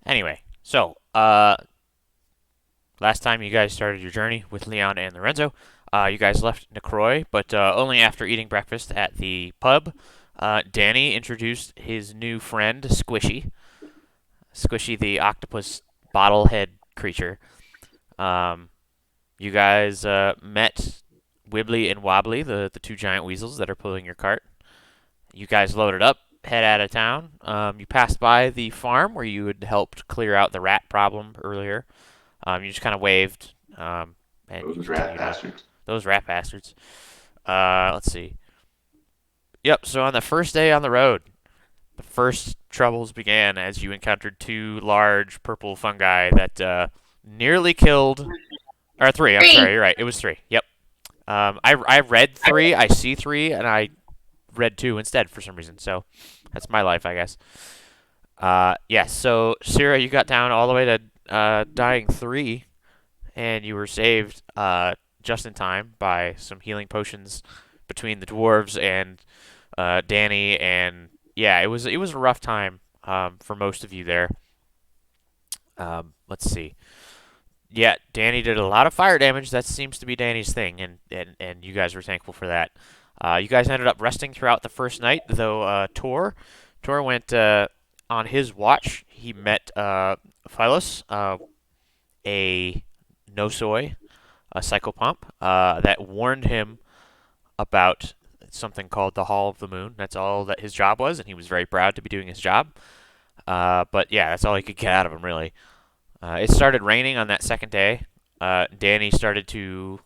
Anyway, so last time you guys started your journey with Leon and Lorenzo, you guys left Necroy, but only after eating breakfast at the pub. Danny introduced his new friend, Squishy. Squishy, the octopus bottlehead creature. Um, you guys met Wibbly and Wobbly, the two giant weasels that are pulling your cart. You guys loaded up, head out of town. You passed by the farm where you had helped clear out the rat problem earlier. You just kind of waved, and you Those rat continued on. bastards. Those rat bastards. Let's see. Yep. So on the first day on the road, the first troubles began as you encountered two large purple fungi that nearly killed. Or three. I'm sorry. Three. You're right. It was three. Yep. I read three. I see three, and I read two instead for some reason. So that's my life, I guess. Yes. So Cyra, you got down all the way to dying three, and you were saved just in time by some healing potions between the dwarves and Danny, and yeah, it was a rough time for most of you there. Let's see. Yeah, Danny did a lot of fire damage. That seems to be Danny's thing, and you guys were thankful for that. You guys ended up resting throughout the first night, though. Tor went on his watch. He met Phyllis, a Nosoi, a psychopomp, that warned him about something called the Hall of the Moon. That's all that his job was, and he was very proud to be doing his job. But yeah, that's all he could get out of him, really. It started raining on that second day. Danny started to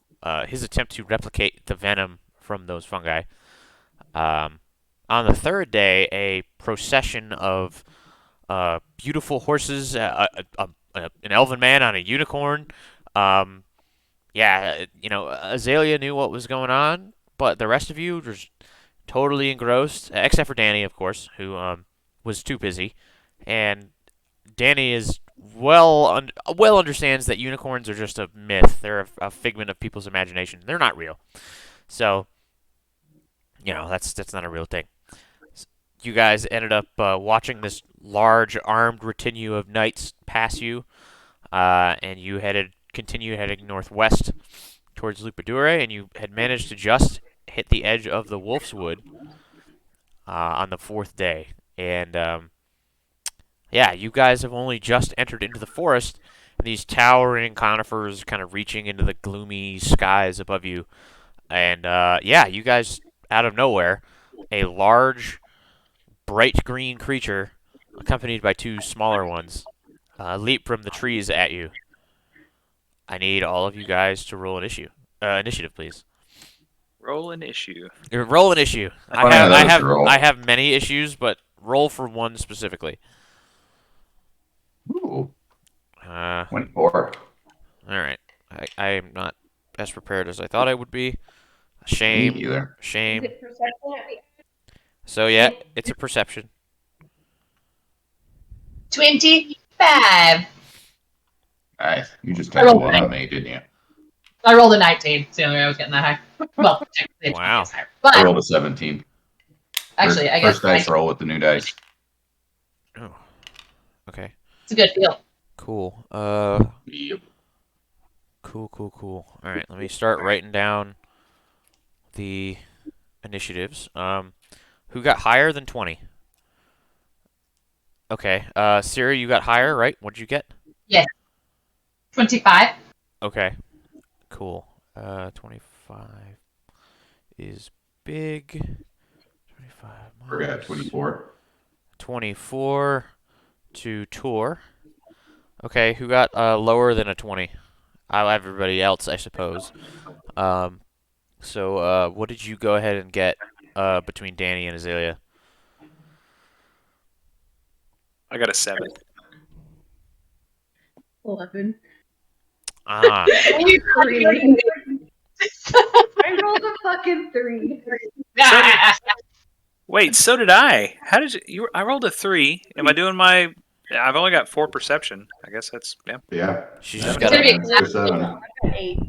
his attempt to replicate the venom from those fungi. Um, on the third day, a procession of beautiful horses, an elven man on a unicorn. Um, yeah, Azalea knew what was going on, but the rest of you were just totally engrossed, except for Danny, of course, who was too busy. And Danny is well understands that unicorns are just a myth. They're a figment of people's imagination. They're not real. So, that's not a real thing. You guys ended up watching this large armed retinue of knights pass you, and you continued heading northwest towards Lupadure, and you had managed to just hit the edge of the Wolf's Wood on the fourth day. And yeah, you guys have only just entered into the forest, and these towering conifers kind of reaching into the gloomy skies above you. And yeah, you guys, out of nowhere, a large, bright green creature, accompanied by two smaller ones, leap from the trees at you. I need all of you guys to roll initiative, please. Roll an issue. Roll an issue. I have many issues, but roll for one specifically. Ooh, Uh, 24. all right. I am not as prepared as I thought I would be. Shame. Me either. Shame. Is it perception? So yeah, it's a perception. 25. Nice. You just typed one on me, didn't you? I rolled a 19. It's the only way I was getting that high. Well, technically, Wow. it's higher. I But rolled a 17. actually, I guess First dice roll with the new dice. Oh. Okay. it's a good feel. Cool. Yep. Cool. All right, let me start writing down the initiatives. Who got higher than 20? Okay. Siri, you got higher, right? What'd you get? Yes. 25. Okay. Cool. 25 is big. 25 Forgot 24. 24 to Tor. Okay, who got lower than a 20? Everybody else, I suppose. So what did you go ahead and get between Danny and Azalea? I got a 7. 11. Ah, Really? I rolled a fucking 3. Wait, so did I. How did you? I rolled a 3. Am I doing my? I've only got 4 perception. I guess that's yeah. Yeah. she's just It's got gonna be a. exactly. 7. 8.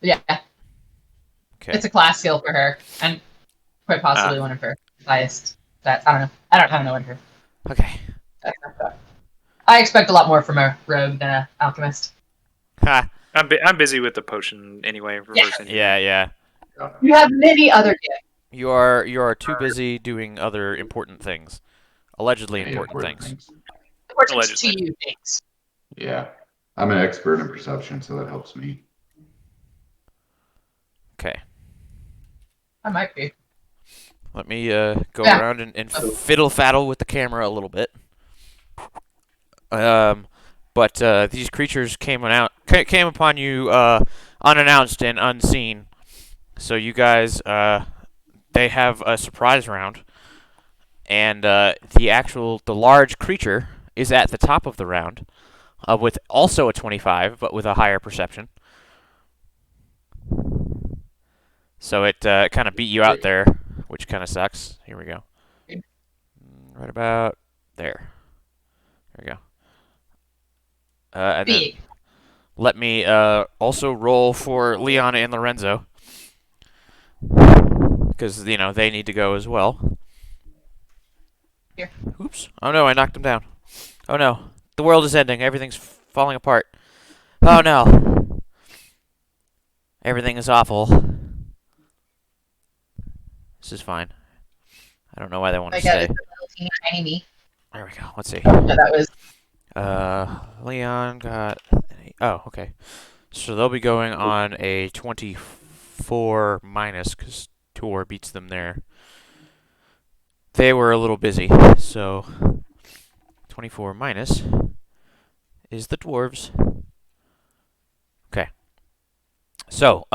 Yeah, Okay. it's a class skill for her, and quite possibly one of her highest. That I don't know. I don't know one of her. Okay. I expect a lot more from a rogue than an alchemist. Ha. I'm busy with the potion anyway. Reverse engineering. Yeah. You have many other gifts. You are too busy doing other important things. Allegedly important things. Important to Allegedly. you things. Yeah. I'm an expert in perception, so that helps me. Okay. I might be. Let me go around and fiddle faddle with the camera a little bit. But these creatures came upon you unannounced and unseen. So you guys, they have a surprise round, and the large creature is at the top of the round, with also a 25, but with a higher perception. So it kind of beat you out there, which kind of sucks. Here we go. Right about there. There we go. And then Big. let me also roll for Leon and Lorenzo, because they need to go as well. Here. Oops! Oh no, I knocked him down. Oh no, the world is ending. Everything's falling apart. Oh no, everything is awful. This is fine. I don't know why they want to I got stay. this little teeny tiny me. There we go. Let's see. Yeah, that was. Leon got. Oh, okay. So they'll be going on a 24 minus because Tor beats them there. They were a little busy, so 24 minus is the dwarves. Okay. So,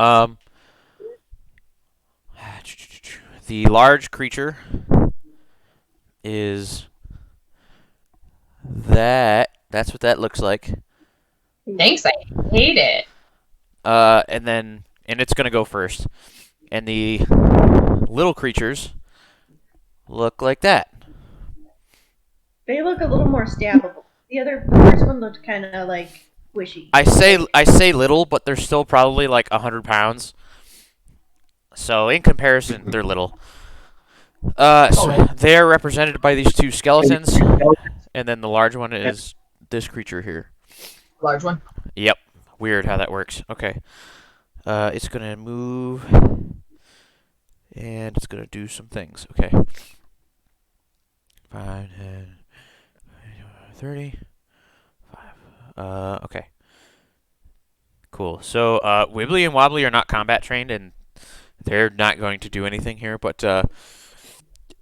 the large creature is that. That's what that looks like. Thanks, I hate it. And it's gonna go first. And the little creatures look like that. They look a little more stabbable. The first one looked kind of like squishy. I say little, but they're still probably like 100 pounds. So in comparison, they're little. So they're represented by these two skeletons, and then the large one is this creature here. Large one. Yep. Weird how that works. Okay. It's gonna move, and it's gonna do some things. Okay. 5, 10, 30, 5. Okay. Cool. So, Wibbly and Wobbly are not combat trained, and they're not going to do anything here, but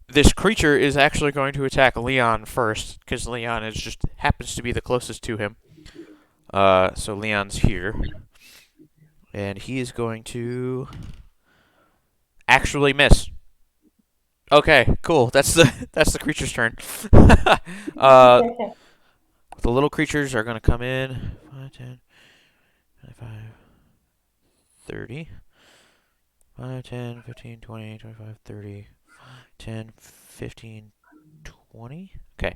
this creature is actually going to attack Leon first, because Leon happens to be the closest to him. So Leon's here, and he is going to actually miss. Okay, cool. That's the creature's turn. The little creatures are going to come in. 5, 10, 25, 30. 5, 10, 15, 20, 25, 30. 10, 15, 20. Okay.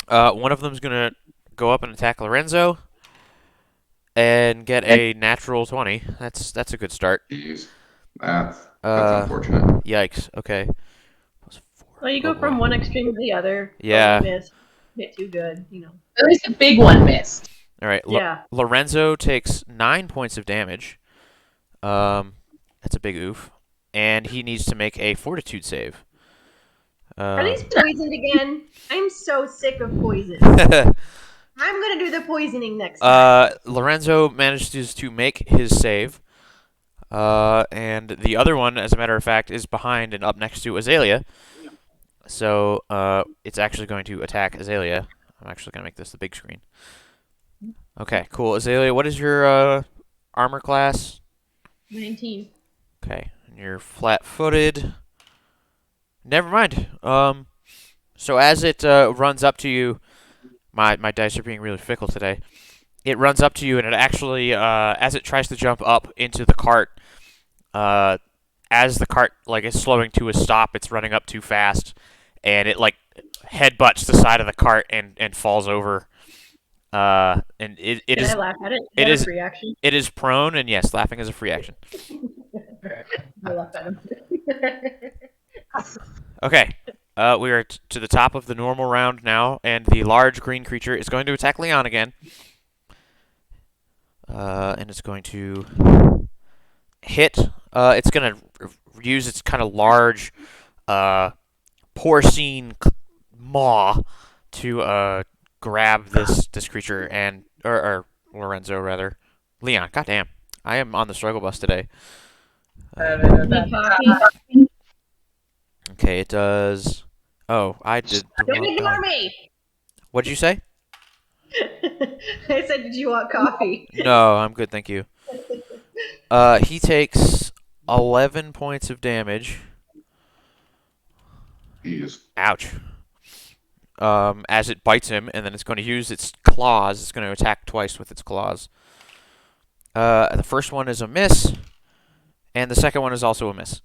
One of them's going to go up and attack Lorenzo and get a natural 20. That's a good start. Jeez. That's unfortunate. Yikes. Okay. Well, you go from one extreme to the other. Yeah. Miss. Hit too good, At least the big one missed. All right. Yeah. Lorenzo takes 9 points of damage. That's a big oof. And he needs to make a fortitude save. Are these poisoned again? I'm so sick of poison. I'm gonna do the poisoning next time. Lorenzo manages to make his save. And the other one, as a matter of fact, is behind and up next to Azalea. So, it's actually going to attack Azalea. I'm actually going to make this the big screen. Okay, cool. Azalea, what is your armor class? 19. Okay, and you're flat-footed. Never mind. So as it runs up to you, my dice are being really fickle today. It runs up to you, and it actually, as it tries to jump up into the cart, as the cart is slowing to a stop, it's running up too fast, and it headbutts the side of the cart and falls over. And it Can is I laugh at it? it is- free action. it is prone, and yes, laughing is a free action. I laugh at him. Okay. We are to the top of the normal round now, and the large green creature is going to attack Leon again. And it's going to hit. It's going to use its kind of large porcine maw to grab this creature or Lorenzo rather. Leon, goddamn. I am on the struggle bus today. Hey, Coffee. Okay, it does. Oh, I did the Don't wrong ignore die. me. What'd you say? I said, did you want coffee? No, I'm good, thank you. He takes 11 points of damage. Jeez. Ouch. As it bites him, and then it's going to use its claws. It's going to attack twice with its claws. The first one is a miss, and the second one is also a miss.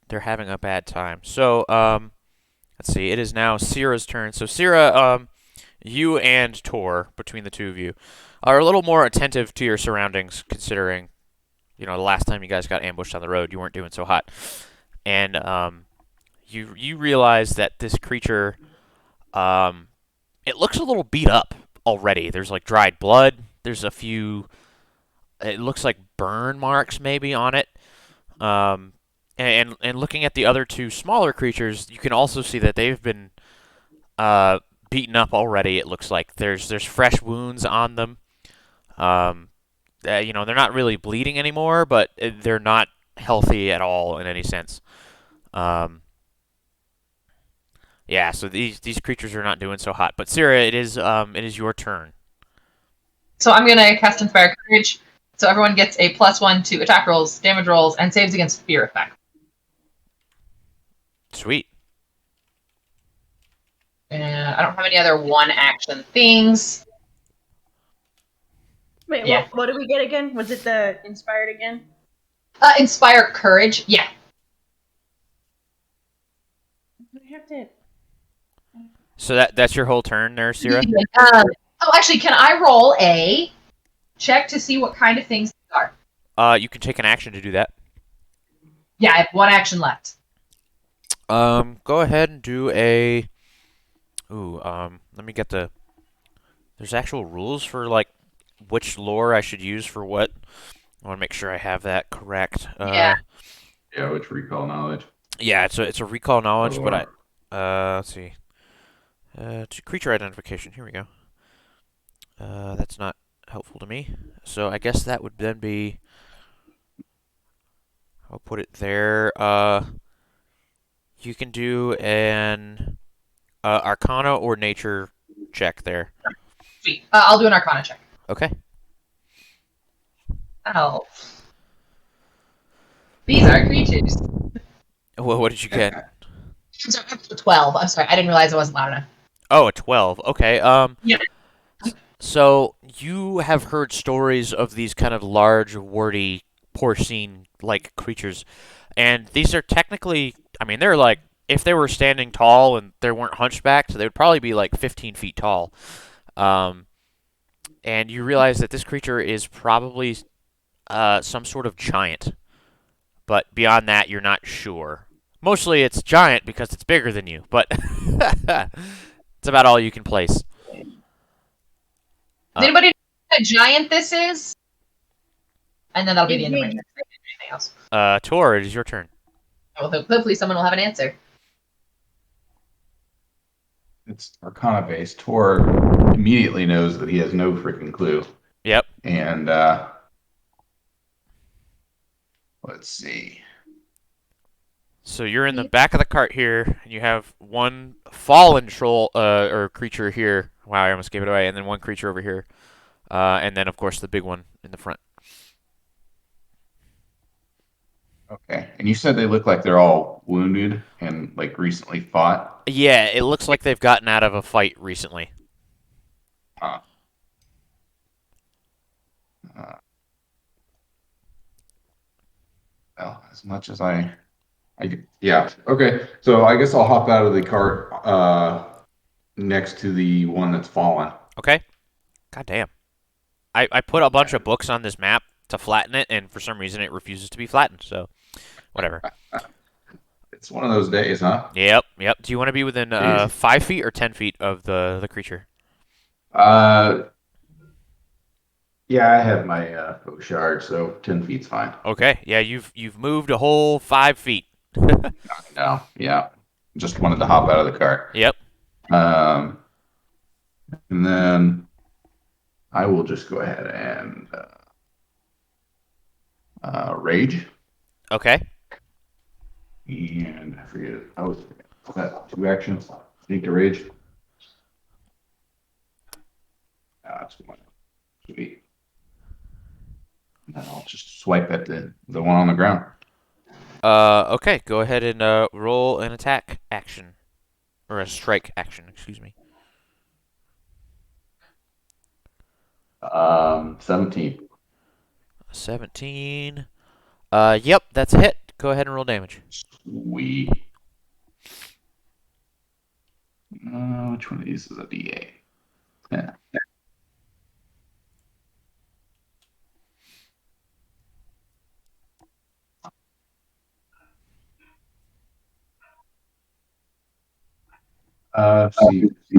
They're having a bad time. So, let's see. It is now Cyra's turn. So, Cyra, you and Tor, between the two of you, are a little more attentive to your surroundings, considering, the last time you guys got ambushed on the road, you weren't doing so hot. And, you realize that this creature, it looks a little beat up already. There's, like, dried blood. There's a few, it looks like burn marks maybe on it. And looking at the other two smaller creatures, you can also see that they've been beaten up already. It looks like there's fresh wounds on them. They're not really bleeding anymore, but they're not healthy at all in any sense. Yeah, so these creatures are not doing so hot. But Cyra, it is your turn. So I'm going to cast Inspire Courage. So everyone gets a +1 to attack rolls, damage rolls, and saves against fear effect. Sweet. And I don't have any other one-action things. Wait, Yeah. what did we get again? Was it the inspired again? Inspire Courage. Yeah. I have to. So that's your whole turn there, Cyra? Actually, can I roll a check to see what kind of things these are? You can take an action to do that. Yeah, I have one action left. Go ahead and do a. Let me get the. There's actual rules for like which lore I should use for what. I want to make sure I have that correct. Yeah. Yeah, which recall knowledge? Yeah, it's a recall knowledge, but Lore. let's see. To creature identification. Here we go. That's not helpful to me. So I guess that would then be. I'll put it there. You can do an Arcana or Nature check there. Sweet. I'll do an Arcana check. Okay. Oh. These are creatures. Well, what did you get? So I'm up to 12. I'm sorry. I didn't realize I wasn't loud enough. Oh, a 12. Okay. Yeah. So you have heard stories of these kind of large, warty, porcine-like creatures, and these are technically, I mean, they're like, if they were standing tall and they weren't hunchbacked, they would probably be like 15 feet tall. And you realize that this creature is probably some sort of giant, but beyond that, you're not sure. Mostly it's giant because it's bigger than you, but it's about all you can place. Does anybody know what a giant this is? And then that'll be the end of my turn. Anything else? Tor, it is your turn. Well, hopefully someone will have an answer. It's Arcana based. Tor immediately knows that he has no freaking clue. Yep. And let's see. So you're in the back of the cart here, and you have one fallen troll or creature here. Wow, I almost gave it away. And then one creature over here, and then of course the big one in the front. Okay. And you said they look like they're all wounded and like recently fought. Yeah, it looks like they've gotten out of a fight recently. Uh, well, as much as yeah. Okay. So I guess I'll hop out of the cart next to the one that's fallen. Okay. God damn. I put a bunch of books on this map to flatten it, and for some reason it refuses to be flattened. So, whatever. It's one of those days, huh? Yep. Do you want to be within Jeez. 5 feet or 10 feet of the creature? Uh, yeah, I have my bow shard, so 10 feet's fine. Okay. Yeah, you've moved a whole 5 feet. No, yeah. Just wanted to hop out of the cart. Yep. Um, and then I will just go ahead and rage. Okay. And I forget. Was that 2 actions? Sneak to rage. That's 1. Sweet. And then I'll just swipe at the one on the ground. Okay. Go ahead and roll an attack action, or a strike action. Excuse me. 17. 17. Yep, that's a hit. Go ahead and roll damage. Sweet. Which one of these is a D8? Yeah.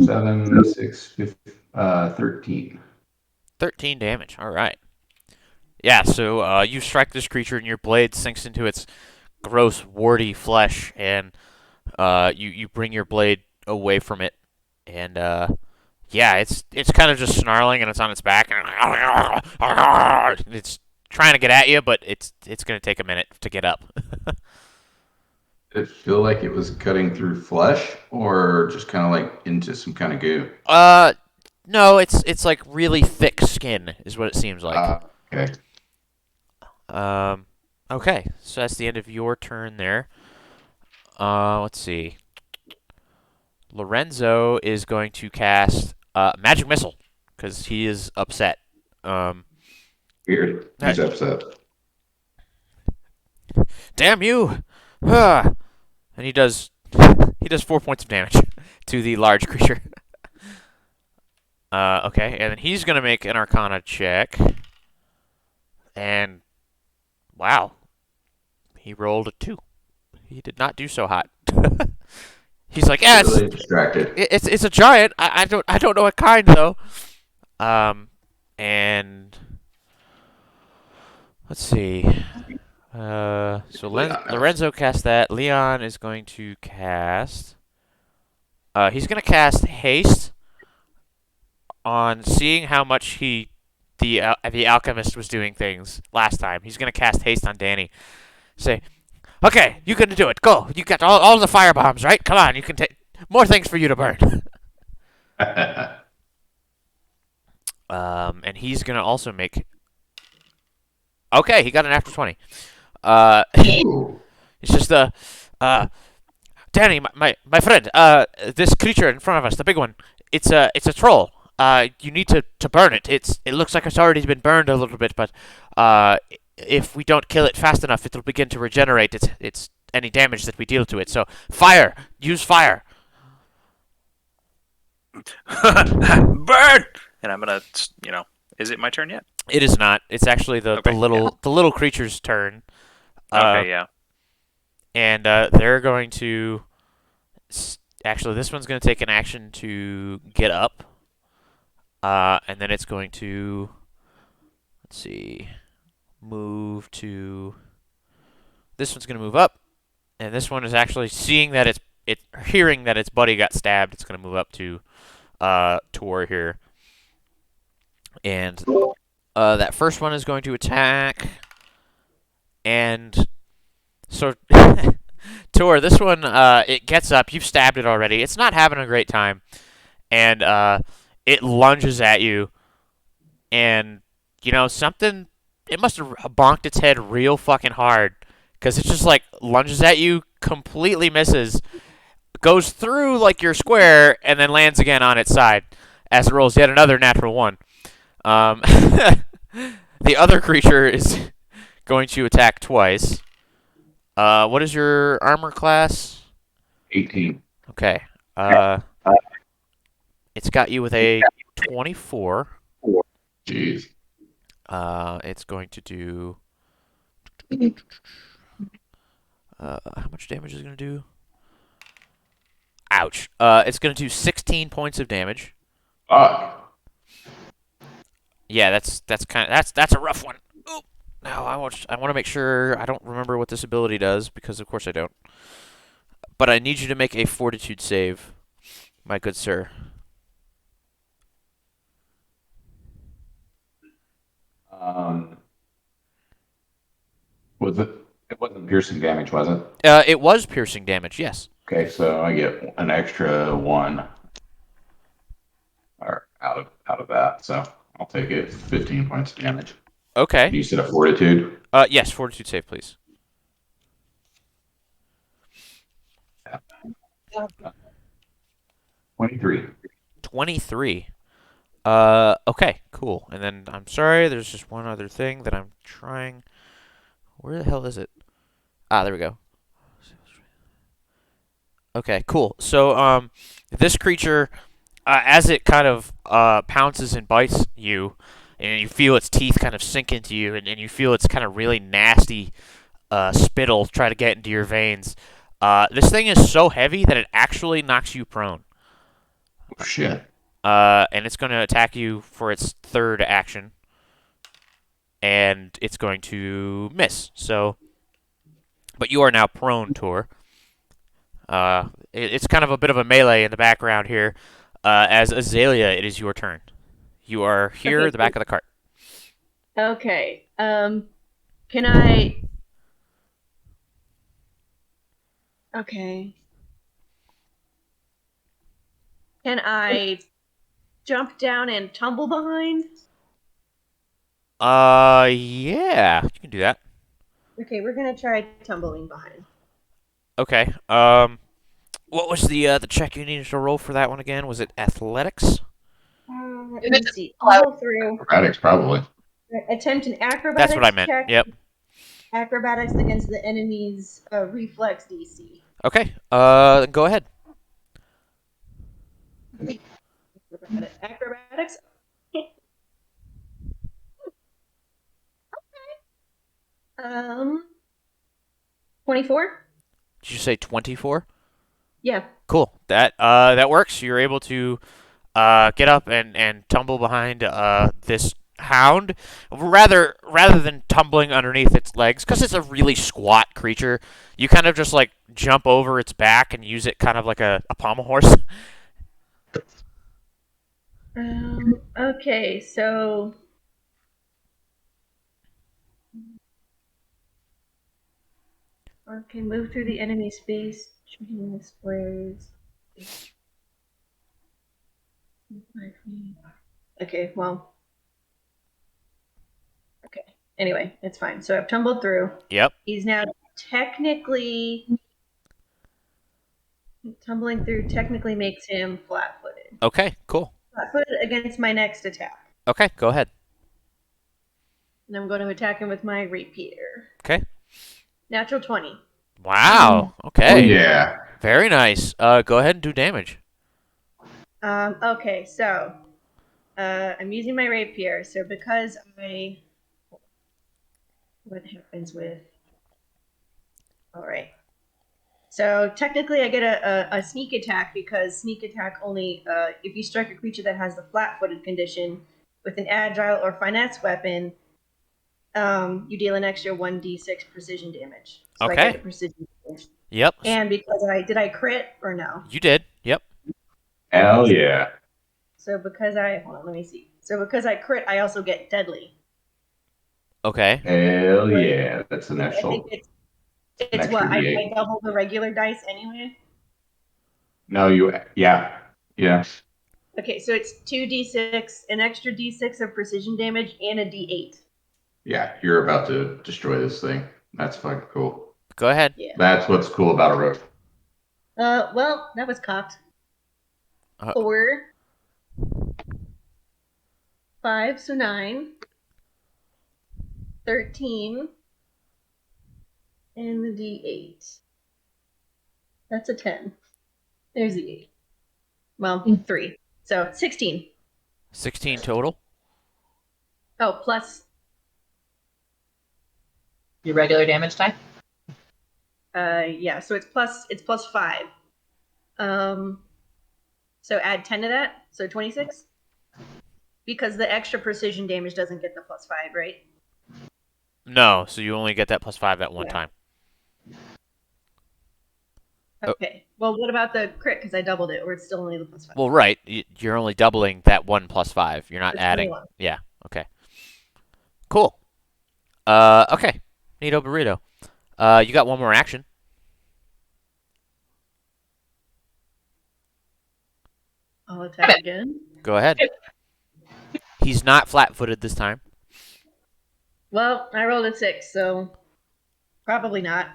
7, 6, 13. 13 damage. All right. Yeah, so you strike this creature and your blade sinks into its gross, warty flesh, and you bring your blade away from it, and yeah, it's kind of just snarling and it's on its back, and it's trying to get at you, but it's gonna take a minute to get up. Did it feel like it was cutting through flesh or just kind of like into some kind of goo? No, it's like really thick skin is what it seems like. Okay. Okay, so that's the end of your turn there. Let's see. Lorenzo is going to cast Magic Missile because he is upset. Weird. He's upset. Damn you! And he does 4 points of damage to the large creature. Okay, and then he's gonna make an Arcana check, and wow, he rolled a 2. He did not do so hot. He's like, yeah, Really distracted. it's a giant. I don't know what kind though. And let's see. So Lorenzo cast that. Leon is going to cast. He's going to cast haste on seeing how much the alchemist was doing things last time. He's going to cast haste on Danny. Say, okay, you can do it. Go. You got all the fire bombs, right? Come on, you can take more things for you to burn. And he's going to also make. Okay, he got an after 20. It's just Danny, my friend, this creature in front of us, the big one, it's a troll. You need to burn it. It looks like it's already been burned a little bit, but if we don't kill it fast enough, it'll begin to regenerate its any damage that we deal to it. So fire, use fire. Burn! And I'm gonna, is it my turn yet? It is not. It's actually the little creature's turn. Okay, yeah. And they're going to. Actually, this one's going to take an action to get up. And then it's going to. Let's see. Move to. This one's going to move up. And this one is actually seeing that hearing that its buddy got stabbed. It's going to move up to Tor here. And that first one is going to attack. And so, Tor, this one, it gets up. You've stabbed it already. It's not having a great time. And it lunges at you. And, something, it must have bonked its head real fucking hard. Because it just, lunges at you, completely misses, goes through, your square, and then lands again on its side as it rolls yet another natural 1. The other creature is going to attack twice. What is your armor class? 18. Okay. It's got you with a 24. Jeez. It's going to do How much damage is it going to do? Ouch. It's going to do 16 points of damage. Fuck. Yeah, that's a rough one. Ooh. Now I want to make sure I don't remember what this ability does because of course I don't. But I need you to make a fortitude save, my good sir. Um, was it? It wasn't piercing damage, was it? It was piercing damage, yes. Okay, so I get an extra one, or out of that. So I'll take it. 15 points of damage. Okay. You said a fortitude. Yes, fortitude save, please. 23. 23. Okay, cool. And then I'm sorry, there's just one other thing that I'm trying. Where the hell is it? Ah, there we go. Okay, cool. So, this creature, as it kind of pounces and bites you, and you feel its teeth kind of sink into you, and you feel its kind of really nasty spittle try to get into your veins. This thing is so heavy that it actually knocks you prone. Oh, shit. And it's going to attack you for its third action. And it's going to miss. So, but you are now prone, Tor. It's kind of a bit of a melee in the background here. As Azalea, it is your turn. You are here Okay, at the back of the cart. Okay. Can I? Okay. Can I jump down and tumble behind? Yeah, you can do that. Okay, we're gonna try tumbling behind. Okay. What was the check you needed to roll for that one again? Was it athletics? Let If me it's see. allowed- Tumble through. Acrobatics, probably. Attempt an acrobatics That's what I meant. check. Yep. Acrobatics against the enemy's reflex DC. Okay. Then go ahead. Acrobatics. Okay. 24. Did you say 24? Yeah. Cool. That works. You're able to get up and tumble behind this hound, rather than tumbling underneath its legs, because it's a really squat creature. You kind of just like jump over its back and use it kind of like a pommel horse. Okay, so okay, move through the enemy space, shooting the squares. Okay, well. Okay. Anyway, it's fine. So I've tumbled through. Yep. He's now technically tumbling through. Technically makes him flat-footed. Okay. Cool. Flat-footed against my next attack. Okay. Go ahead. And I'm going to attack him with my rapier. Okay. Natural 20. Wow. Oh, Okay. yeah. Very nice. Go ahead and do damage. Okay, so I'm using my rapier. So because what happens with? All right. So technically, I get a sneak attack because sneak attack only if you strike a creature that has the flat-footed condition with an agile or finesse weapon, you deal an extra 1d6 precision damage. So Okay. I get a precision damage. Yep. And because did I crit or no? You did. Yep. Hell yeah. So because hold on, let me see. So because I crit, I also get deadly. Okay. Hell yeah. That's an I think actual. it's extra what I D8. double the regular dice anyway. No, yeah. Yeah. Okay, so it's 2d6, an extra d6 of precision damage, and a d8. Yeah, you're about to destroy this thing. That's fucking cool. Go ahead. Yeah. That's what's cool about a rogue. Well, that was cocked. 4, 5, so 9, 13, and the d8. That's a 10. There's the 8. Well, 3. So 16. 16 total. Oh, plus Your regular damage die? Yeah, so it's plus 5. So add 10 to that, so 26. Because the extra precision damage doesn't get the plus 5, right? No, so you only get that +5 at one Yeah. time. Okay. Well, what about the crit? Because I doubled it, or it's still only the plus 5. Well, right. You're only doubling that 1 +5. You're not It's adding. 21. Yeah. Okay. Cool. Okay. Neato burrito. You got one more action. I'll attack again. Go ahead. He's not flat-footed this time. Well, I rolled a 6, so probably not.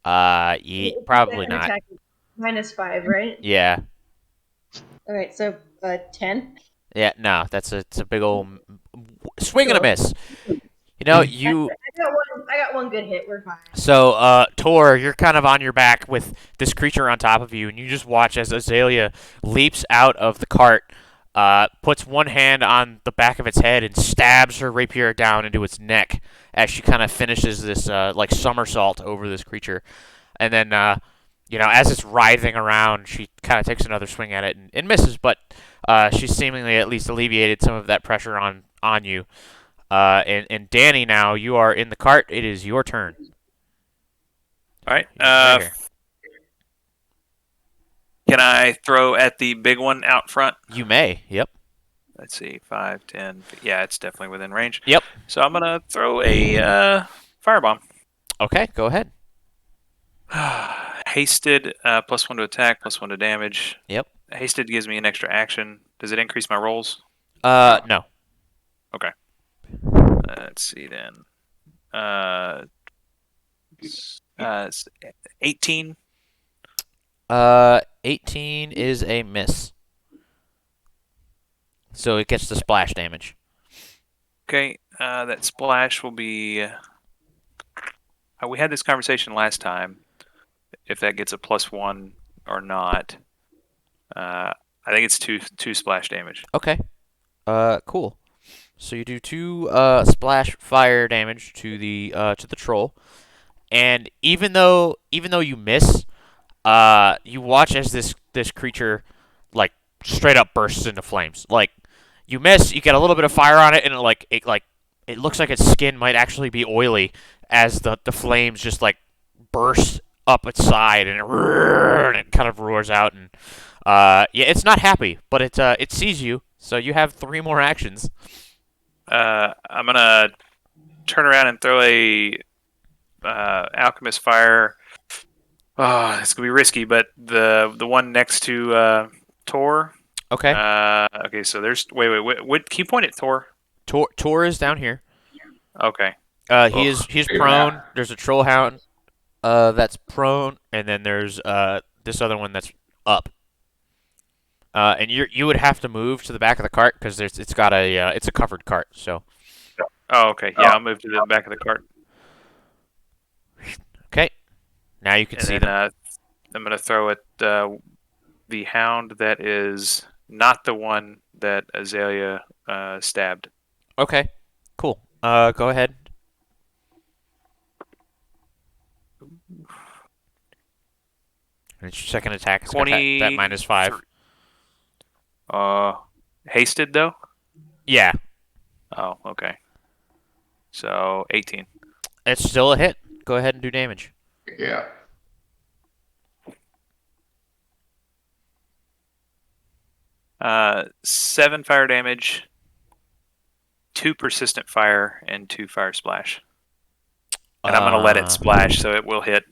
Probably Second not. attack is -5, right? Yeah. All right, so 10. Yeah. No, it's a big old swing and a miss. You know, you. I got one good hit. We're fine. So, Tor, you're kind of on your back with this creature on top of you, and you just watch as Azalea leaps out of the cart, puts one hand on the back of its head, and stabs her rapier down into its neck as she kind of finishes this, like, somersault over this creature. And then, as it's writhing around, she kind of takes another swing at it and misses, but she's seemingly at least alleviated some of that pressure on you. And Danny, now you are in the cart. It is your turn. All right. Right here. Can I throw at the big one out front? You may. Yep. Let's see, 5, 10. Yeah, it's definitely within range. Yep. So I'm gonna throw a firebomb. Okay, go ahead. Hasted, +1 to attack, +1 to damage. Yep. Hasted gives me an extra action. Does it increase my rolls? No. Let's see then. It's 18. 18 is a miss. So it gets the splash damage. Okay, that splash will be. We had this conversation last time. If that gets a +1 or not. I think it's two splash damage. Okay. Cool. So you do 2 splash fire damage to the troll, and even though you miss, you watch as this creature like straight up bursts into flames. Like you miss, you get a little bit of fire on it, and it looks like its skin might actually be oily as the flames just like burst up its side, and it kind of roars out, and it's not happy, but it sees you, so you have 3 more actions. I'm gonna turn around and throw a alchemist fire. Oh, it's gonna be risky, but the one next to Tor. Okay. Okay, so there's wait. Can you point at Tor? Tor is down here. Okay. He's figure it prone. out. There's a troll hound that's prone, and then there's this other one that's up. And you would have to move to the back of the cart because it's got it's a covered cart. So Oh, okay. Yeah, I'll move to the back of the cart. okay, now you can And see then them. I'm gonna throw at the hound that is not the one that Azalea stabbed. Okay, cool. Go ahead. And it's your second attack. It's got that 20 -5. Hasted though. Yeah, Oh, okay. So 18. it's still a hit. Go ahead and do damage. Yeah. Seven fire damage, 2 persistent fire, and 2 fire splash. And I'm gonna let it splash, so it will hit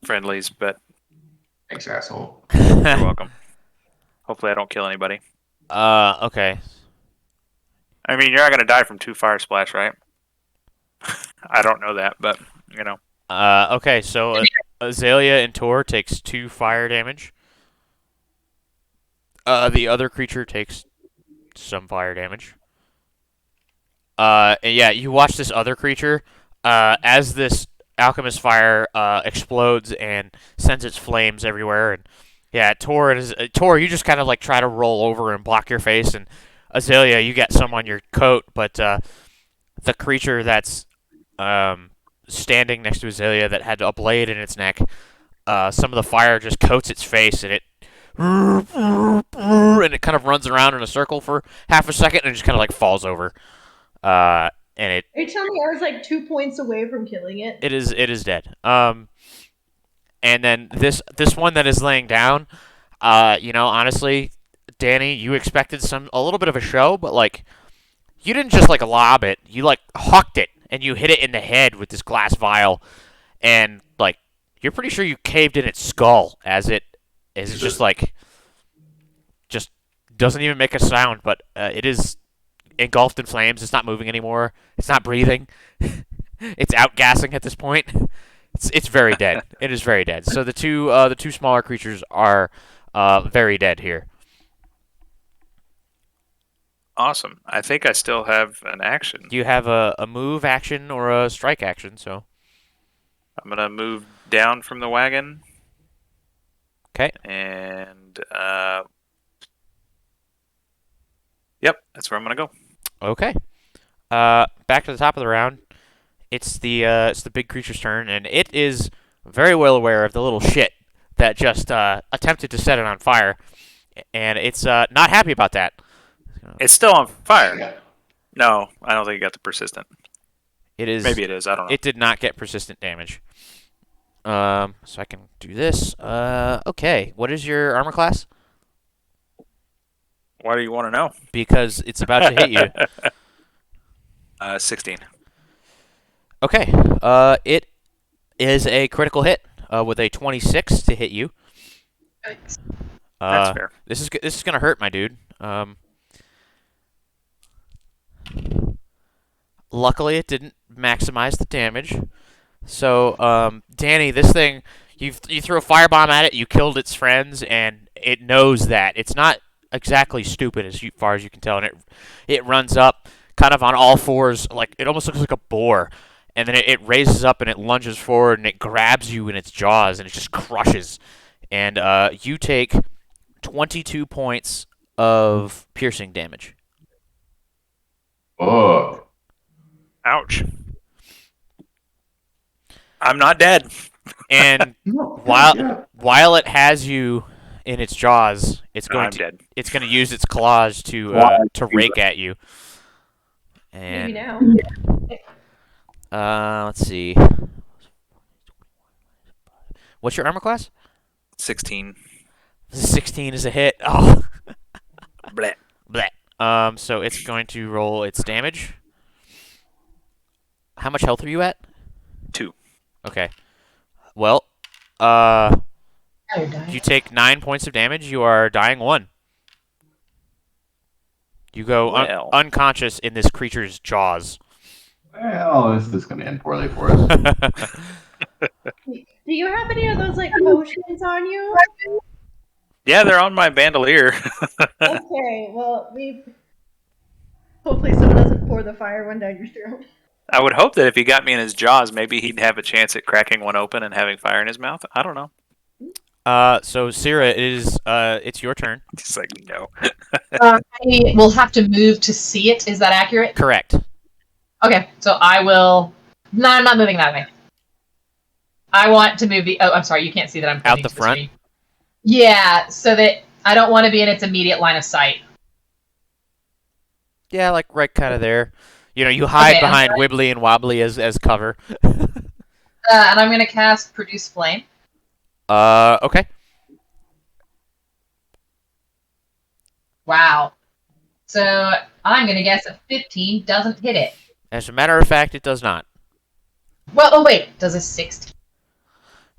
friendlies. But Thanks, asshole. you're welcome. Hopefully, I don't kill anybody. Okay. I mean, you're not gonna die from 2 fire splash, right? I don't know that, but you know. Okay. So Azalea and Tor takes 2 fire damage. The other creature takes some fire damage. And yeah, you watch this other creature as this alchemist fire explodes and sends its flames everywhere. And yeah, Tor, you just kind of like try to roll over and block your face, and Azalea, you get some on your coat, but the creature that's standing next to Azalea that had a blade in its neck. Some of the fire just coats its face, and it kind of runs around in a circle for half a second and just kind of like falls over. And it Are you telling me I was like 2 points away from killing it? it is dead. And then this one that is laying down, honestly, Danny, you expected a little bit of a show, but like you didn't just like lob it, you like hucked it and you hit it in the head with this glass vial, and like you're pretty sure you caved in its skull as it just like just doesn't even make a sound, but it is engulfed in flames. It's not moving anymore. It's not breathing. It's outgassing at this point. It's very dead. It is very dead. So the two smaller creatures are very dead here. Awesome. I think I still have an action. You have a move action or a strike action. So I'm gonna move down from the wagon. okay. And yep, that's where I'm gonna go. Okay. Back to the top of the round. It's the big creature's turn, and it is very well aware of the little shit that just attempted to set it on fire, and it's not happy about that. It's still on fire. No, I don't think it got the persistent. It is. Maybe it is. I don't know. It did not get persistent damage. So I can do this. Okay. What is your armor class? Why do you want to know? Because it's about to hit you. 16. Okay. It is a critical hit with a 26 to hit you. Yikes. That's fair. This is gonna hurt, my dude. Luckily, it didn't maximize the damage. So, Danny, this thing, you threw a firebomb at it, you killed its friends, and it knows that. It's not exactly stupid as far as you can tell, and it runs up kind of on all fours, like it almost looks like a boar, and then it raises up and it lunges forward and it grabs you in its jaws and it just crushes, and you take 22 points of piercing damage. Oh. Ouch. I'm not dead. And while it has you in its jaws, it's going I'm dead. it's going to use its claws to rake at you. Maybe And now. let's see. What's your armor class? 16. 16 is a hit. Oh. Bleh. Bleh. So it's going to roll its damage. How much health are you at? 2. Okay. Well, Now you're dying. you take 9 points of damage. You are dying 1. You go Well. unconscious in this creature's jaws. Well, this is going to end poorly for us. Do you have any of those like potions on you? Yeah, they're on my bandolier. Okay, well hopefully someone doesn't pour the fire one down your throat. I would hope that if he got me in his jaws, maybe he'd have a chance at cracking one open and having fire in his mouth. I don't know. So Cyra, it's your turn. He's like, no. I will have to move to see it. Is that accurate? Correct. Okay, so I will. No, I'm not moving that way. I want to move the. Oh, I'm sorry. You can't see that I'm Out pointing the to front? screen. Yeah, so that I don't want to be in its immediate line of sight. Yeah, like right kind of there. You know, you hide Okay, I'm behind sorry. Wibbly and Wobbly as cover. And I'm going to cast Produce Flame. Okay. Wow. So I'm going to guess a 15 doesn't hit it. As a matter of fact, it does not. Well, oh wait, does a 16?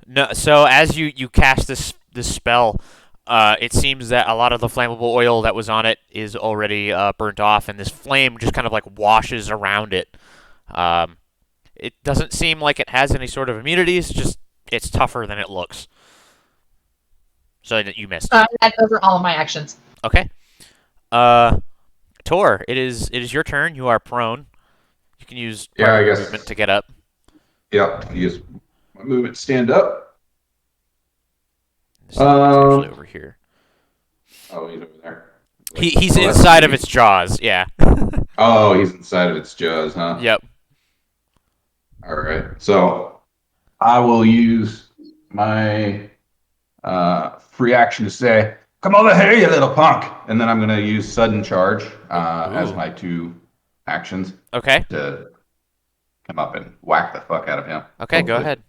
No. So as you cast this spell, it seems that a lot of the flammable oil that was on it is already burnt off, and this flame just kind of like washes around it. It doesn't seem like it has any sort of immunities. Just it's tougher than it looks. So you missed. That's over all of my actions. Okay. Tor, it is your turn. You are prone. You can use Yeah, part I of your guess. movement to get up. Yep, use my movement, stand up. This is actually over here. Oh, he's over there. He's Oh, that's inside of creepy. its jaws. Yeah. Oh, he's inside of its jaws, huh? Yep. All right. So I will use my free action to say, "Come over here, you little punk!" And then I'm going to use sudden charge as Ooh. my 2 actions Okay. to come up and whack the fuck out of him. Okay, go Hopefully.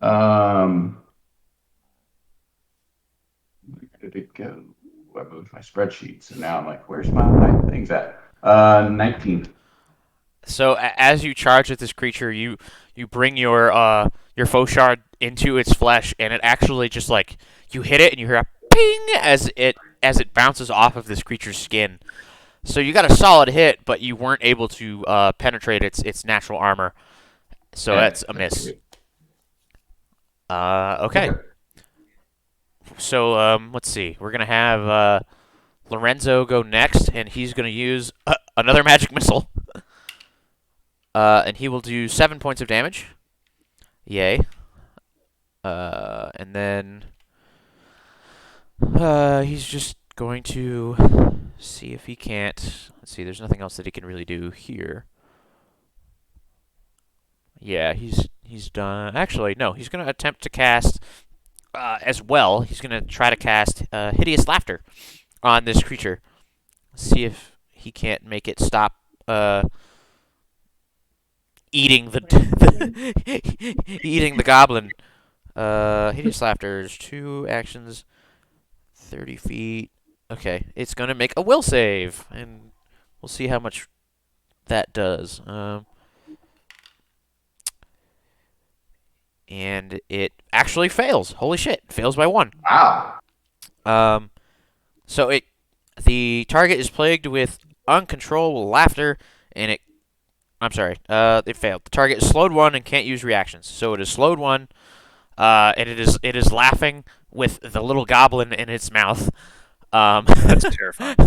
ahead. Where did it go? I moved my spreadsheet, so now I'm like, "Where's my things at?" 19. So as you charge at this creature, you bring your foe shard into its flesh, and it actually just like you hit it, and you hear a ping as it bounces off of this creature's skin. So you got a solid hit, but you weren't able to penetrate its natural armor. So that's a miss. Okay. So let's see. We're gonna have Lorenzo go next, and he's gonna use another magic missile. And he will do 7 points of damage. Yay. And then he's just going to see if he can't. Let's see. There's nothing else that he can really do here. Yeah, he's done. Actually, no. He's going to attempt to cast as well. He's going to try to cast hideous laughter on this creature. See if he can't make it stop eating eating the goblin. Hideous laughter is 2 actions, 30 feet. Okay, it's gonna make a will save, and we'll see how much that does. And it actually fails. Holy shit! Fails by 1. Wow. So the target is plagued with uncontrollable laughter, and I'm sorry. It failed. The target is slowed 1 and can't use reactions. So it is slowed 1. And it is laughing with the little goblin in its mouth. That's terrifying.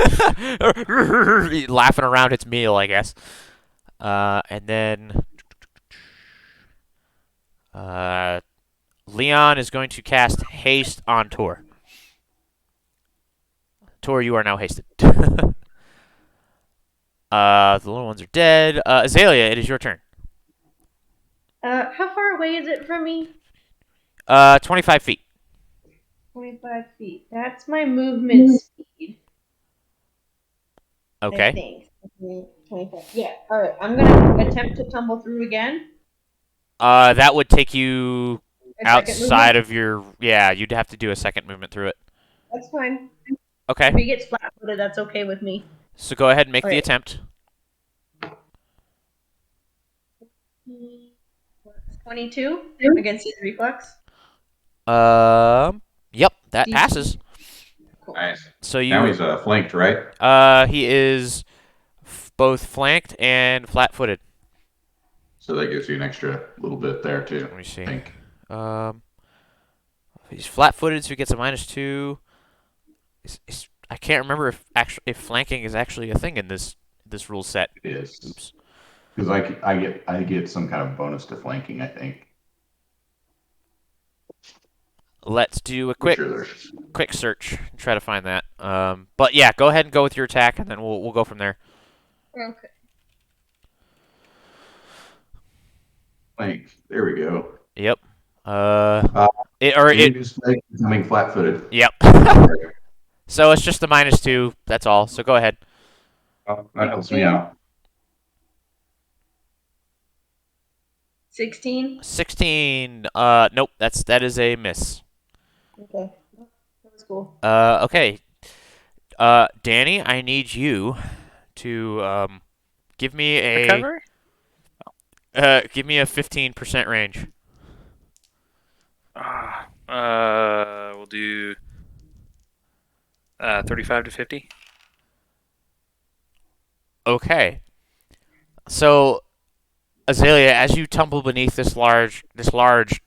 Laughing around its meal, I guess. And then Leon is going to cast haste on Tor. Tor, you are now hasted. The little ones are dead. Azalea, it is your turn. How far away is it from me? 25 feet. 25 feet. That's my movement speed. I Okay. think. 25. Yeah. All right. I'm gonna attempt to tumble through again. That would take you A second outside movement? of your. Yeah, you'd have to do a second movement through it. That's fine. Okay. If he gets flat-footed, that's okay with me. So go ahead and make the Alright. attempt. 22 against his reflex. Yep, that DC. passes. Cool. Nice. So Now you, he's flanked, right? he is both flanked and flat-footed. So that gives you an extra little bit there too. Let me see. I think. He's flat-footed, so he gets a -2. I can't remember if flanking is actually a thing in this rule set. It is. Oops. Because I get some kind of bonus to flanking, I think. Let's do a Pretty quick sure there's quick search and try to find that. But yeah, go ahead and go with your attack, and then we'll go from there. Okay. flank. There we go. Yep. It is becoming flat-footed. Yep. So it's just the -2. That's all. So go ahead. Oh, that helps me out. 16. 16. Nope. That is a miss. Okay. That was cool. Okay. Danny, I need you to give me Recover? give me a 15% range. We'll do 35 to 50. Okay. So, Azalea, as you tumble beneath this large,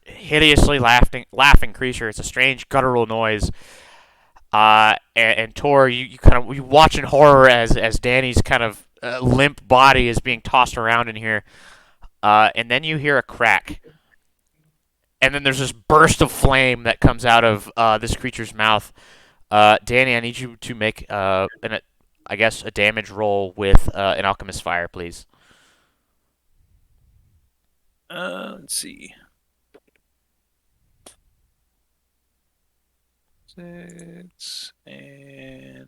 hideously laughing creature, it's a strange guttural noise. And Tor, you watch in horror as Danny's kind of limp body is being tossed around in here. And then you hear a crack. And then there's this burst of flame that comes out of this creature's mouth. Danny, I need you to make a damage roll with an Alchemist fire, please. Let's see. 6 and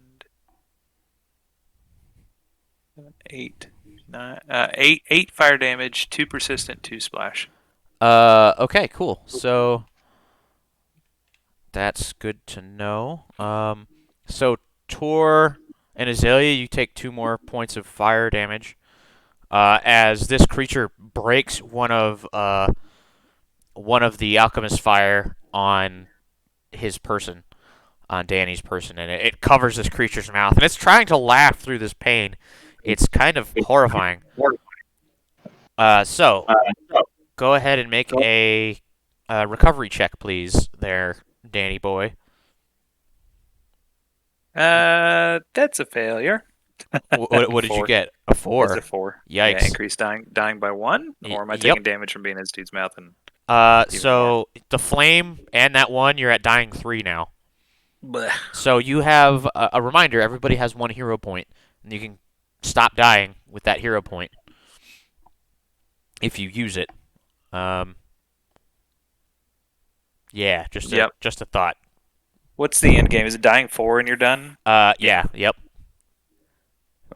7, 8, 9, 8 fire damage, 2 persistent, 2 splash. Okay, cool. So that's good to know. So Tor and Azalea, you take 2 more points of fire damage. As this creature breaks one of the alchemist fire on his person, on Danny's person, and it covers this creature's mouth, and it's trying to laugh through this pain. It's kind of horrifying. So go ahead and make a recovery check, please, there, Danny boy. That's a failure. What did you 4. get? A 4. It's a 4. Yikes. Yeah, increase dying by 1? Or am I taking damage from being in this dude's mouth? And So the flame and that 1, you're at dying 3 now. Blech. So you have a reminder, everybody has 1 hero point, and you can stop dying with that hero point if you use it. Yeah, just a thought. What's the end game? Is it dying 4 and you're done? Yeah, yep.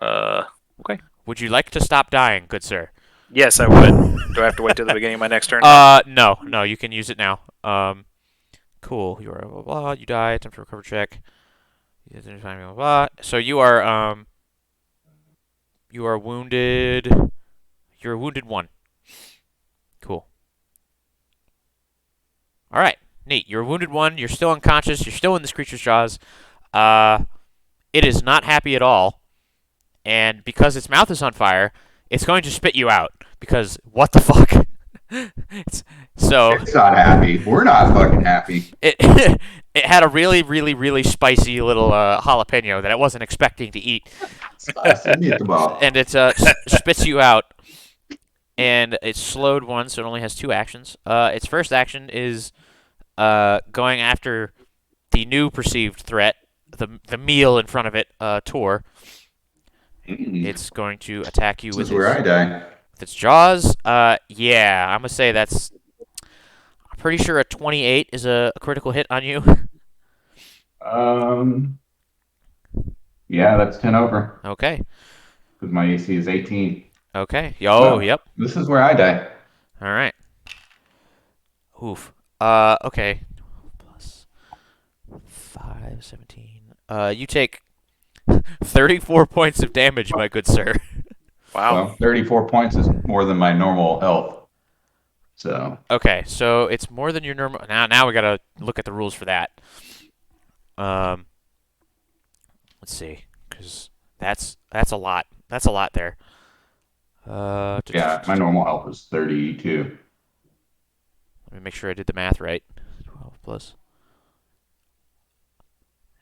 Okay. Would you like to stop dying, good sir? Yes, I would. Do I have to wait till the beginning of my next turn? No, you can use it now. Cool. You are blah, blah, blah. You die. Attempt to recover check. Blah, blah. So you are wounded. You're wounded 1. Cool. All right. Neat. You're wounded 1. You're still unconscious. You're still in this creature's jaws. It is not happy at all. And because its mouth is on fire, it's going to spit you out. Because what the fuck? It's not happy. We're not fucking happy. It it had a really, really, really spicy little jalapeno that it wasn't expecting to eat. And it spits you out. And it's slowed 1, so it only has 2 actions. Its first action is going after the new perceived threat, the meal in front of it, Tor. It's going to attack you with where I die. With its jaws. Yeah, I'm gonna say that's. I'm pretty sure a 28 is a critical hit on you. Yeah, that's 10 over. Okay. Because my AC is 18. Okay. Yep. This is where I die. All right. Oof. Okay. Plus 5, 17. You take 34 points of damage, my good sir. Wow. Well, 34 points is more than my normal health. So. Okay, so it's more than your normal. Now we gotta look at the rules for that. Let's see, because that's a lot. That's a lot there. Yeah, my normal health is 32. Let me make sure I did the math right. 12 plus.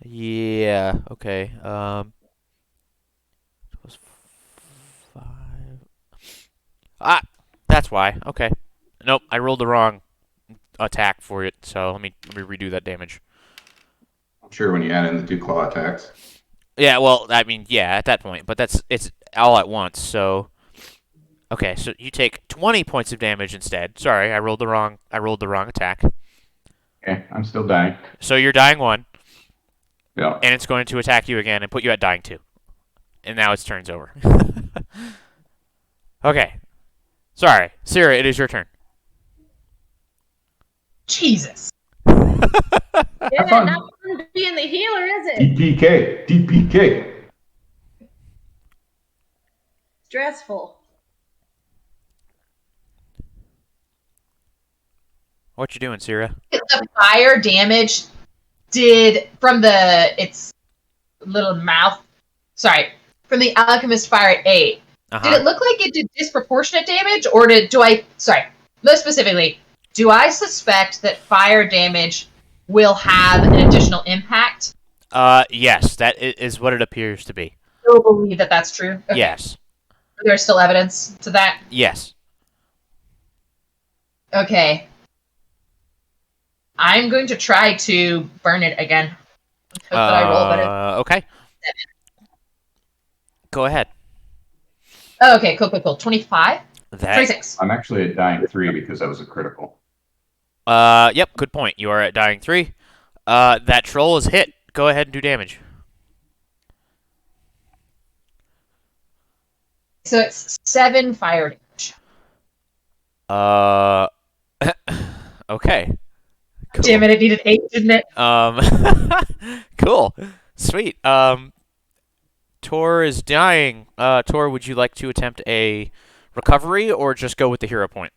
Yeah. Okay. Plus 5. That's why. Okay. Nope, I rolled the wrong attack for it. So let me redo that damage. I'm sure when you add in the 2 claw attacks. Yeah. Well, I mean, yeah, at that point, but it's all at once. So. Okay, so you take 20 points of damage instead. Sorry, I rolled the wrong attack. Okay, I'm still dying. So you're dying 1. Yeah. And it's going to attack you again and put you at dying 2. And now its turn's over. Okay. Sorry, Cyra, it is your turn. Jesus. Yeah, fun. not fun being the healer, is it? DPK. Stressful. What you doing, Cyra? The fire damage did from its little mouth. Sorry, from the alchemist fire at 8. Uh-huh. Did it look like it did disproportionate damage, or most specifically, do I suspect that fire damage will have an additional impact? Yes, that is what it appears to be. Still believe that that's true? Okay. Yes. There's still evidence to that? Yes. Okay. I'm going to try to burn it again. Hope that I roll better. Okay. Go ahead. Oh, okay, cool. 25? That 26. I'm actually at dying 3 because that was a critical. Yep, good point. You are at dying 3. That troll is hit. Go ahead and do damage. So it's 7 fire damage. Uh, okay. Cool. Damn it, it needed 8, didn't it? Cool. Sweet. Tor is dying. Tor, would you like to attempt a recovery or just go with the hero point?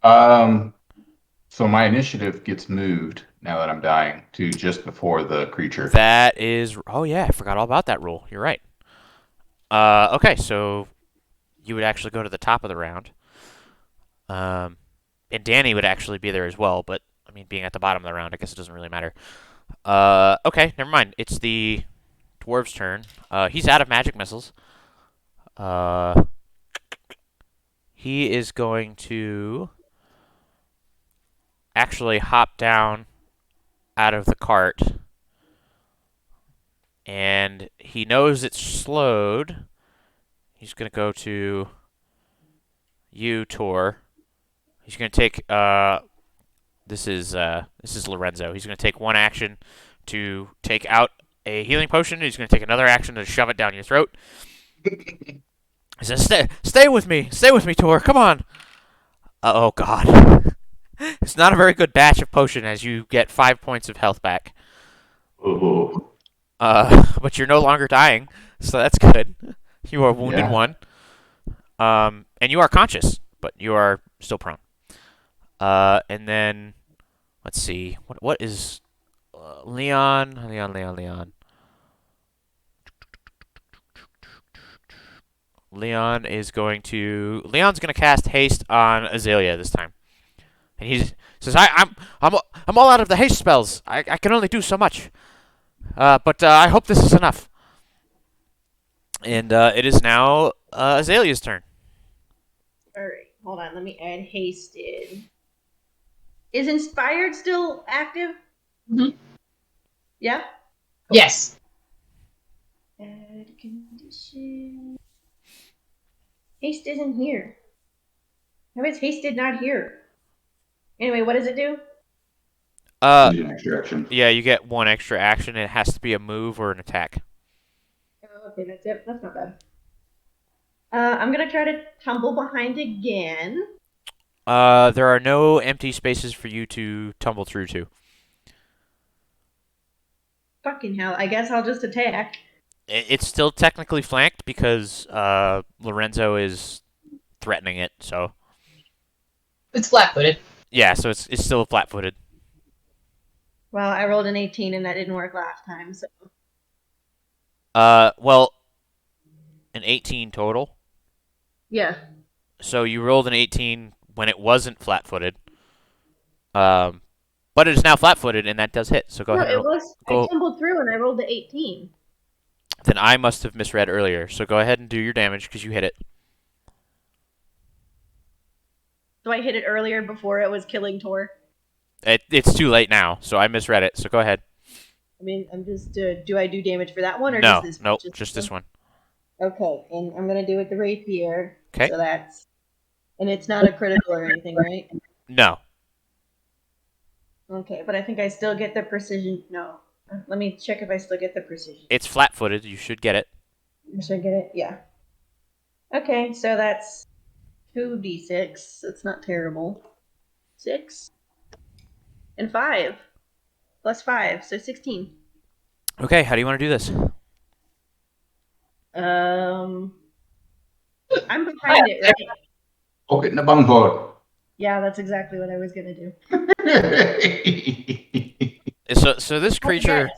So my initiative gets moved now that I'm dying to just before the creature. That is. Oh yeah, I forgot all about that rule. You're right. Okay, so you would actually go to the top of the round. And Danny would actually be there as well, but I mean, being at the bottom of the round, I guess it doesn't really matter. Okay, never mind. It's the dwarves' turn. He's out of magic missiles. He is going to actually hop down out of the cart. And he knows it's slowed. He's going to go to you, Tor. He's going to take this is Lorenzo. He's going to take one action to take out a healing potion. He's going to take another action to shove it down your throat. He says, "Stay with me, Tor. Come on." Oh God, it's not a very good batch of potion as you get 5 points of health back. Oh, But you're no longer dying, so that's good. You are wounded Yeah. 1. And you are conscious, but you are still prone. And then let's see, what is Leon? Leon's gonna cast haste on Azalea this time, and he says, I'm all out of the haste spells. I can only do so much. But I hope this is enough." And it is now Azalea's turn. All right, hold on. Let me add hasted. Is inspired still active? Mhm. Yeah. Yes. Add condition. Haste isn't here. How is hasted not here? Anyway, what does it do? Gives you an extra action. Yeah, you get 1 extra action. It has to be a move or an attack. Oh, okay, that's it. That's not bad. I'm gonna try to tumble behind again. There are no empty spaces for you to tumble through to. Fucking hell! I guess I'll just attack. It's still technically flanked because Lorenzo is threatening it. So It's flat-footed. yeah, so it's still flat-footed. Well, I rolled an 18 and that didn't work last time, so Well, an 18 total. yeah. So you rolled an 18 when it wasn't flat-footed. But it is now flat-footed, and that does hit. So go No, ahead. it was. go- I tumbled through and I rolled the 18. Then I must have misread earlier. So go ahead and do your damage because you hit it. So I hit it earlier before it was killing Tor. It's too late now, so I misread it. So go ahead. I mean, I'm just. Do I do damage for that one or No, just this? nope, just this one. Okay, and I'm gonna do it the rapier. Okay. So that's. And it's not a critical or anything, right? No. Okay, but I think I still get the precision. No. Let me check if I still get the precision. It's flat-footed. You should get it. Should I get it? Yeah. Okay, so that's 2d6. That's not terrible. 6. And 5. Plus 5, so 16. Okay, how do you want to do this? I'm behind it, right? Oh, getting a bung for Yeah, that's exactly what I was gonna do. it. So this creature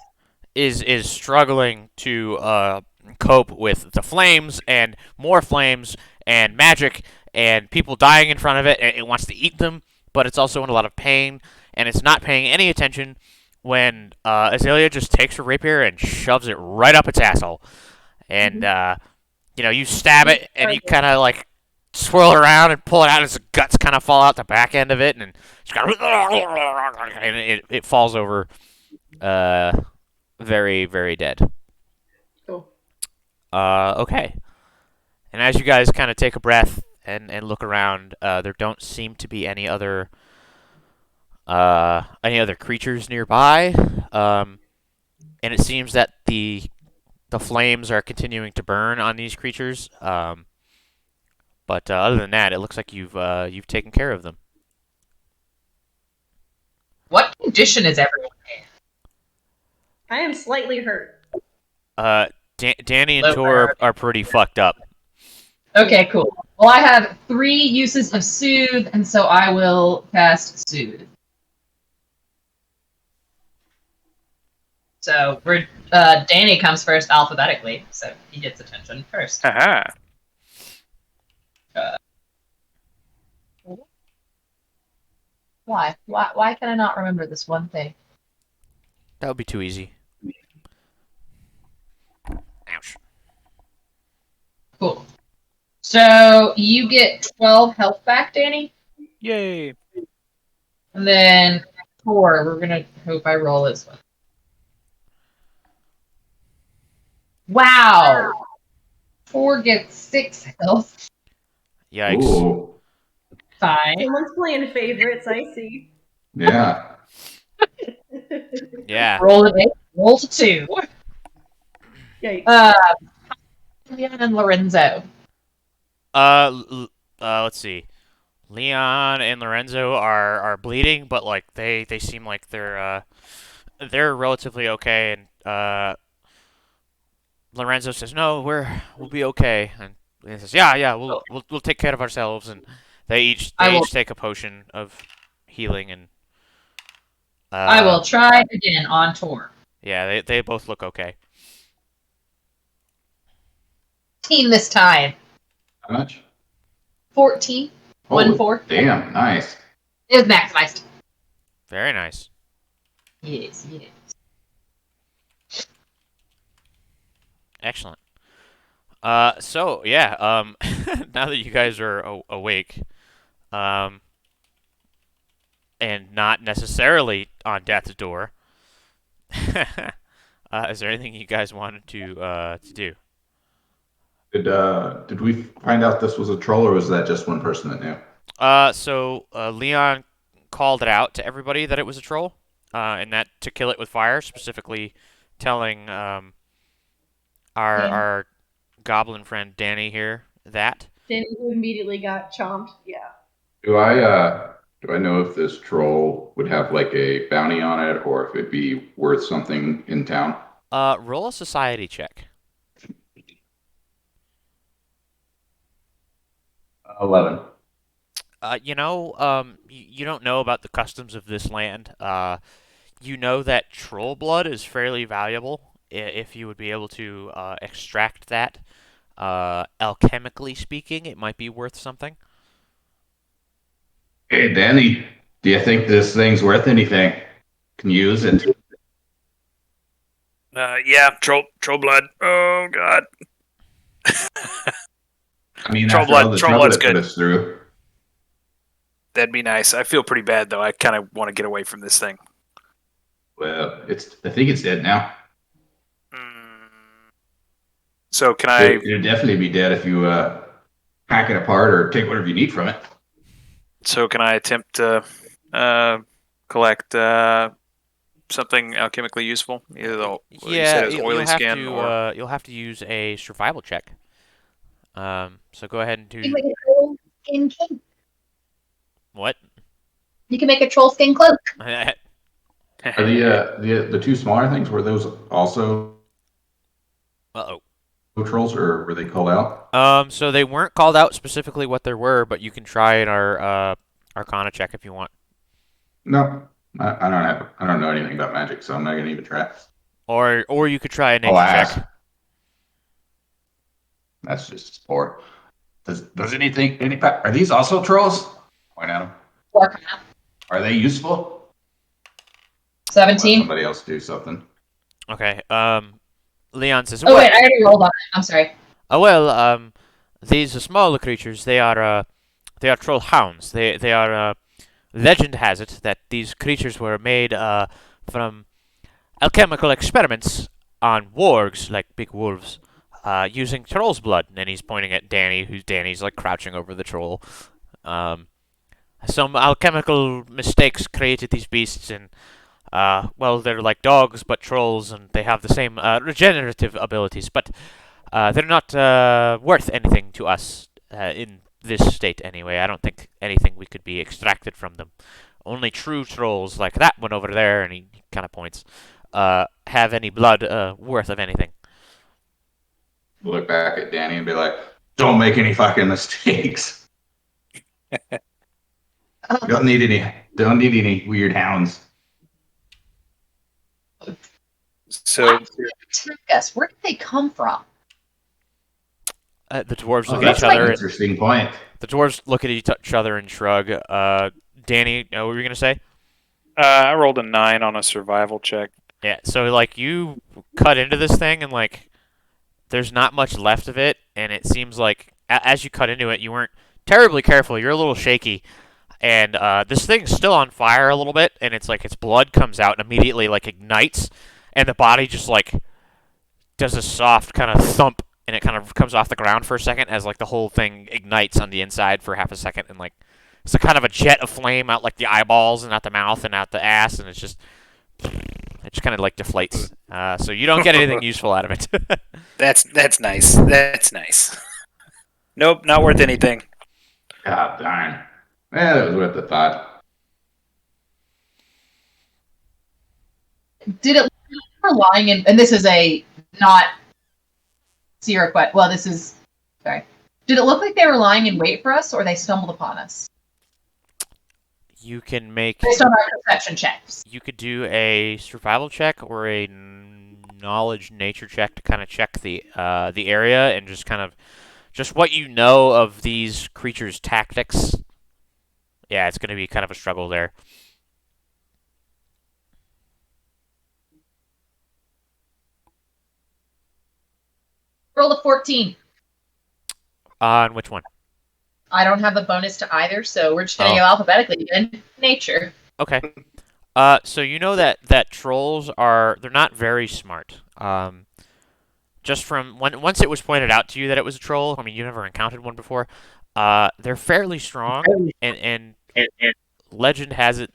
is struggling to cope with the flames and more flames and magic and people dying in front of it, and it wants to eat them, but it's also in a lot of pain, and it's not paying any attention when Azalea just takes her rapier and shoves it right up its asshole. And you stab it, and you kind of like swirl around and pull it out, and its guts kind of fall out the back end of it, and it's kind of, and it falls over, very, very dead. Cool. Okay. And as you guys kind of take a breath and look around, there don't seem to be any other creatures nearby. And it seems that the flames are continuing to burn on these creatures. But other than that, it looks like you've taken care of them. What condition is everyone in? I am slightly hurt. Danny and Tor are pretty fucked up. Okay, cool. Well, I have 3 uses of Soothe, and so I will cast Soothe. So Danny comes first alphabetically, so he gets attention first. Haha. Why? Why can I not remember this one thing? That would be too easy. Ouch. Cool. So you get 12 health back, Danny, Yay. and then 4. We're gonna hope I roll this one. Wow. 4 gets 6 health. Yikes. Ooh. Fine. Someone's playing favorites, I see. Yeah. Yeah. Roll an 8. Roll to 2. Yikes. Leon and Lorenzo. Let's see. Leon and Lorenzo are bleeding, but like they seem like they're relatively okay. And Lorenzo says, "No, we'll be okay." And Leon says, "Yeah, we'll take care of ourselves." And they each take a potion of healing, and I will try again on tour. yeah, they both look okay. Team this time. How much? 14. Holy 1-4. Damn, nice. It was maximized. Very nice. Yes. Excellent. So yeah, now that you guys are awake, and not necessarily on death's door, is there anything you guys wanted to do? Did we find out this was a troll, or was that just one person that knew? So Leon called it out to everybody that it was a troll, and that to kill it with fire, specifically telling our goblin friend Danny here that. Danny who immediately got chomped. Yeah. Do I know if this troll would have like a bounty on it, or if it'd be worth something in town? Roll a society check. 11. You don't know about the customs of this land. You know that troll blood is fairly valuable if you would be able to extract that. Alchemically speaking, it might be worth something. Hey, Danny, do you think this thing's worth anything? Can you use it? Yeah, troll blood. Oh god. I mean, Troll after all blood- the troll trouble blood's it put good. us through. That'd be nice. I feel pretty bad though. I kind of want to get away from this thing. Well, I think it's dead now. So can I? It'd definitely be dead if you hack it apart or take whatever you need from it. So can I attempt to collect something alchemically useful? Either you said it was oily skin or you'll have to use a survival check. So go ahead and do You can make a troll skin cloak. what? You can make a troll skin cloak. Are the two smaller things, were those also Uh-oh. trolls, or were they called out? So they weren't called out specifically what there were, but you can try an Arcana check if you want. No, I don't know anything about magic, so I'm not gonna even try. Or you could try a nature Alas. check. That's just sport. Does anything are these also trolls? Point at them. Arcana. Are they useful? Let 17. 17. Somebody else do something. Okay. Leon says, Oh wait, I already rolled on it. I'm sorry. These smaller creatures, they are troll hounds. They are legend has it that these creatures were made from alchemical experiments on wargs, like big wolves. using troll's blood, and he's pointing at Danny, who's Danny's like crouching over the troll. Um, some alchemical mistakes created these beasts, and well, they're like dogs but trolls, and they have the same regenerative abilities, but they're not worth anything to us in this state anyway. I don't think anything we could be extracted from them. Only true trolls like that one over there, and he kind of points, have any blood worth of anything. Look back at Danny and be like, "Don't make any fucking mistakes. Don't need any weird hounds." So Yes, where did they come from? The dwarves Oh, look at that's each an other. interesting point. The dwarves look at each other and shrug. Danny, what were you gonna say? I rolled a 9 on a survival check. Yeah. So like you cut into this thing and like there's not much left of it, and it seems like as you cut into it, you weren't terribly careful. You're a little shaky, and this thing's still on fire a little bit, and it's like its blood comes out and immediately like ignites, and the body just like does a soft kind of thump, and it kind of comes off the ground for a second as like the whole thing ignites on the inside for half a second, and like it's a kind of a jet of flame out like the eyeballs and out the mouth and out the ass, and it's just it just kind of like deflates. So you don't get anything useful out of it. That's nice. That's nice. Nope, not worth anything. God darn. That was worth the thought. Did it look like they were lying in? And this is a not Sierra quest. Well, this is sorry. Did it look like they were lying in wait for us, or they stumbled upon us? You can make. Based on our perception checks. You could do a survival check or a knowledge nature check to kind of check the area and just kind of just what you know of these creatures' tactics. Yeah, it's going to be kind of a struggle there. Roll a 14. On which one? I don't have a bonus to either, so we're just gonna Oh. go alphabetically again. Nature. Okay. So you know that trolls they're not very smart. Just from once it was pointed out to you that it was a troll. I mean, you never encountered one before. They're fairly strong, and legend has it.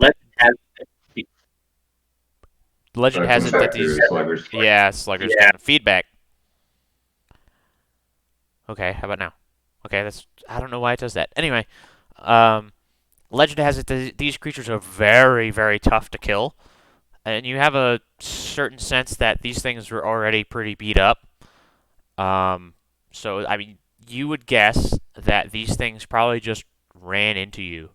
Legend has it that these sluggers. sluggers getting feedback. Okay, how about now? Okay, I don't know why it does that. Anyway, legend has it that these creatures are very, very tough to kill, and you have a certain sense that these things were already pretty beat up. So I mean, you would guess that these things probably just ran into you,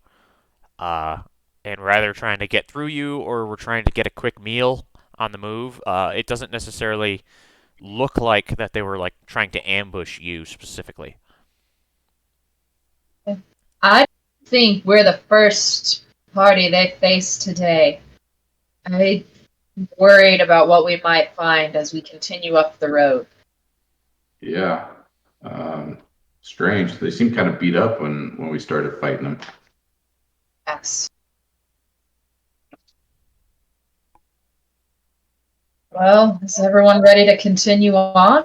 and were either trying to get through you or were trying to get a quick meal on the move. It doesn't necessarily look like that they were like trying to ambush you specifically. I think we're the first party they face today. I'm worried about what we might find as we continue up the road. Yeah. Strange. They seemed kind of beat up when we started fighting them. Yes. Well, is everyone ready to continue on?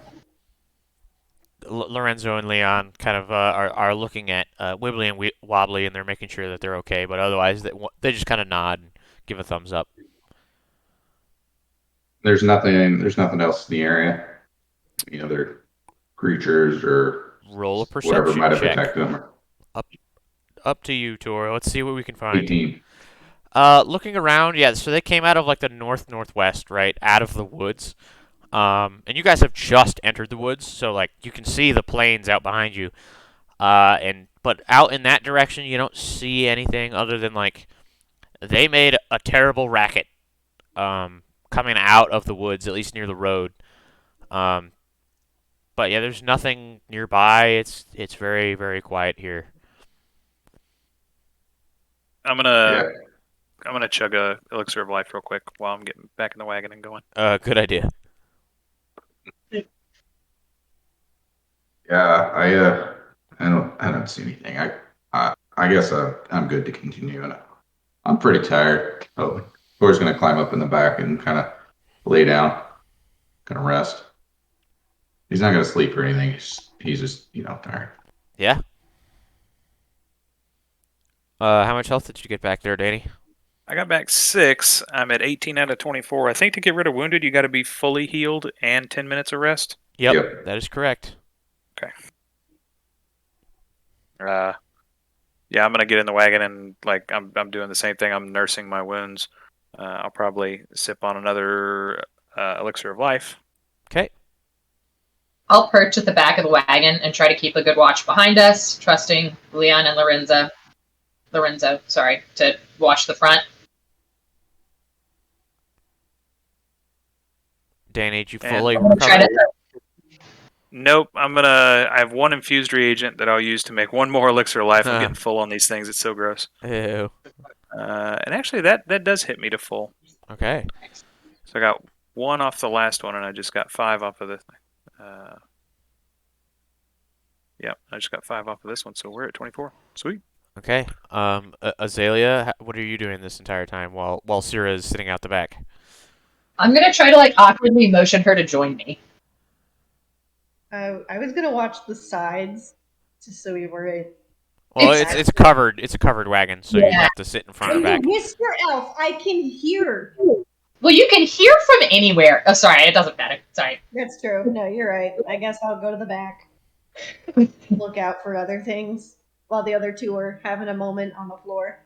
Lorenzo and Leon kind of are looking at Wibbly and Wobbly, and they're making sure that they're okay. But otherwise, they just kind of nod and give a thumbs up. There's nothing else in the area. Any other creatures or Roll a whatever perception might have check. protected them. Up to you, Tor. Let's see what we can find. 18. Looking around, yeah. So they came out of like the northwest, right, out of the woods. And you guys have just entered the woods, so like you can see the plains out behind you. But out in that direction, you don't see anything other than like they made a terrible racket. Coming out of the woods, at least near the road. But yeah, there's nothing nearby. It's very, very quiet here. I'm gonna chug a elixir of life real quick while I'm getting back in the wagon and going. Good idea. Yeah, I don't see anything. I guess I'm good to continue. And I'm pretty tired. Oh, Thor's gonna climb up in the back and kind of lay down, kind of rest. He's not gonna sleep or anything. He's just tired. Yeah. How much health did you get back there, Danny? I got back 6. I'm at 18 out of 24. I think to get rid of wounded, you got to be fully healed and 10 minutes of rest. Yep. That is correct. Okay. Yeah, I'm gonna get in the wagon and I'm doing the same thing. I'm nursing my wounds. I'll probably sip on another elixir of life. Okay. I'll perch at the back of the wagon and try to keep a good watch behind us, trusting Leon and Lorenzo, to watch the front. Danny, did you And fully I'm gonna try recover? to. Nope, I have one infused reagent that I'll use to make one more elixir of life. I'm getting full on these things. It's so gross. Ew. And actually, that does hit me to full. Okay. So I got 1 off the last one, and I just got 5 off of the. Yep, I just got 5 off of this one, so we're at 24. Sweet. Okay. Azalea, what are you doing this entire time while Cyra is sitting out the back? I'm gonna try to awkwardly motion her to join me. I was gonna watch the sides, just so we were. Well, it's a covered wagon, so you have to sit in front or back. Mr. Elf, I can hear. Well, you can hear from anywhere. Oh, sorry, it doesn't matter. Sorry. That's true. No, you're right. I guess I'll go to the back. Look out for other things while the other two are having a moment on the floor.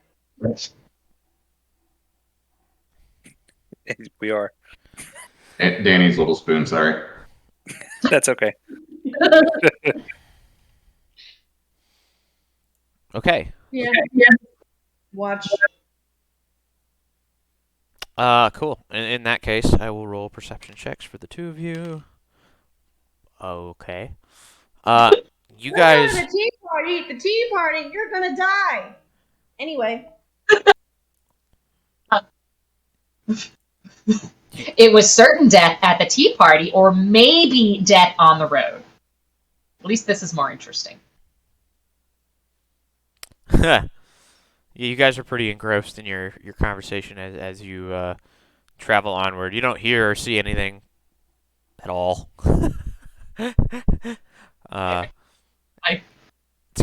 We are. Danny's little spoon. Sorry. That's okay. Okay. Yeah. Watch. Cool. In that case, I will roll perception checks for the two of you. Okay. You guys. The tea party. The tea party. You're gonna die. Anyway. It was certain death at the tea party, or maybe death on the road. At least this is more interesting. Yeah, you guys are pretty engrossed in your conversation as you travel onward. You don't hear or see anything at all. It's a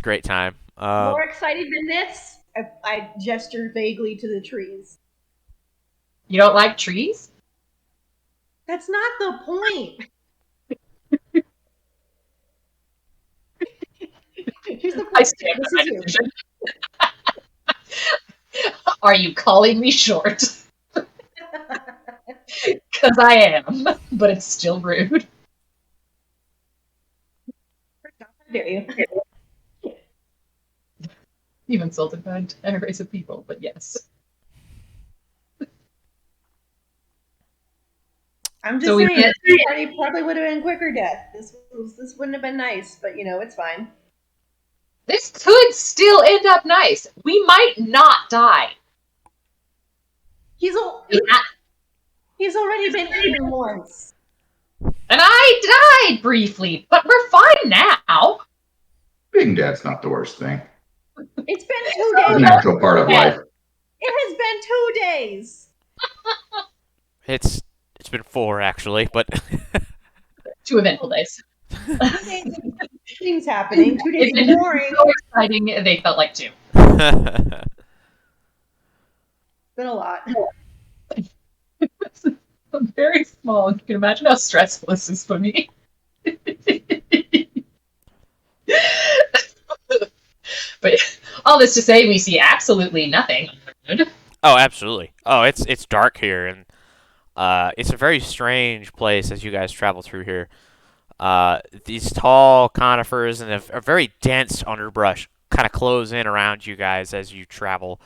great time. More excited than this? I gesture vaguely to the trees. You don't like trees? That's not the point. Here's the point. I stand This by my is you. decision. Are you calling me short? Because I am, but it's still rude. How dare you? You've insulted my entire race of people, but yes. I'm just So we saying, get- the party probably would have been quicker death. This wouldn't have been nice, but it's fine. This could still end up nice. We might not die. He's already been eaten once. And I died briefly, but we're fine now. Being dead's not the worst thing. It's been 2 It's a days. natural part of life. It has been 2 days. It's been 4 actually, but 2 eventful days. 2 days of things happening. 2 days It's of been boring. so exciting, they felt like 2. It's been a lot. I'm very small. You can imagine how stressful this is for me. But all this to say, we see absolutely nothing. Oh, absolutely. Oh, it's dark here, and it's a very strange place as you guys travel through here. These tall conifers and a very dense underbrush kind of close in around you guys as you travel.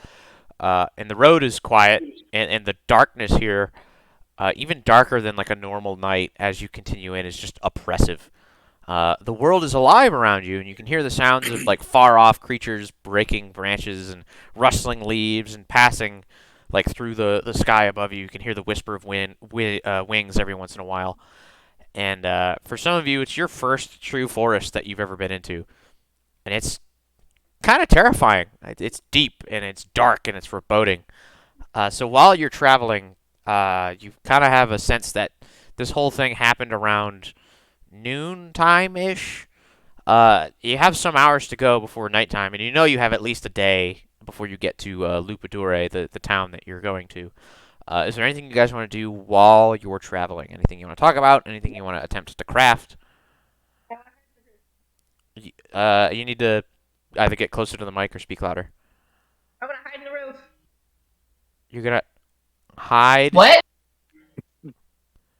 And the road is quiet, and the darkness here, even darker than like a normal night as you continue in, is just oppressive. The world is alive around you, and you can hear the sounds of like far-off creatures breaking branches and rustling leaves and passing like through the sky above you. You can hear the whisper of wings every once in a while. And for some of you, it's your first true forest that you've ever been into, and it's kind of terrifying. It's deep and it's dark and it's foreboding. So while you're traveling, you kind of have a sense that this whole thing happened around noontime ish. You have some hours to go before nighttime, and you know you have at least a day before you get to Lupadure, the town that you're going to. Is there anything you guys want to do while you're traveling? Anything you want to talk about? Anything you want to attempt to craft? You need to either get closer to the mic or speak louder. I'm gonna hide in the roof. You're gonna hide. What?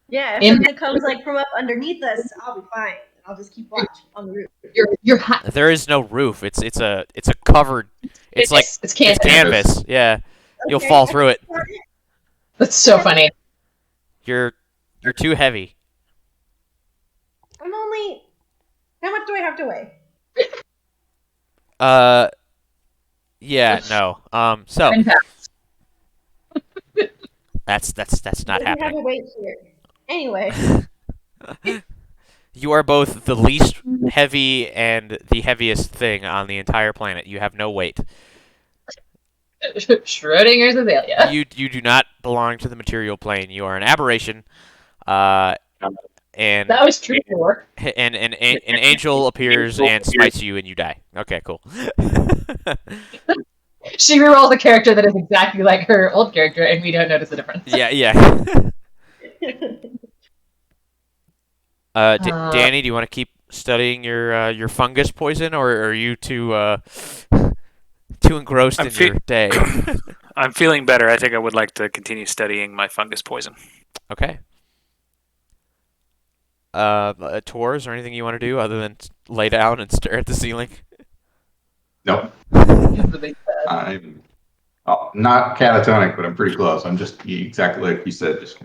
Yeah, if In something comes like from up underneath us, I'll be fine. I'll just keep watch on the roof. There is no roof. It's a covered. It's like it's it's canvas. canvas. Yeah, you'll Okay, fall through it. That's so funny. You're too heavy. I'm only. How much do I have to weigh? Yeah, no. So that's not We have happening. a weight here. Anyway, You are both the least heavy and the heaviest thing on the entire planet. You have no weight. Schrodinger's Azalea. You do not belong to the material plane. You are an aberration. And That was true before. an angel appears and smites you and you die. Okay, cool. She rerolls a character that is exactly like her old character, and we don't notice the difference. Yeah. Danny, do you want to keep studying your fungus poison, or are you too engrossed in your day? I'm feeling better. I think I would like to continue studying my fungus poison. Okay. Tours or anything you want to do other than lay down and stare at the ceiling? Nope. That's the big bad. I'm not catatonic, but I'm pretty close. I'm just exactly like you said. Just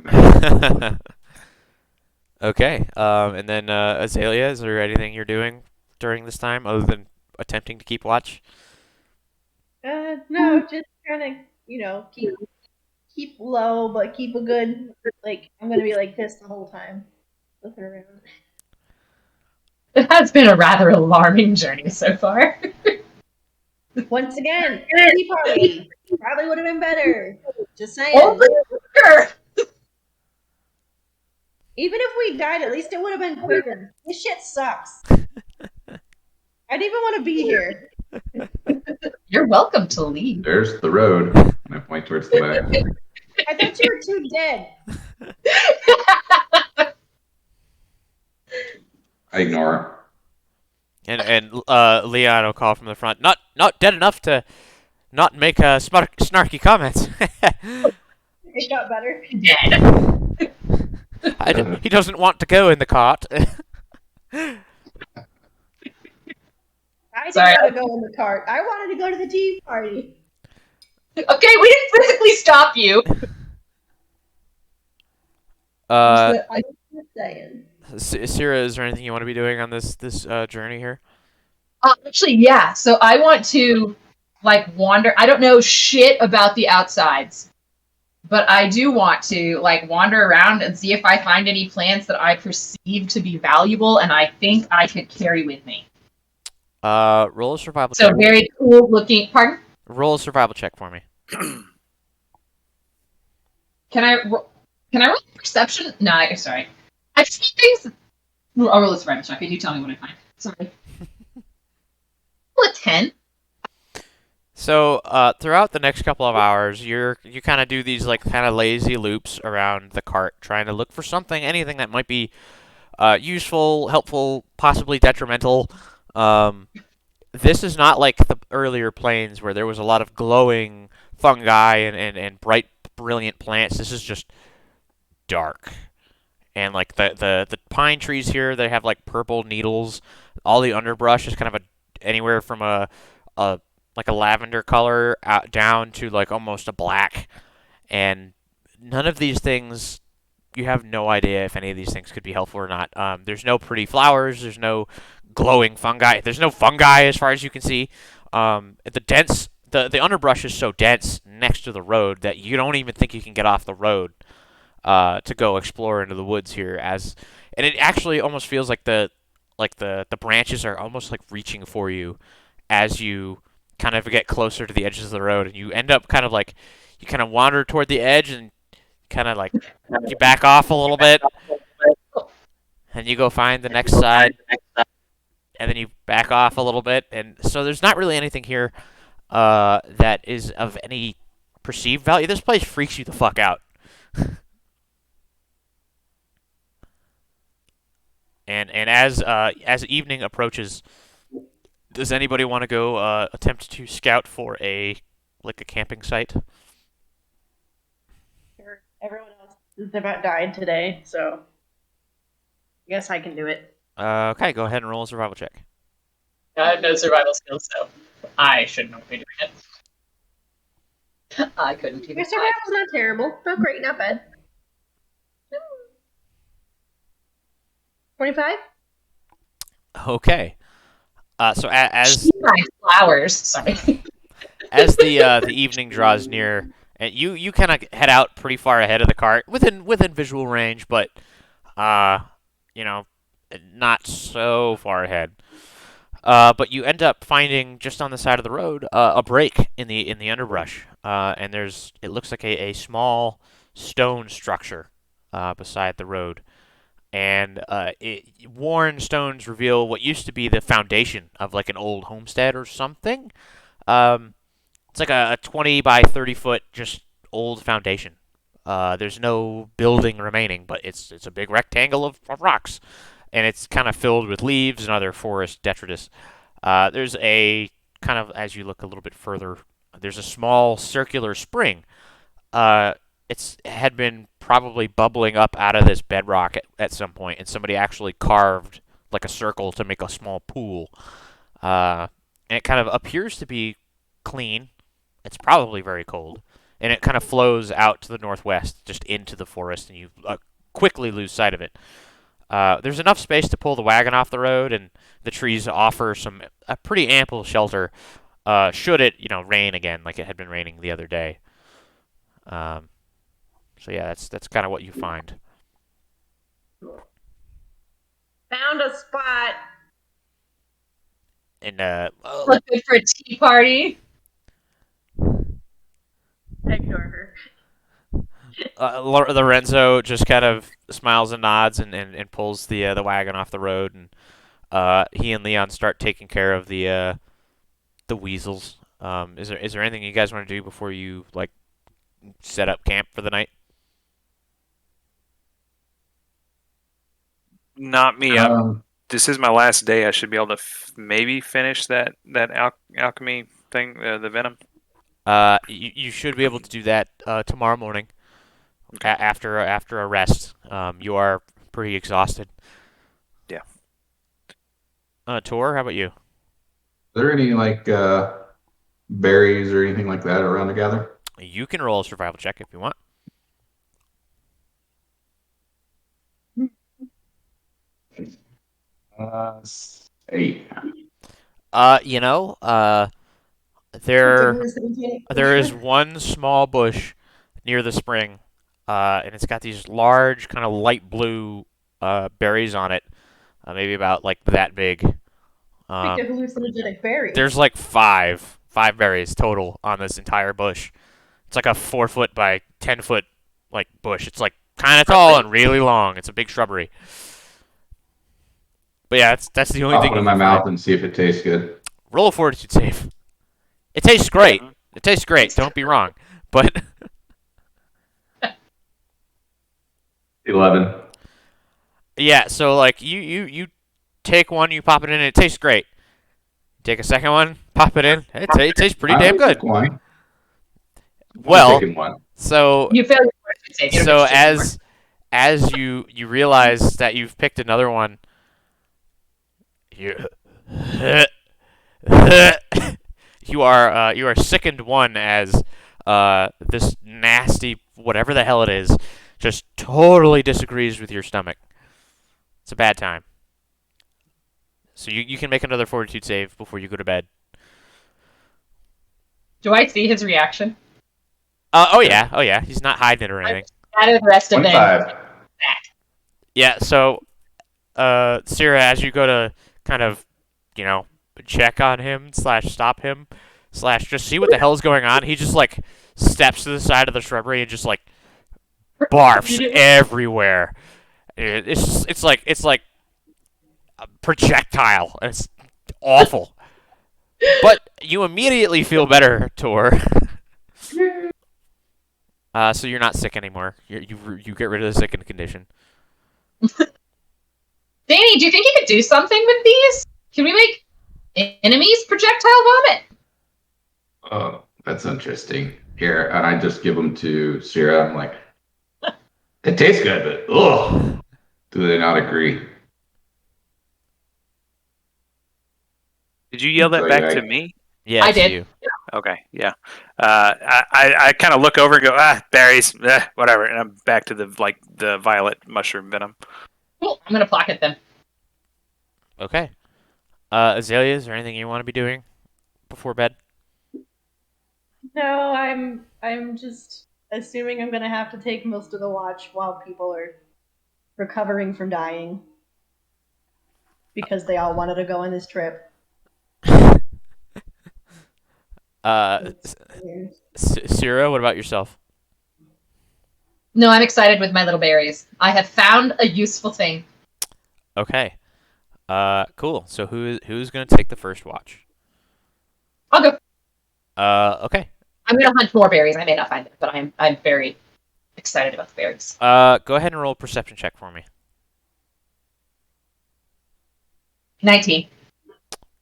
Okay. And then Azalea, is there anything you're doing during this time other than attempting to keep watch? no, just trying to, keep low, but keep a good, I'm gonna be like this the whole time. Looking around. It has been a rather alarming journey so far. Once again, tea party. Probably would have been better. Just saying. Oh, sure. Even if we died, at least it would have been quicker. This shit sucks. I didn't even want to be here. You're welcome to leave. there's the road. And I point towards the map. I thought you were too dead. I ignore And Leon will call from the front. Not dead enough to not make snarky comments. It got better. Dead. He doesn't want to go in the cart. I didn't Sorry. want to go in the cart. I wanted to go to the tea party. Okay, we didn't physically stop you. Uh, I'm just saying. Cyra, is there anything you want to be doing on this journey here? Actually, yeah. So I want to wander. I don't know shit about the outsides, but I do want to wander around and see if I find any plants that I perceive to be valuable, and I think I could carry with me. Roll a survival So check. very cool looking. Pardon? Roll a survival check for me. Can I roll perception? No, sorry. I just need things. I'll roll a survival check, and you tell me what I find. Sorry. Roll a 10. So, throughout the next couple of hours, you kind of do these kind of lazy loops around the cart, trying to look for anything that might be useful, helpful, possibly detrimental. This is not like the earlier planes where there was a lot of glowing fungi and bright, brilliant plants. This is just dark. And the pine trees here, they have purple needles. All the underbrush is kind of anywhere from a lavender color out down to almost a black. And none of these things, you have no idea if any of these things could be helpful or not. There's no pretty flowers. There's no glowing fungi. There's no fungi as far as you can see. The underbrush is so dense next to the road that you don't even think you can get off the road to go explore into the woods here. And it actually almost feels like the branches are almost reaching for you as you kind of get closer to the edges of the road, and you end up you kind of wander toward the edge and kind of you back off a little bit, and you go find the next side, and then you back off a little bit, and so there's not really anything here that is of any perceived value. This place freaks you the fuck out. And as evening approaches, does anybody want to go attempt to scout for a camping site? Sure. Everyone else is about died today, so I guess I can do it. Okay, go ahead and roll a survival check. I have no survival skills, so I shouldn't be doing it. I couldn't even. Your survival's not terrible. Not great, not bad. 25? Okay. So as She finds flowers. Sorry. as the evening draws near, and you kind of head out pretty far ahead of the cart, within visual range, but not so far ahead. But you end up finding just on the side of the road a break in the underbrush, and it looks like a small stone structure beside the road, and worn stones reveal what used to be the foundation of like an old homestead or something. It's like a 20 by 30 foot just old foundation. There's no building remaining, but it's a big rectangle of rocks, and it's kind of filled with leaves and other forest detritus. There's a kind of, as you look a little bit further, there's a small circular spring. It had been probably bubbling up out of this bedrock at some point, and somebody actually carved like a circle to make a small pool. And it kind of appears to be clean. It's probably very cold, and it kind of flows out to the northwest, just into the forest, and you quickly lose sight of it. There's enough space to pull the wagon off the road, and the trees offer a pretty ample shelter. Should it, rain again, like it had been raining the other day. So yeah, that's kind of what you find. Found a spot. And Look good for a tea party. Ignore her. Lorenzo just kind of smiles and nods and pulls the wagon off the road, and he and Leon start taking care of the weasels. Is there anything you guys want to do before you set up camp for the night? Not me. This is my last day. I should be able to maybe finish that alchemy thing, the venom. You should be able to do that tomorrow morning. Okay. After a rest. You are pretty exhausted. Yeah. Tor, how about you? Are there any berries or anything like that around to gather? You can roll a survival check if you want. 8. There is one small bush near the spring, and it's got these large, kind of light blue berries on it, maybe about that big. Hallucinogenic berries. There's five berries total on this entire bush. It's like a 4-foot by 10-foot bush. It's kind of tall and really long. It's a big shrubbery. But yeah, that's the only I'll thing. put it in my mouth and see if it tastes good. Roll a fortitude save. It tastes great. It tastes great. Don't be wrong. But 11. yeah, so you take one, you pop it in, and it tastes great. Take a second one, pop it in. It tastes pretty damn good. One. Well, One. so You failed your fortitude save. You don't so get to as you realize that you've picked another one, you you are sickened one as this nasty whatever the hell it is just totally disagrees with your stomach. It's a bad time. So you can make another fortitude save before you go to bed. Do I see his reaction? Oh yeah. He's not hiding it or anything. Out of the rest of them. 25. Yeah. So, Cyra, as you go to kind of, check on him / stop him / just see what the hell is going on, he just steps to the side of the shrubbery and just barfs everywhere. It's like a projectile. It's awful. But you immediately feel better, Tor. So you're not sick anymore. You get rid of the sickened condition. Danny, do you think you could do something with these? Can we make enemies projectile vomit? Oh, that's interesting. Here, and I just give them to Cyra. I'm like, it tastes good, but ugh. Do they not agree? Did you yell that So, back yeah, to me? Yeah, I to did. you. Okay, yeah. I kind of look over and go, berries, whatever, and I'm back to the violet mushroom venom. Cool. I'm gonna pocket them. Okay. Azalea, is there anything you want to be doing before bed? No, I'm just assuming I'm gonna have to take most of the watch while people are recovering from dying. Because they all wanted to go on this trip. Sierra, what about yourself? No, I'm excited with my little berries. I have found a useful thing. Okay. Cool. So who's gonna take the first watch? I'll go. Okay. I'm gonna hunt more berries. I may not find them, but I'm very excited about the berries. Go ahead and roll a perception check for me. 19.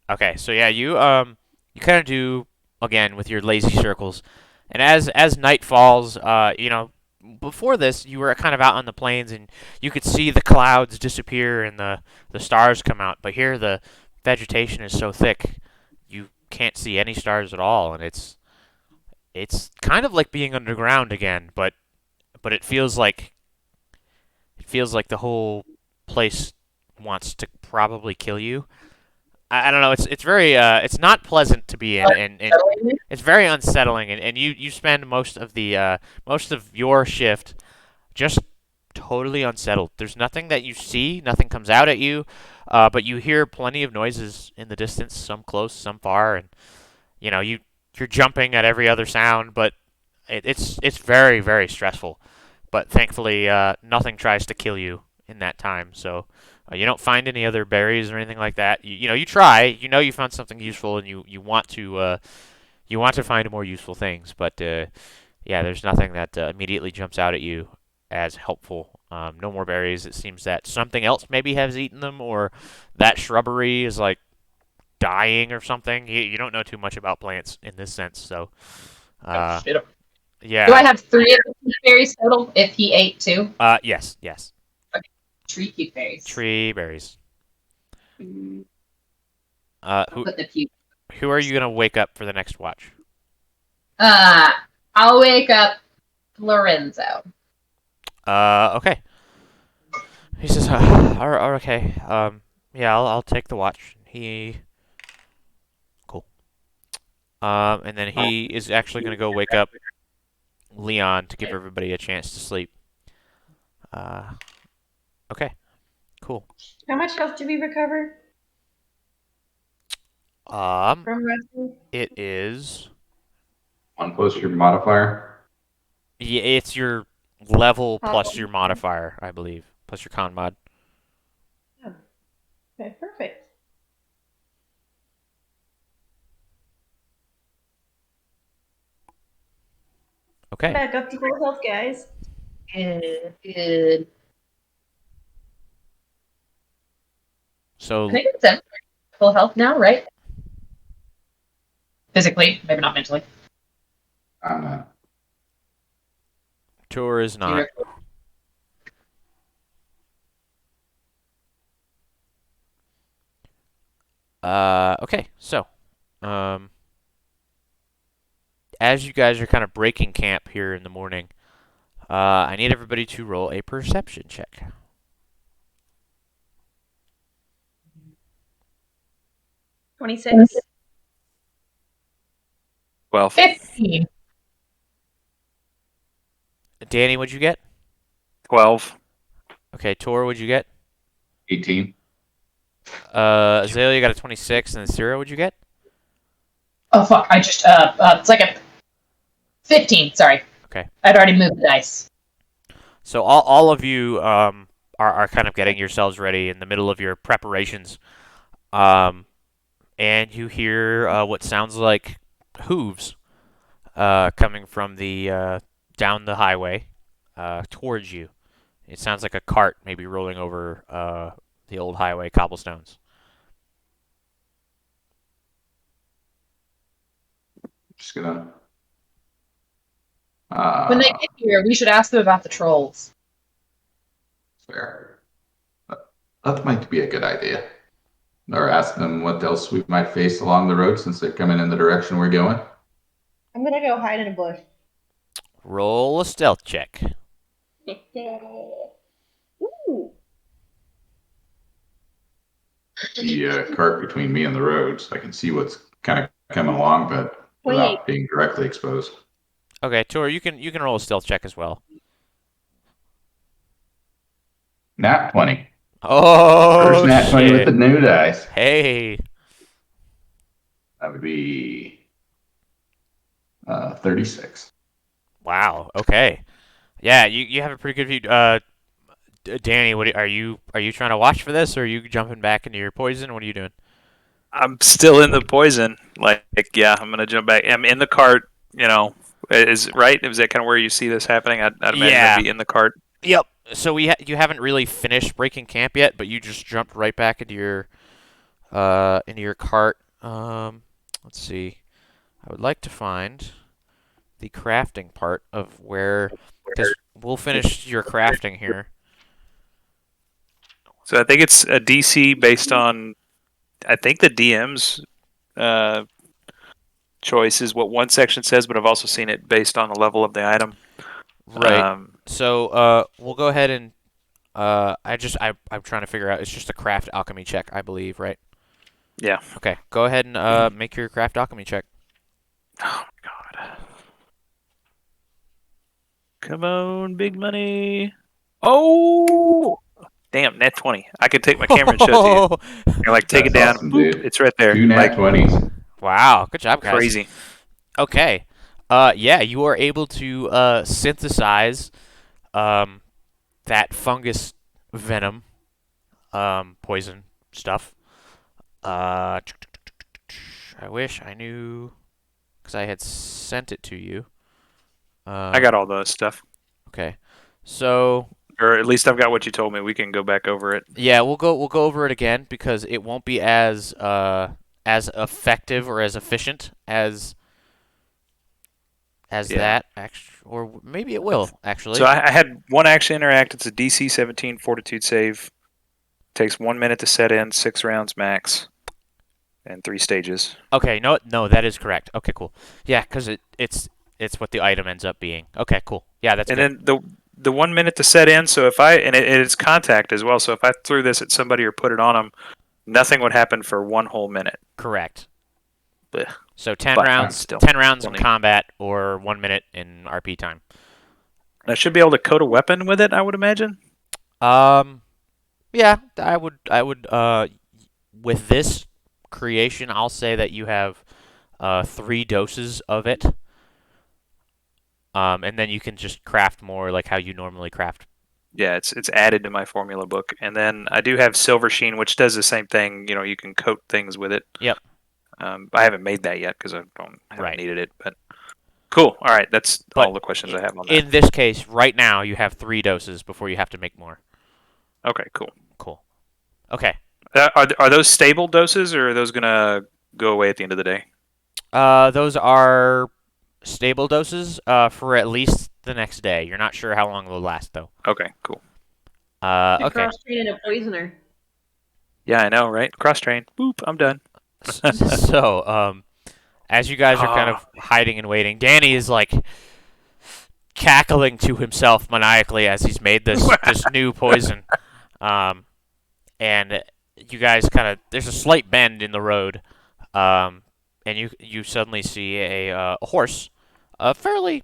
Okay, so yeah, you kind of do again with your lazy circles, and as night falls, before this you were kind of out on the plains and you could see the clouds disappear and the stars come out, but here the vegetation is so thick you can't see any stars at all, and it's kind of like being underground again, but it feels like the whole place wants to probably kill you. I don't know. It's very it's not pleasant to be in, and it's very unsettling. And you spend most of your shift just totally unsettled. There's nothing that you see, nothing comes out at you, but you hear plenty of noises in the distance, some close, some far, and you're jumping at every other sound, but it's very very stressful. But thankfully, nothing tries to kill you in that time, so. You don't find any other berries or anything like that. You try. You found something useful, and you want to find more useful things. But yeah, there's nothing that immediately jumps out at you as helpful. No more berries. It seems that something else maybe has eaten them, or that shrubbery is like dying or something. You don't know too much about plants in this sense, so Oh, shit. yeah. Do I have 3 of the berries total if he ate 2? Yes. Tree cute berries. Tree berries. Who, Who put the few. who are you gonna wake up for the next watch? I'll wake up Lorenzo. Okay. He says, okay. Yeah, I'll take the watch. Cool. And then he is actually gonna go wake up Leon to give everybody a chance to sleep. Okay. Cool. How much health do we recover Um, from resting? it is. One plus your modifier. Yeah, it's your level Oh. plus your modifier, I believe, plus your con mod. Okay, perfect. Okay. Back up to full health, guys. Good. So I think it's at full health now, right? Physically, maybe not mentally. I'm not. Tour is not. Okay. So, as you guys are kind of breaking camp here in the morning, I need everybody to roll a perception check. 26. 12. 15. Danny, what'd you get? 12. Okay, Tor, what'd you get? 18. Azalea got a 26, and then Cyra, what'd you get? Oh fuck! I just it's like a 15. Sorry. Okay. I'd already moved the dice. So all of you are are kind of getting yourselves ready in the middle of your preparations. Um, and you hear what sounds like hooves coming from the down the highway towards you. It sounds like a cart maybe rolling over the old highway cobblestones. Just gonna. When they get here, we should ask them about the trolls. Fair. That might be a good idea. Or ask them what else we might face along the road since they're coming in the direction we're going. I'm gonna go hide in a bush. Roll a stealth check. Ooh. The cart between me and the road, so I can see what's kind of coming along, but 28. without being directly exposed. Okay, Tor, you can roll a stealth check as well. Nat 20. Oh First nat 20 with shit! the new dice. Hey, That would be 36. wow. Okay, yeah, you have a pretty good view. Danny, are you trying to watch for this, or are you jumping back into your poison? What are you doing? I'm still in the poison. Like, yeah, I'm gonna jump back. I'm in the cart. Is right? Is that kind of where you see this happening? I'd imagine Yeah. I'd be in the cart. Yep. So you haven't really finished breaking camp yet, but you just jumped right back into your cart. Let's see. I would like to find the crafting part of where, because we'll finish your crafting here. So I think it's a DC based on, I think the DM's choice is what one section says, but I've also seen it based on the level of the item. Right. So we'll go ahead and I'm trying to figure out. It's just a craft alchemy check, I believe, right? Yeah. Okay. Go ahead and make your craft alchemy check. Oh my god. Come on, big money. Oh! Damn, net 20. I could take my camera and show it to you. And, like, take it That's down. awesome, Boop, dude. it's right there. 2 nat Like, 20s. Wow. Good job, guys. crazy. Okay. Yeah, you are able to synthesize that fungus venom, poison stuff. I wish I knew, because I had sent it to you. I got all the stuff. Okay. So Or at least I've got what you told me. We can go back over it. yeah, we'll go over it again because it won't be as effective or as efficient as Yeah. that, or maybe it will actually. So I had one action interact. It's a DC 17 Fortitude save. Takes 1 minute to set in, 6 rounds max, and 3 stages. Okay, no, that is correct. Okay, cool. Yeah, because it's what the item ends up being. Okay, cool. Yeah, that's And good. then the 1 minute to set in. So if it's contact as well. So if I threw this at somebody or put it on them, nothing would happen for 1 whole minute. Correct. Blech. So 10 But rounds, still, 10 rounds in funny. combat, or 1 minute in RP time. I should be able to code a weapon with it, I would imagine. Yeah, I would. With this creation, I'll say that you have 3 doses of it. And then you can just craft more like how you normally craft. Yeah, it's added to my formula book. And then I do have Silver Sheen, which does the same thing. You can coat things with it. Yep. I haven't made that yet because I haven't Right. needed it. But cool. All right, that's But all the questions I have on that. In this case, right now, you have 3 doses before you have to make more. Okay, cool. Cool. Okay. Are those stable doses, or are those gonna go away at the end of the day? Those are stable doses for at least the next day. You're not sure how long they'll last, though. Okay, cool. Okay. Cross train a poisoner. Yeah, I know, right? Cross train. Boop. I'm done. So, as you guys are kind of hiding and waiting, Danny is like cackling to himself maniacally as he's made this new poison. And you guys there's a slight bend in the road, and you suddenly see a horse, a fairly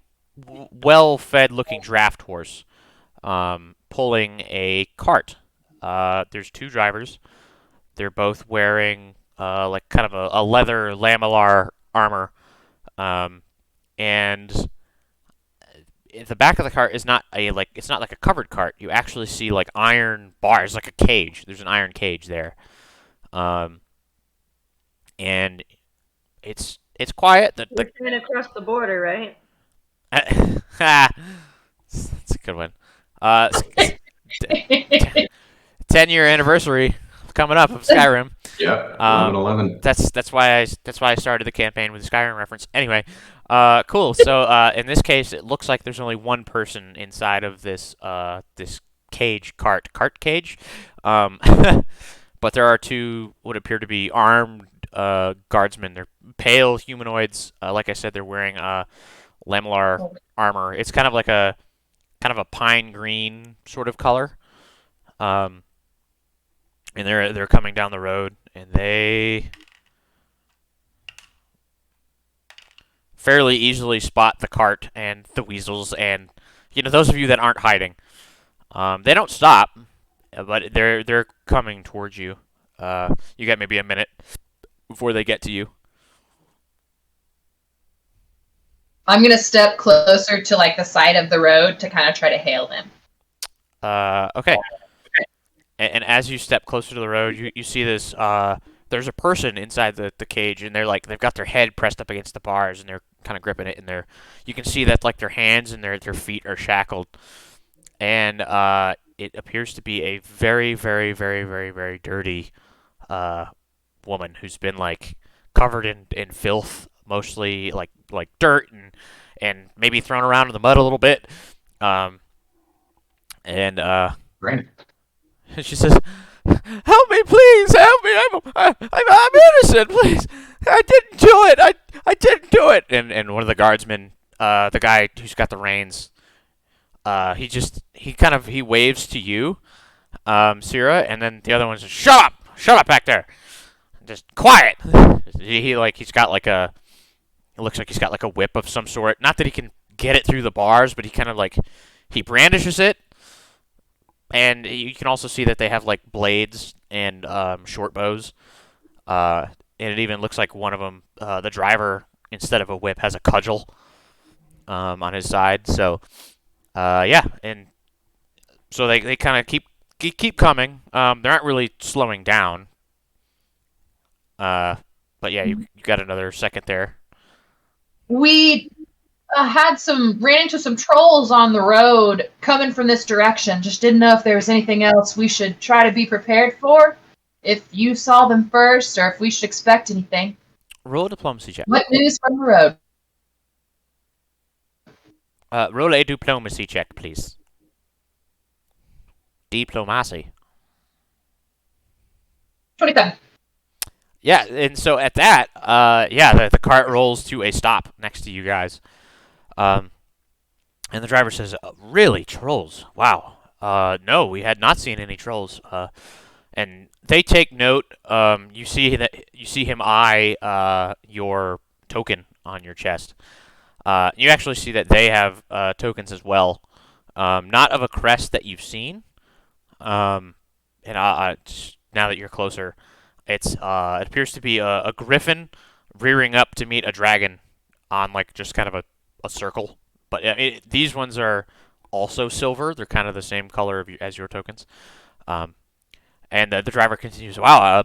well-fed looking draft horse, pulling a cart. There's 2 drivers. They're both wearing like kind of a leather lamellar armor, and the back of the cart is not it's not like a covered cart. You actually see like iron bars, like a cage. There's an iron cage there, um, and it's quiet. We're trying to cross the border, right? That's a good one. Uh, 10-year anniversary coming up of Skyrim. Yeah, 11, Um, 11. that's why I started the campaign with the Skyrim reference. Anyway, cool. So in this case, it looks like there's only one person inside of this cart cage, um, but there are two what appear to be armed guardsmen. They're pale humanoids. Like I said, they're wearing lamellar armor. It's kind of a pine green sort of color. Um, and they're coming down the road, and they fairly easily spot the cart and the weasels, and those of you that aren't hiding. They don't stop, but they're coming towards you. You got maybe a minute before they get to you. I'm gonna step closer to like the side of the road to kind of try to hail them. Okay. And as you step closer to the road, you see this. There's a person inside the cage, and they've got their head pressed up against the bars, and they're kind of gripping it, and you can see that like their hands and their feet are shackled, and it appears to be a very very very very very dirty woman who's been like covered in filth, mostly like dirt and maybe thrown around in the mud a little bit. Um, and Great. she says, "Help me, please! Help me! I'm innocent! Please! I didn't do it! I didn't do it!" And one of the guardsmen, the guy who's got the reins, he waves to you, Cyra, and then the other one says, Shut up back there! Just quiet!" He's got like a, it looks like he's got like a whip of some sort. Not that he can get it through the bars, but he kind of like, he brandishes it. And you can also see that they have like blades and short bows. And it even looks like one of them, the driver, instead of a whip, has a cudgel on his side. So, yeah, and so they kind of keep coming. They aren't really slowing down. But yeah, you got another second there. We ran into some trolls on the road coming from this direction. Just didn't know if there was anything else we should try to be prepared for. If you saw them first, or if we should expect anything. Roll a diplomacy check. What news from the road? Roll a diplomacy check, please. Diplomacy. 27. Yeah, and so at that, the cart rolls to a stop next to you guys. And the driver says, "Really, trolls? Wow. No, we had not seen any trolls." And they take note. You see him eye your token on your chest. You actually see that they have tokens as well. Not of a crest that you've seen. And now that you're closer, it appears to be a griffin rearing up to meet a dragon on like just kind of a circle. But these ones are also silver. They're kind of the same color as your tokens. And the driver continues, "Wow,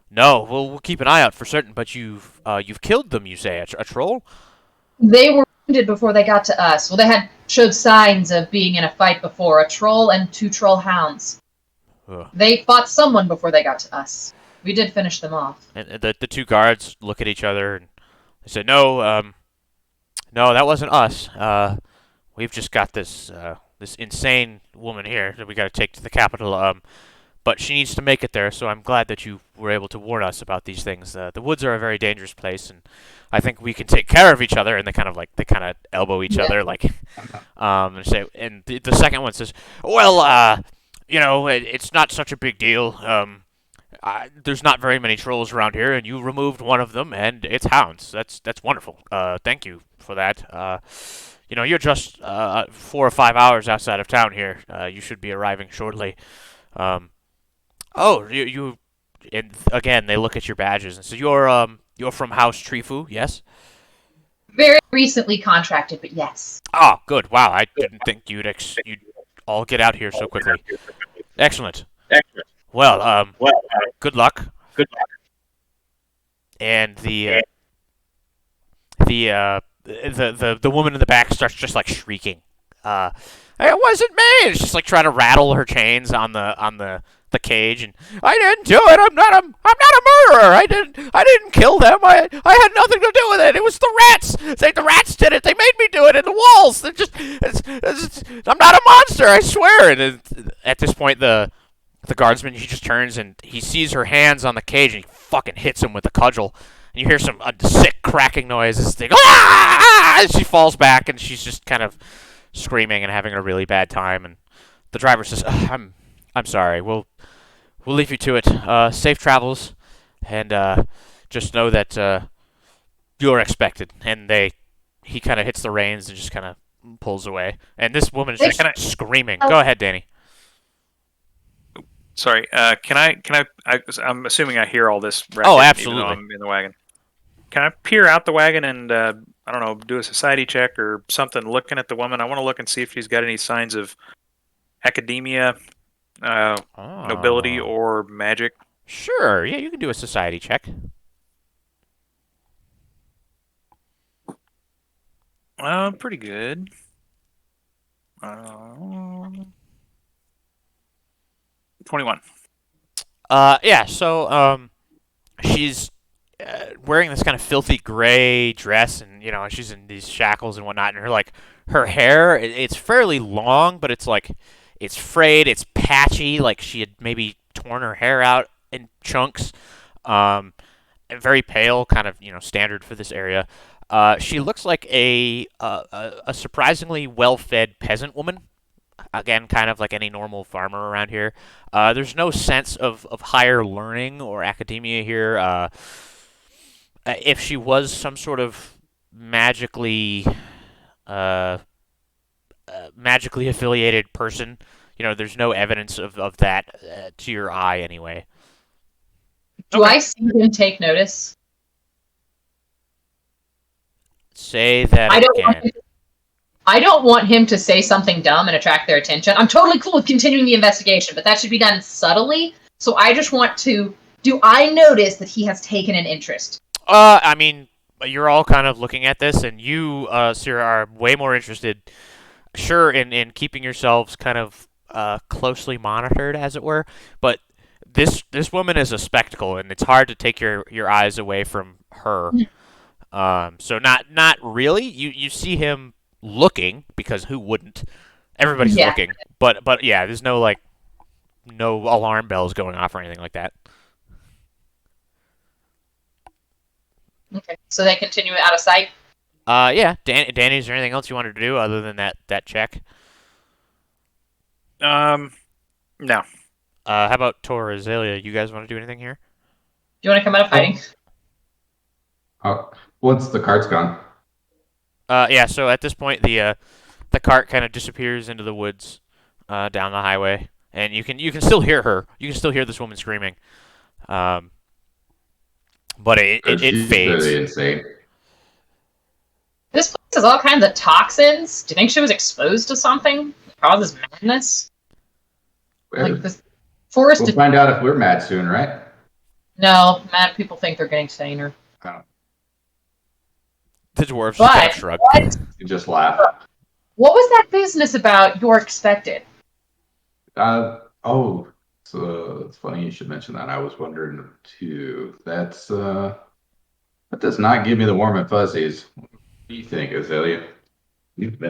no, we'll keep an eye out for certain. But you've killed them, you say, a troll?" They were wounded before they got to us. Well, they had showed signs of being in a fight before. A troll and 2 troll hounds. Ugh. They fought someone before they got to us. We did finish them off. And the 2 guards look at each other and they say, "No, no, that wasn't us. We've just got this insane woman here that we got to take to the capital. But she needs to make it there. So I'm glad that you were able to warn us about these things. The woods are a very dangerous place, and I think we can take care of each other." And they kind of elbow each other, like, and say. And the second one says, "Well, it's not such a big deal. There's not very many trolls around here, and you removed one of them, and it's hounds. That's wonderful. Thank you for that. You're just 4 or 5 hours outside of town here. You should be arriving shortly. Oh, you." And again, they look at your badges and say, "You're from House Trifu, yes?" Very recently contracted, but yes. Oh, good. Wow, I didn't think you'd all get out here so quickly. Excellent. Well, good luck. And the woman in the back starts just like shrieking. Uh, it wasn't me. It's just like trying to rattle her chains on the cage, and I didn't do it. I'm not a murderer. I didn't kill them. I had nothing to do with it. It was the rats. The rats did it. They made me do it in the walls. I'm not a monster. I swear. And at this point, the guardsman, he just turns and he sees her hands on the cage and he fucking hits him with a cudgel. And you hear some sick cracking noise. This thing, ah! And she falls back and she's just kind of screaming and having a really bad time. And the driver says, I'm sorry. We'll leave you to it. Safe travels, and just know that you're expected. And he kind of hits the reins and just kind of pulls away. And this woman is just screaming. Go ahead, Danny. Sorry. I'm assuming I hear all this. Racket, Oh, absolutely. Even though I'm in the wagon. Can I peer out the wagon and I don't know, do a society check or something? Looking at the woman, I want to look and see if she's got any signs of academia, nobility, or magic. Sure. Yeah, you can do a society check. Pretty good. 21. Yeah. So she's wearing this kind of filthy gray dress, and she's in these shackles and whatnot, and her hair, it's fairly long, but it's frayed, it's patchy, like she had maybe torn her hair out in chunks. And very pale, kind of standard for this area. She looks like a surprisingly well-fed peasant woman. Again, kind of like any normal farmer around here. There's no sense of higher learning or academia here. If she was some sort of magically magically affiliated person, there's no evidence of that to your eye anyway. Do I see him take notice? Say that again. I don't want him to say something dumb and attract their attention. I'm totally cool with continuing the investigation, but that should be done subtly. So I just want to... Do I notice that he has taken an interest? I mean, you're all kind of looking at this, and you, Cyra, are way more interested, sure, in keeping yourselves kind of closely monitored, as it were. But this woman is a spectacle, and it's hard to take your eyes away from her. So not really. You see him looking, because who wouldn't? Everybody's looking. But yeah, there's no alarm bells going off or anything like that. Okay, so they continue out of sight? Yeah. Danny, is there anything else you wanted to do other than that check? No. How about Tor or Azalea? You guys want to do anything here? Do you want to come out of hiding? Once the cart's gone. Yeah. So at this point, the cart kind of disappears into the woods, down the highway, and you can still hear her. You can still hear this woman screaming. But it fades. Really insane. This place has all kinds of toxins. Do you think she was exposed to something that causes madness? Well, Like this forest. we'll find out if we're mad soon, right? No, mad people think they're getting saner. Oh, The dwarves just kind of shrug. you just laugh. What was that business about you're expected? So it's funny you should mention that. I was wondering too. That does not give me the warm and fuzzies. What do you think, Azalea? You've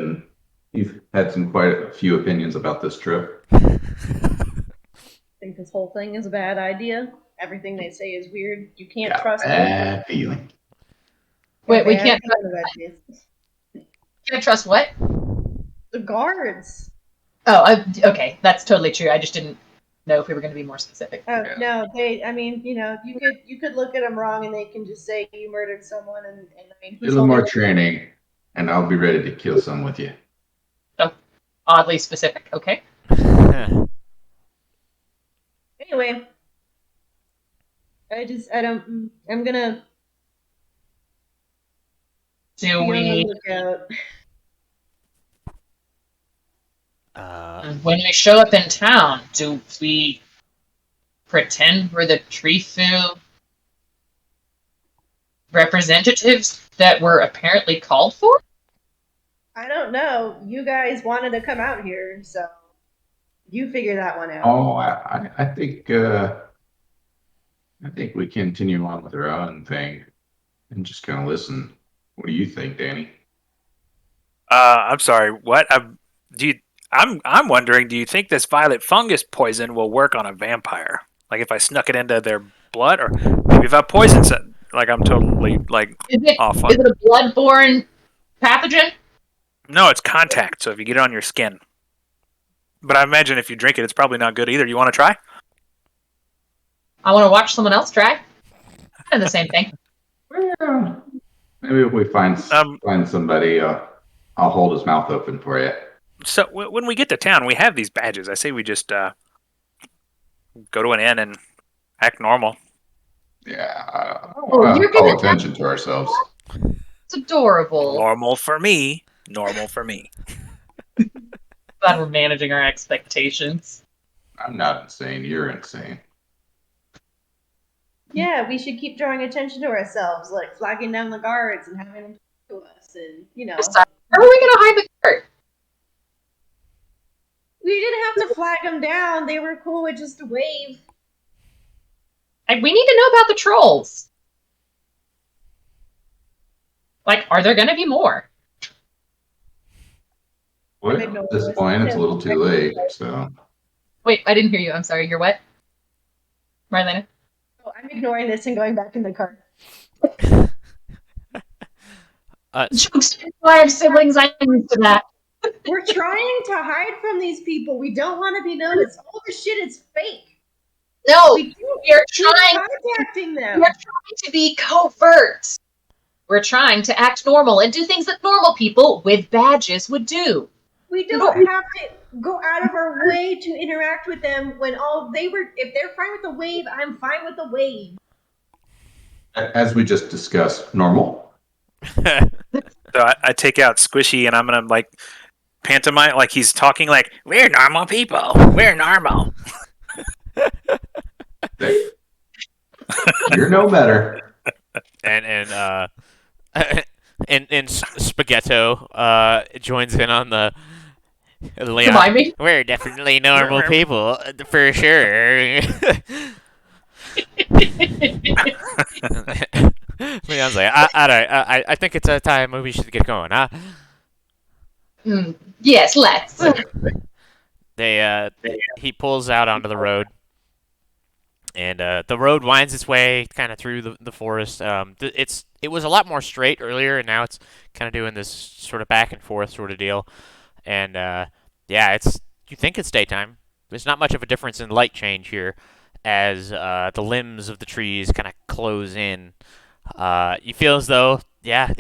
had quite a few opinions about this trip. I think this whole thing is a bad idea. Everything they say is weird. You can't trust bad feeling. Wait, we can't. Can't trust what? The guards. Oh, okay, that's totally true. I just didn't know if we were going to be more specific. Oh no, I mean, you could look at them wrong, and they can just say you murdered someone, and I mean, A little more training, and I'll be ready to kill some with you. Oh, oddly specific. Okay. Anyway, I'm gonna. Do Be on the we, lookout. when we show up in town, do we pretend we're the Trifu representatives that were apparently called for? I don't know. You guys wanted to come out here, so you figure that one out. Oh, I think we continue on with our own thing and just kind of listen. What do you think, Danny? I'm sorry. What? I'm wondering. Do you think this violet fungus poison will work on a vampire? Like if I snuck it into their blood, or maybe if I poison it, like I'm totally like off on. Is it a bloodborne pathogen? No, it's contact. So if you get it on your skin, but I imagine if you drink it, it's probably not good either. You want to try? I want to watch someone else try. Kind of the same thing. Well, maybe if we find somebody, I'll hold his mouth open for you. So when we get to town, we have these badges. I say we just go to an inn and act normal. Yeah, You're call gonna attention to ourselves. It's adorable. Normal for me. Normal for me. Glad we're managing our expectations. I'm not insane. You're insane. Yeah, we should keep drawing attention to ourselves, like flagging down the guards and having them talk to us, and Sorry. Where are we gonna hide the cart? we didn't have to flag them down. They were cool with just a wave. Like, we need to know about the trolls. Like, are there gonna be more? Well, at this point, it's a little too late. So Wait, I didn't hear you. I'm sorry. You're what? Marlena? Oh, I'm ignoring this and going back in the car. Jokes. I have siblings. I'm used to that. We're trying to hide from these people. We don't want to be noticed. All this shit is fake. No, We we're keep trying. contacting them. We're trying to be covert. We're trying to act normal and do things that normal people with badges would do. We don't have to go out of our way to interact with them when if they're fine with the wave, I'm fine with the wave. as we just discussed, normal. So I take out Squishy and I'm gonna like pantomime like he's talking like we're normal people. We're normal. You're no better. and Spaghetto joins in on the Leon. Remind me? We're definitely normal people for sure. Leon's like, I think it's a time we should get going, huh? Yes, let's. He pulls out onto the road, and the road winds its way kind of through the forest. It was a lot more straight earlier, and now it's kind of doing this sort of back and forth sort of deal. And yeah, you think it's daytime. There's not much of a difference in light change here, as the limbs of the trees kind of close in. You feel as though, yeah,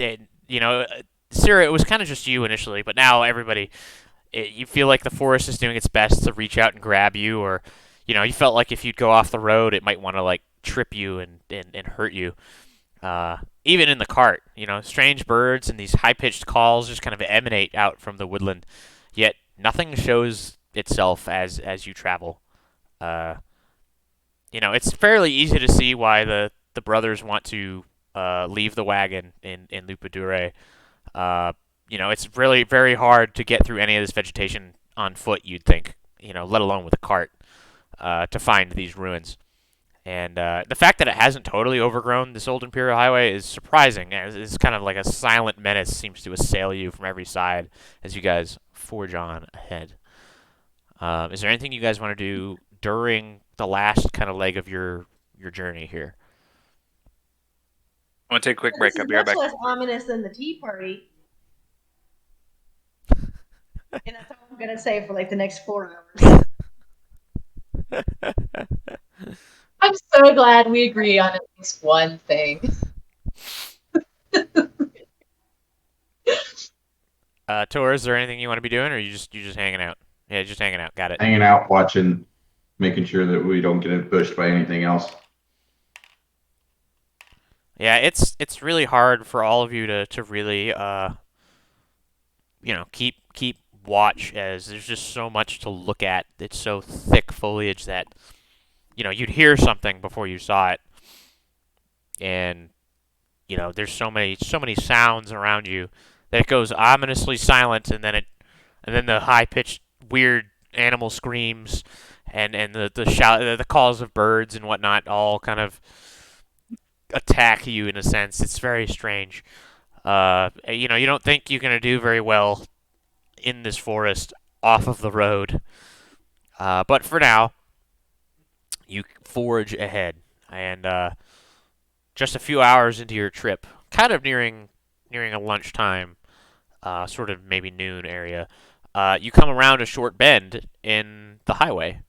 Cyra, it was kind of just you initially, but now everybody, you feel like the forest is doing its best to reach out and grab you, or you felt like if you'd go off the road, it might want to like trip you and hurt you. Even in the cart, strange birds and these high-pitched calls just kind of emanate out from the woodland, yet nothing shows itself as you travel. It's fairly easy to see why the brothers want to leave the wagon in Lupadure. It's really very hard to get through any of this vegetation on foot, you'd think, let alone with a cart, to find these ruins. And the fact that it hasn't totally overgrown this old Imperial Highway is surprising. It's kind of like a silent menace seems to assail you from every side as you guys forge on ahead. Is there anything you guys want to do during the last kind of leg of your journey here? I'm gonna take a quick break. This I'll is be right much back. less ominous than the Tea Party. And that's all I'm gonna say for like the next 4 hours. I'm so glad we agree on at least one thing. Tor, is there anything you want to be doing, or you just hanging out? Yeah, just hanging out. Got it. Hanging out, watching, making sure that we don't get ambushed by anything else. Yeah, it's really hard for all of you to really keep watch, as there's just so much to look at. It's so thick foliage that you'd hear something before you saw it, and there's so many sounds around you that it goes ominously silent, and then the high pitched weird animal screams and the shout, the calls of birds and whatnot all kind of attack you in a sense. It's very strange. You don't think you're gonna do very well in this forest off of the road, but for now you forge ahead, and just a few hours into your trip, kind of nearing a lunchtime, sort of maybe noon area, you come around a short bend in the highway,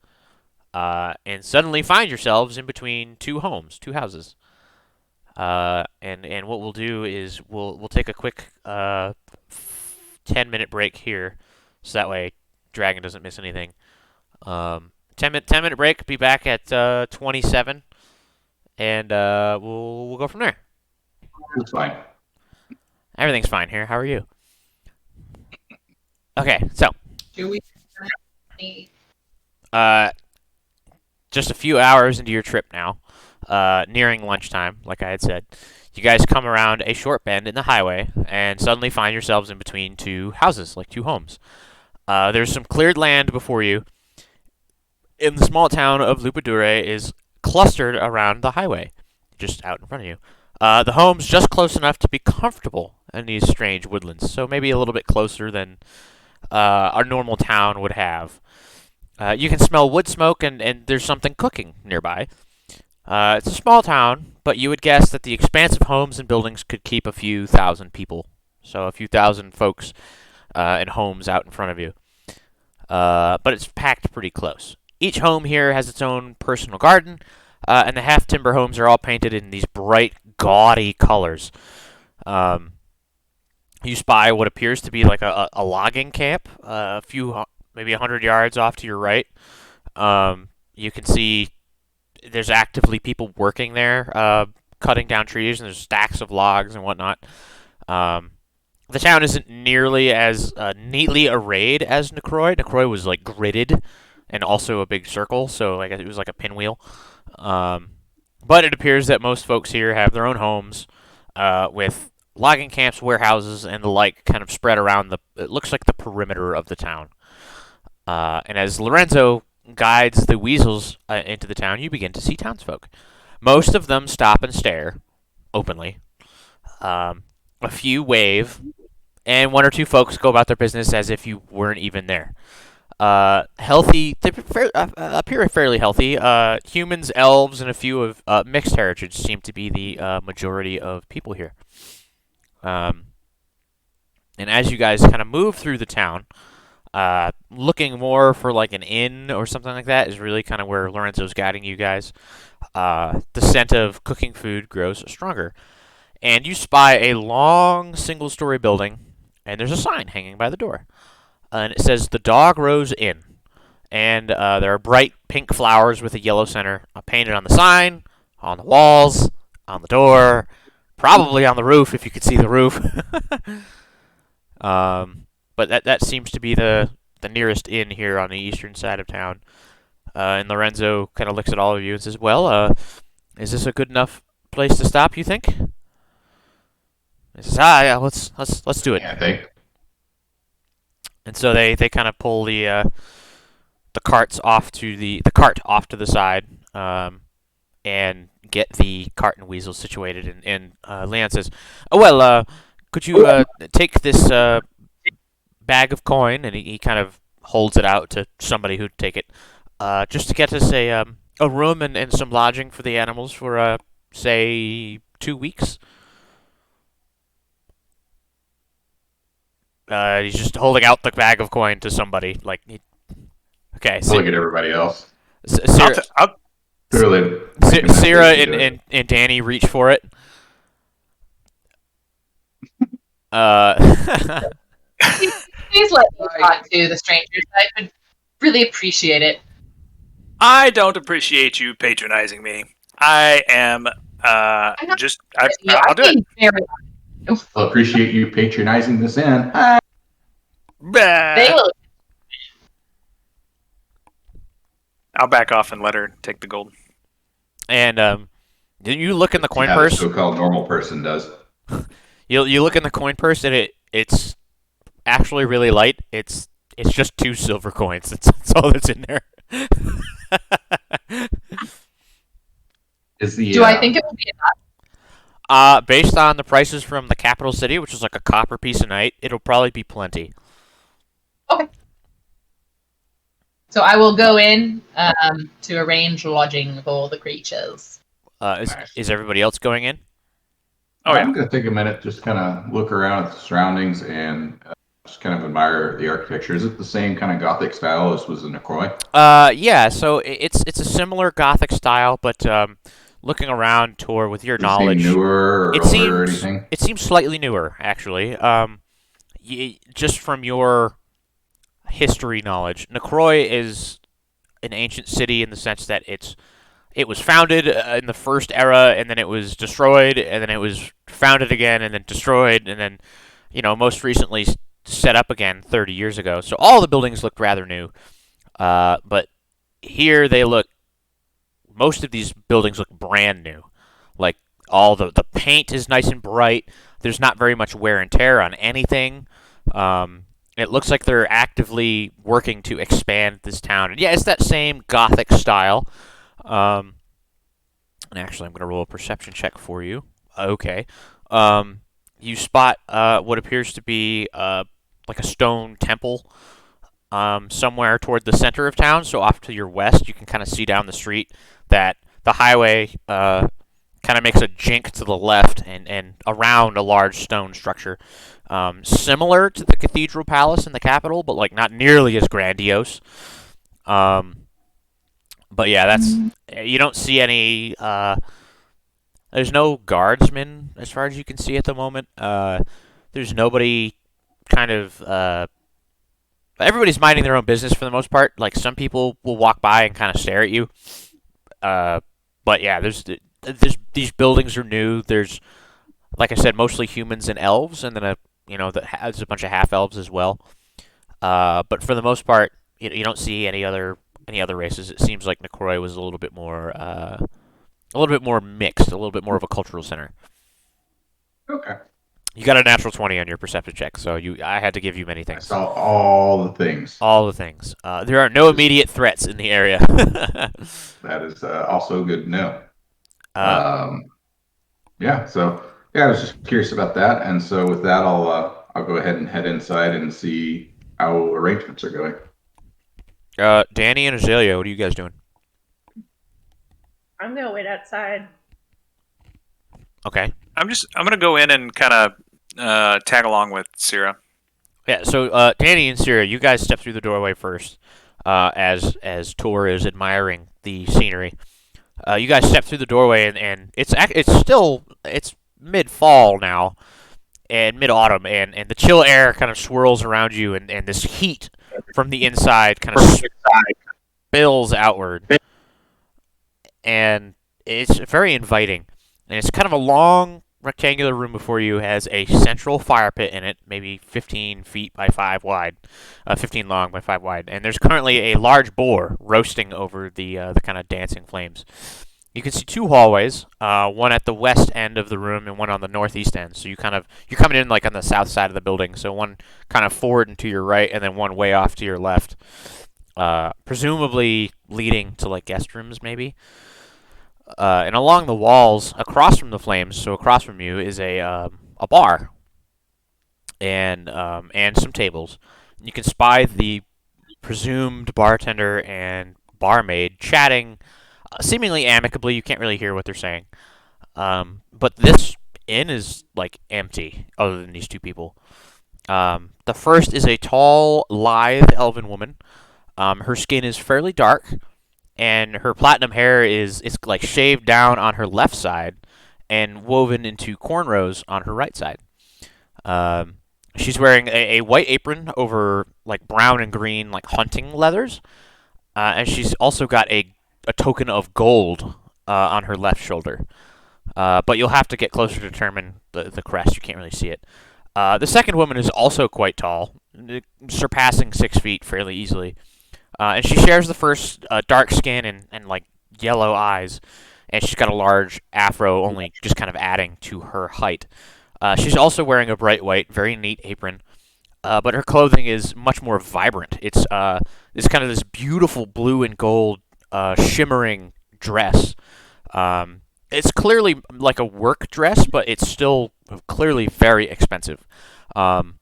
and suddenly find yourselves in between two homes, two houses. And what we'll do is we'll take a quick 10-minute break here, so that way Dragon doesn't miss anything. 10-minute break. Be back at 27, and we'll go from there. It's fine. Everything's fine here. How are you? Okay, so Do we have any? uh, just a few hours into your trip now, nearing lunchtime, like I had said, you guys come around a short bend in the highway and suddenly find yourselves in between two houses, like two homes. There's some cleared land before you, and the small town of Lupadure is clustered around the highway, just out in front of you. The home's just close enough to be comfortable in these strange woodlands, so maybe a little bit closer than our normal town would have. You can smell wood smoke, and there's something cooking nearby. It's a small town, but you would guess that the expansive homes and buildings could keep a few thousand people. So a few thousand folks and homes out in front of you. But it's packed pretty close. Each home here has its own personal garden, and the half-timber homes are all painted in these bright, gaudy colors. You spy what appears to be like a logging camp, maybe 100 yards off to your right. You can see there's actively people working there, cutting down trees, and there's stacks of logs and whatnot. The town isn't nearly as neatly arrayed as Necroy. Necroy was like gridded and also a big circle, so like it was like a pinwheel. But it appears that most folks here have their own homes, with logging camps, warehouses, and the like kind of spread around it looks like the perimeter of the town. And as Lorenzo guides the weasels into the town, you begin to see townsfolk. Most of them stop and stare openly. A few wave, and one or two folks go about their business as if you weren't even there. Healthy, they appear fairly healthy. Humans, elves, and a few of mixed heritage seem to be the majority of people here. And as you guys kind of move through the town, looking more for like an inn or something like that is really kind of where Lorenzo's guiding you guys. The scent of cooking food grows stronger. And you spy a long single-story building, and there's a sign hanging by the door. And it says, "The Dog Rose Inn." And there are bright pink flowers with a yellow center painted on the sign, on the walls, on the door, probably on the roof if you could see the roof. But that seems to be the nearest inn here on the eastern side of town. And Lorenzo kind of looks at all of you and says, "Well, is this a good enough place to stop, you think?" He says, yeah, let's do it." Yeah, I think. And so they kind of pull the cart off to the side, and get the cart and weasel situated. And Leon says, "Oh well, could you take this bag of coin?" And he kind of holds it out to somebody who'd take it, just to get us a room and some lodging for the animals for say 2 weeks. He's just holding out the bag of coin to somebody. Okay, Look at everybody else. I'll Clearly, Cyra and Danny reach for it. Please let me talk to the strangers. I would really appreciate it. I don't appreciate you patronizing me. I am I'm not Just I'm I'll do it. being very. I'll appreciate you patronizing this inn. They Bah. will. I'll back off and let her take the gold. And you look in the coin Yeah, the purse. so-called normal person does. You look in the coin purse, and it's actually really light. It's just 2 silver coins. That's all that's in there. Is the Do I think it will be enough? Based on the prices from the capital city, which is like a copper piece a night, it'll probably be plenty. Okay. So I will go in to arrange lodging for the creatures. Is everybody else going in? Oh yeah. I'm going to take a minute, just kind of look around at the surroundings and just kind of admire the architecture. Is it the same kind of Gothic style as was in Necroy? Yeah. So it's a similar Gothic style, but looking around, Tor, with your Does it seem knowledge, newer or it older or seems anything? it seems slightly newer, actually. Just from your history knowledge, Necroy is an ancient city in the sense that it was founded in the first era, and then it was destroyed, and then it was founded again, and then destroyed, and then, most recently set up again 30 years ago. So all the buildings looked rather new. But here most of these buildings look brand new. Like, all the paint is nice and bright. There's not very much wear and tear on anything. It looks like they're actively working to expand this town. And yeah, it's that same Gothic style. And actually, I'm going to roll a perception check for you. Okay. You spot what appears to be like a stone temple somewhere toward the center of town. So off to your west, you can kind of see down the street that the highway kind of makes a jink to the left and around a large stone structure. Similar to the Cathedral Palace in the capital, but like not nearly as grandiose. But yeah, you don't see any. There's no guardsmen as far as you can see at the moment. There's nobody kind of. Everybody's minding their own business for the most part. Like, some people will walk by and kind of stare at you. But yeah, there's these buildings are new. There's, like I said, mostly humans and elves, and then there's a bunch of half elves as well. But for the most part, you don't see any other races. It seems like Necroy was a little bit more mixed, a little bit more of a cultural center. Okay. You got a natural 20 on your perception check, so I had to give you many I things. saw all the things. All the things. There are no immediate threats in the area. That is also good to know. Uh, Yeah, so yeah, I was just curious about that, and so with that, I'll go ahead and head inside and see how arrangements are going. Danny and Azalea, what are you guys doing? I'm gonna wait outside. Okay. I'm gonna go in and kind of tag along with Cyra. Yeah, so Danny and Cyra, you guys step through the doorway first, as Tor is admiring the scenery. You guys step through the doorway, and it's mid fall now, and mid autumn, and the chill air kind of swirls around you, and this heat from the inside kind of spills outward, and it's very inviting. And it's kind of a long rectangular room before you. Has a central fire pit in it, maybe 15 feet by 5 wide, 15 long by 5 wide. And there's currently a large boar roasting over the kind of dancing flames. You can see 2 hallways, one at the west end of the room and one on the northeast end. So you're coming in like on the south side of the building. So one kind of forward and to your right, and then one way off to your left, presumably leading to like guest rooms maybe. And along the walls, across from the flames, so across from you, is a bar and some tables. You can spy the presumed bartender and barmaid chatting, seemingly amicably. You can't really hear what they're saying. But this inn is like empty, other than these 2 people. The first is a tall, lithe elven woman. Her skin is fairly dark, and her platinum hair is like shaved down on her left side and woven into cornrows on her right side. She's wearing a white apron over like brown and green like hunting leathers, and she's also got a token of gold on her left shoulder. but you'll have to get closer to determine the crest. You can't really see it. The second woman is also quite tall, surpassing 6 feet fairly easily. And she shares the first dark skin and like yellow eyes, and she's got a large afro, only just kind of adding to her height. She's also wearing a bright white, very neat apron, but her clothing is much more vibrant. It's kind of this beautiful blue and gold shimmering dress. It's clearly like a work dress, but it's still clearly very expensive. Um,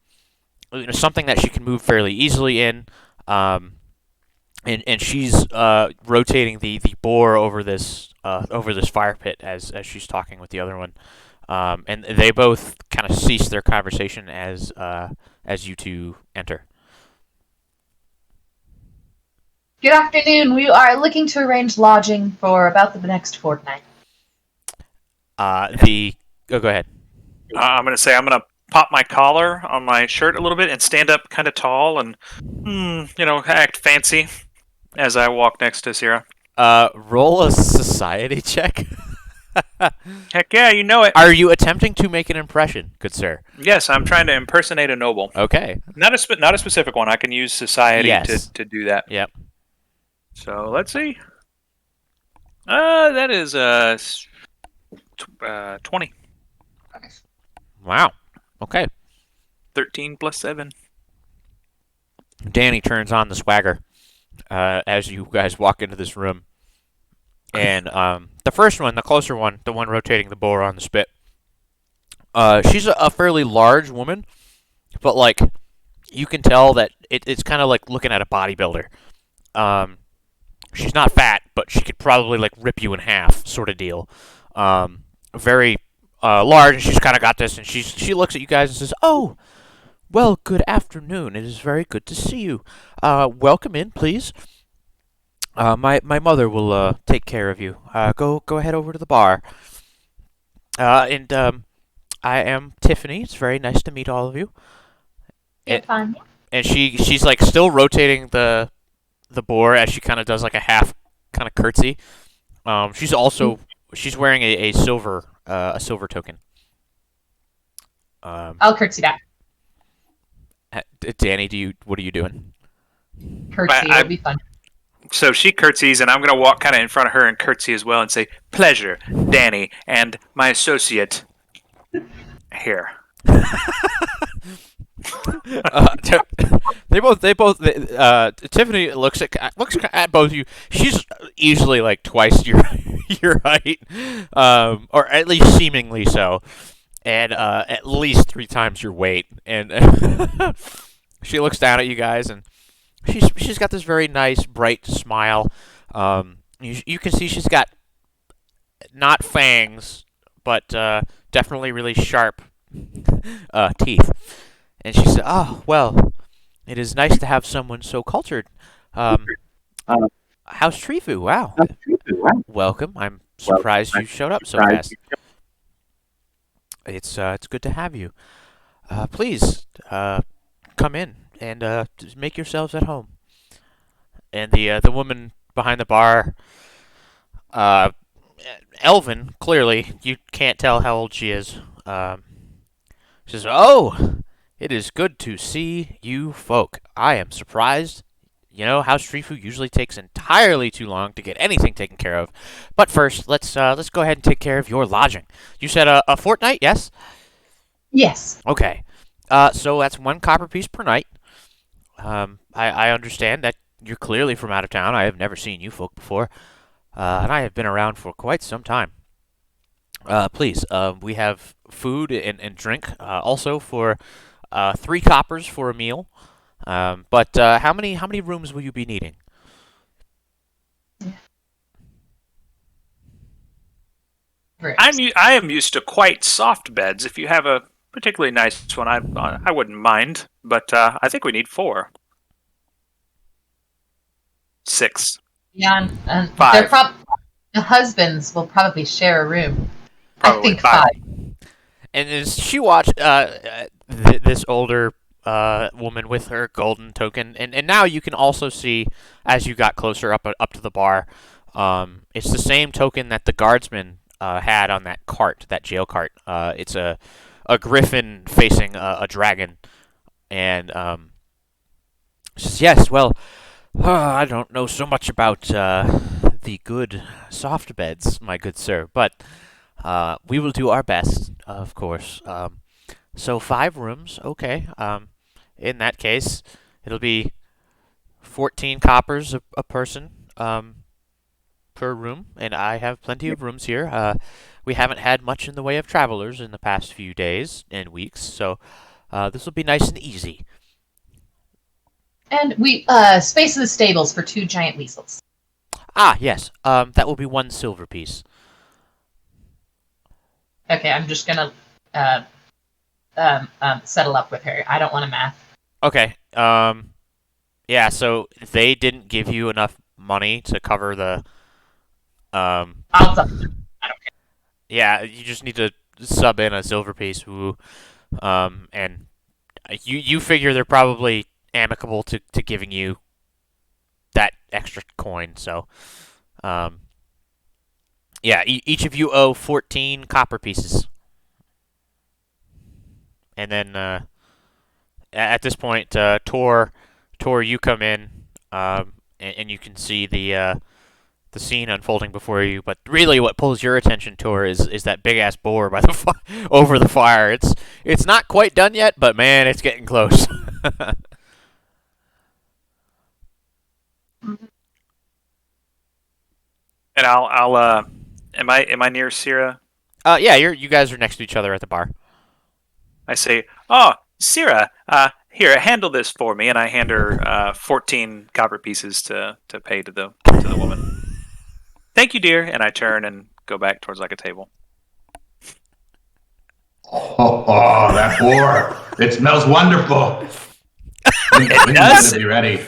Something that she can move fairly easily in. And she's rotating the boar over this fire pit as she's talking with the other one, and they both kind of cease their conversation as you two enter. Good afternoon. We are looking to arrange lodging for about the next fortnight. Go ahead. I'm going to pop my collar on my shirt a little bit and stand up kind of tall and, act fancy as I walk next to Cyra. Roll a society check. Heck yeah, you know it. Are you attempting to make an impression, good sir? Yes, I'm trying to impersonate a noble. Okay. Not a specific one. I can use society Yes. to do that. Yep. So let's see. That is 20. Wow. Okay. 13 plus 7. Danny turns on the swagger as you guys walk into this room. And the first one, the closer one, the one rotating the boar on the spit, she's a fairly large woman, but like you can tell that it's kind of like looking at a bodybuilder. She's not fat, but she could probably like rip you in half, sort of deal. Very large, and she's kind of got this, and she looks at you guys and says, "Oh, well, good afternoon. It is very good to see you. Welcome in, please. My mother will take care of you. Go ahead over to the bar. And I am Tiffany. It's very nice to meet all of you." You're fine. And she's like still rotating the boar as she kind of does like a half kind of curtsy. She's wearing a silver token. I'll curtsy back. Danny, what are you doing? Curtsy, it'll be fun. So she curtsies, and I'm going to walk kind of in front of her and curtsy as well and say, "Pleasure, Danny, and my associate here." Tiffany looks at both of you. She's easily like twice your height, or at least seemingly so, and at least 3 times your weight. And she looks down at you guys, and she's got this very nice, bright smile. You can see she's got not fangs, but definitely really sharp teeth. And she said, "Oh, well, it is nice to have someone so cultured. How's Trifu? Wow. Welcome. I'm surprised you showed up so fast. It's good to have you. Please come in and just make yourselves at home." And the woman behind the bar, Elvin, clearly you can't tell how old she is. Says, "Oh, it is good to see you folk. I am surprised. You know, House Trifu usually takes entirely too long to get anything taken care of. But first, let's go ahead and take care of your lodging. You said a fortnight, yes? Yes. Okay. So that's 1 copper piece per night. I understand that you're clearly from out of town. I have never seen you folk before, and I have been around for quite some time. Please, we have food and drink also for 3 coppers for a meal. But how many rooms will you be needing?" I am used to quite soft beds. If you have a particularly nice one, I wouldn't mind. But I think we need 4. 6. Yeah, and 5. the husbands will probably share a room. Probably I think 5. 5. And as she watched this older woman with her golden token, and now you can also see as you got closer up to the bar, it's the same token that the guardsman had on that cart, that jail cart. It's a griffin facing a dragon, and says, "Yes, well, I don't know so much about the good soft beds, my good sir, but we will do our best, of course. So 5 rooms, okay. In that case, it'll be 14 coppers a person per room, and I have plenty of rooms here. We haven't had much in the way of travelers in the past few days and weeks, so this will be nice and easy." And we space of the stables for 2 giant weasels. Ah, yes. That will be 1 silver piece. Okay, I'm just gonna settle up with her. I don't want to math. Okay. Yeah. So they didn't give you enough money to cover the. I'll sub. I don't care. Yeah. You just need to sub in a silver piece. Woo. And you figure they're probably amicable to giving you that extra coin. So, yeah. Each of you owe 14 copper pieces. And then at this point, Tor, you come in, and you can see the scene unfolding before you. But really, what pulls your attention, Tor, is that big ass boar by the over the fire. It's not quite done yet, but man, it's getting close. And am I near Cyra? Yeah, you guys are next to each other at the bar. I say, "Oh, Cyra, here, handle this for me," and I hand her 14 copper pieces to pay to the woman. "Thank you, dear," and I turn and go back towards like a table. Oh, that boar! It smells wonderful. When does? will it be ready?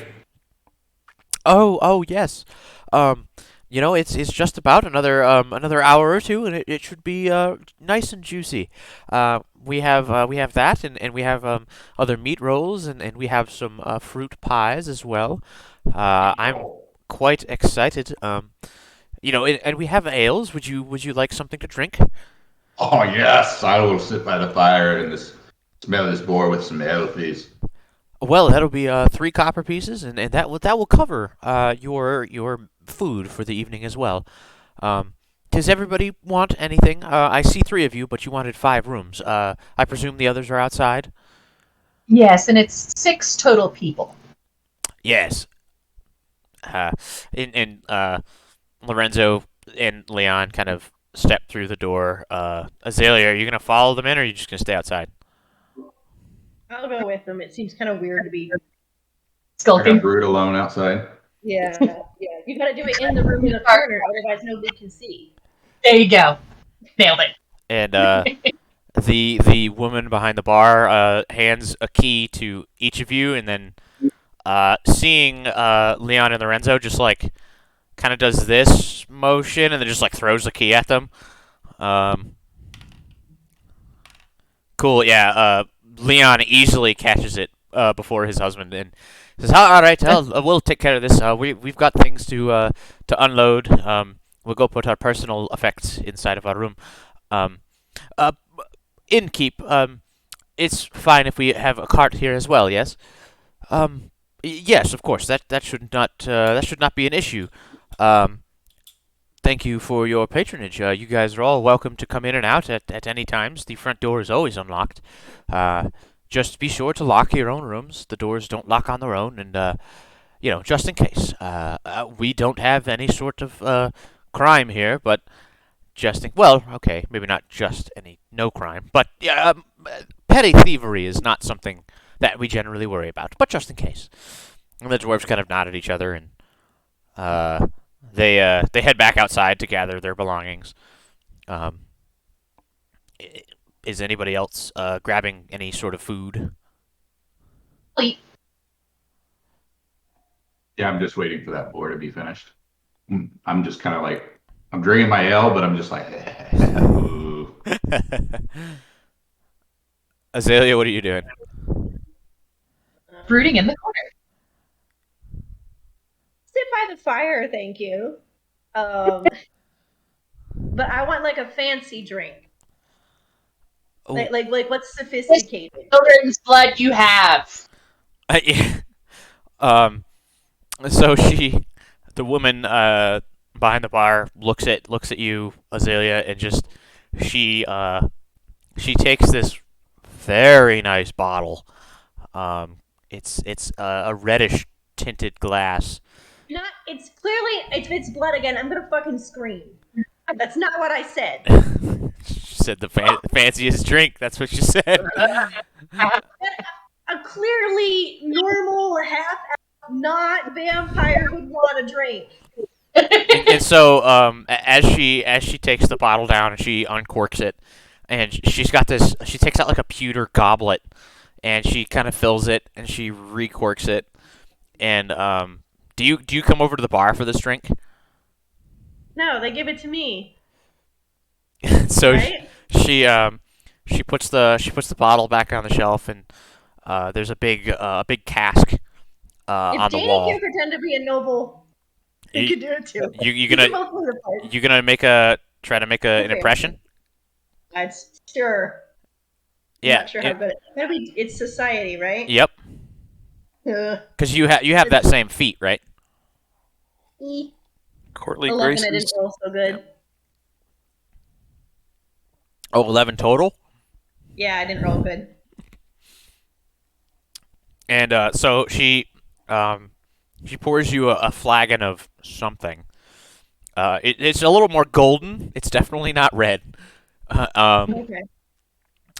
Oh yes. Um, it's just about another hour or two, and it should be nice and juicy. We have that, and we have other meat rolls, and we have some fruit pies as well. I'm quite excited. And we have ales. Would you like something to drink? Oh yes, I will sit by the fire and just smell this boar with some ale, please. Well, that'll be 3 copper pieces, and that will cover your food for the evening as well. Does everybody want anything? I see 3 of you, but you wanted 5 rooms. I presume the others are outside. Yes, and it's 6 total people. Yes. And Lorenzo and Leon kind of step through the door. Azalea, are you gonna follow them in, or are you just gonna stay outside? I'll go with them. It seems kind of weird to be. I got Skulking. Brood alone outside. Yeah, yeah. You got to do it in the room in the corner, otherwise nobody can see. There you go. Nailed it. And the woman behind the bar hands a key to each of you, and then seeing Leon and Lorenzo just like kind of does this motion, and then just like throws the key at them. Um, cool, yeah. Leon easily catches it before his husband and says, "All right, we'll take care of this. We've got things to unload. We'll go put our personal effects inside of our room. Um, uh, Innkeep. It's fine if we have a cart here as well. Yes. Yes, of course. That should not be an issue. Um, Thank you for your patronage. You guys are all welcome to come in and out at any times. The front door is always unlocked. Just be sure to lock your own rooms. The doors don't lock on their own, and just in case. We don't have any sort of crime here, but well, okay, maybe not just no crime, but yeah, petty thievery is not something that we generally worry about. But just in case. And the dwarves kind of nod at each other, and uh, they head back outside to gather their belongings. Um, is anybody else grabbing any sort of food? Yeah, I'm just waiting for that boar to be finished. I'm just kind of like, I'm drinking my ale, but I'm just like, ooh. Azalea, what are you doing? Brooding in the corner. Sit by the fire, thank you. but I want like a fancy drink. Oh, Like what's sophisticated? Children's blood you have. yeah. Um. So the woman behind the bar looks at you, Azalea, and just she she takes this very nice bottle. Um. It's a reddish tinted glass. Not. It's clearly if it's blood again, I'm gonna fucking scream. That's not what I said. She said the fanciest drink. That's what she said. A clearly normal half not vampire would want a drink. And so as she takes the bottle down and she uncorks it, and she's got this, she takes out like a pewter goblet, and she kind of fills it and she recorks it. And do you come over to the bar for this drink? No, they give it to me. So Right? she puts the bottle back on the shelf, and there's a big cask If on the Danny wall. can pretend to be a noble, he You, can do it too. you He gonna can mostly the part. you gonna try to make an Okay. impression? That's sure. I'm Yeah. not sure how good. It's society, right? Yep. Ugh. Because you have that same feat, right? Courtly 11, I didn't graces. roll so good. Oh, 11 total. Yeah, I didn't roll good. And so she pours you a flagon of something. It's a little more golden. It's definitely not red. Okay.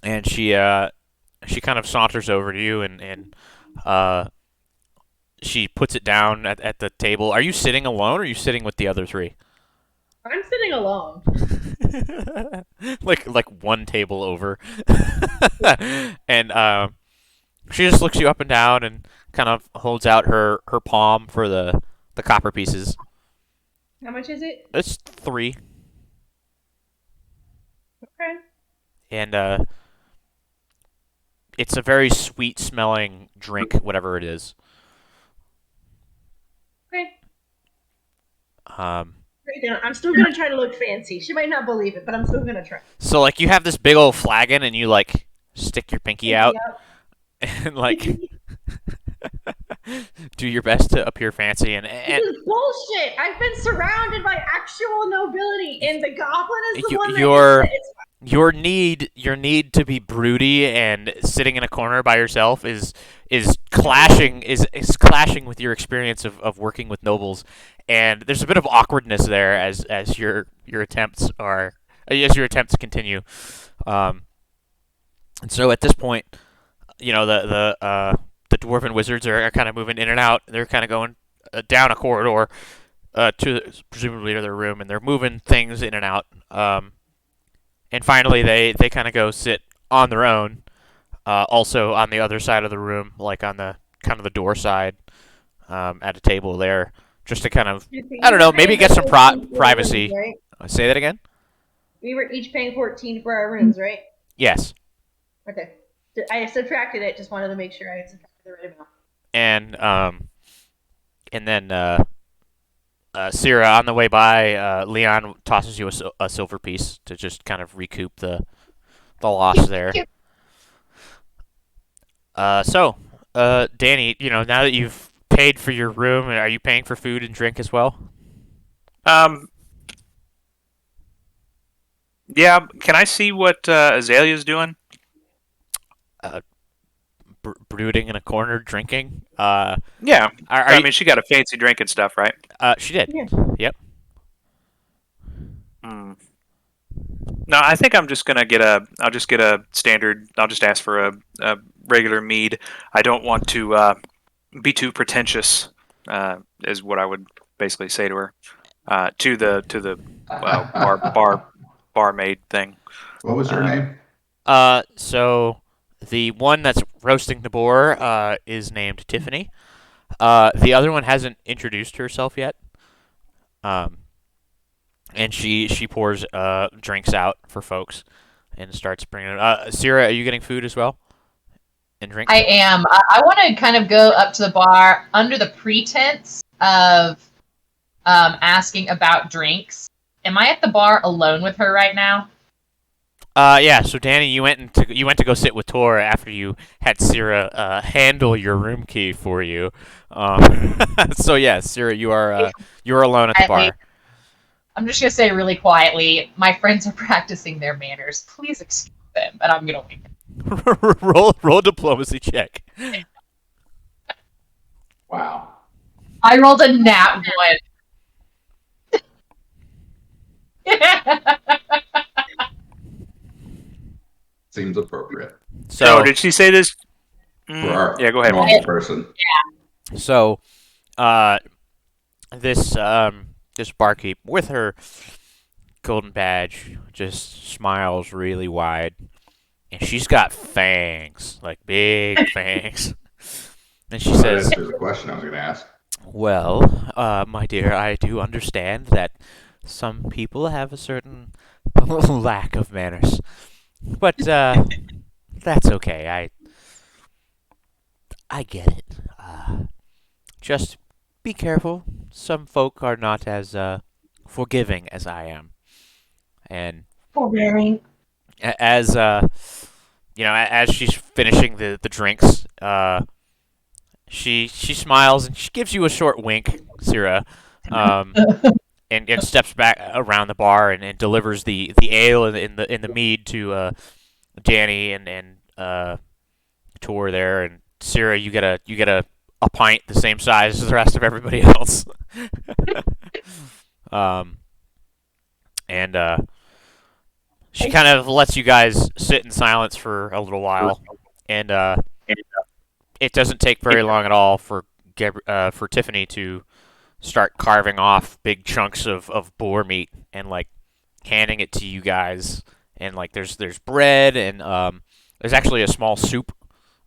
And she kind of saunters over to you, and she puts it down at the table. Are you sitting alone, or are you sitting with the other three? I'm sitting alone. like one table over. And she just looks you up and down and kind of holds out her palm for the copper pieces. How much is it? It's 3. Okay. And it's a very sweet smelling drink, whatever it is. Okay. Um, Great, then I'm still gonna try to look fancy. She might not believe it, but I'm still gonna try. so like you have this big old flagon, and you like stick your pinky out and like do your best to appear fancy, and This is bullshit. I've been surrounded by actual nobility, and the goblin is the You- one that you're- it's your need to be broody and sitting in a corner by yourself is clashing with your experience of working with nobles, and there's a bit of awkwardness there as your attempts continue. And so at this point, you know, the dwarven wizards are kind of moving in and out. They're kind of going down a corridor presumably to their room, and they're moving things in and out. And finally, they kind of go sit on their own, also on the other side of the room, like on the kind of the door side, at a table there, just to kind of, I don't know, maybe get some privacy. Right? Say that again? We were each paying 14 for our rooms, right? Yes. Okay. I subtracted it. Just wanted to make sure I had subtracted the right amount. And then Cyra, on the way by, Leon tosses you a silver piece to just kind of recoup the loss there. Danny, you know, now that you've paid for your room, are you paying for food and drink as well? Yeah. Can I see what Azalea's doing? Brooding in a corner, drinking. Yeah. I mean, she got a fancy drink and stuff, right? she did. Yeah. Yep. Hmm. No, I think I'm just gonna get I'll just get a standard. I'll just ask for a regular mead. I don't want to be too pretentious. Is what I would basically say to her. To the barmaid thing. What was her name? So the one that's roasting the boar is named Tiffany. The other one hasn't introduced herself yet. And she pours drinks out for folks and starts bringing it. Cyra, are you getting food as well? And drink? I am. I want to kind of go up to the bar under the pretense of asking about drinks. Am I at the bar alone with her right now? Yeah. So Danny, you went to go sit with Tor after you had Cyra handle your room key for you. So yeah, Cyra, you are alone at the Quietly. bar. I'm just gonna say really quietly, my friends are practicing their manners. Please excuse them, and I'm gonna leave. roll a diplomacy check. Wow. I rolled a nat 1. Seems appropriate So, So did she say this? for our Yeah, go ahead, normal Roll. person. so uh this barkeep with her golden badge just smiles really wide, and she's got fangs, like big fangs. And she That says, answers the question I was going to ask. "Well, my dear, I do understand that some people have a certain lack of manners, but that's okay. I get it. Just be careful. Some folk are not as forgiving as I am, and Forbearing. as as she's finishing the drinks, she smiles and she gives you a short wink, Cyra, um, and steps back around the bar and delivers the ale in the mead to Danny and Tor there, and Cyra, you get a pint the same size as the rest of everybody else. um, and she kind of lets you guys sit in silence for a little while, and it doesn't take very long at all for Tiffany to start carving off big chunks of boar meat and like handing it to you guys. And like there's bread and there's actually a small soup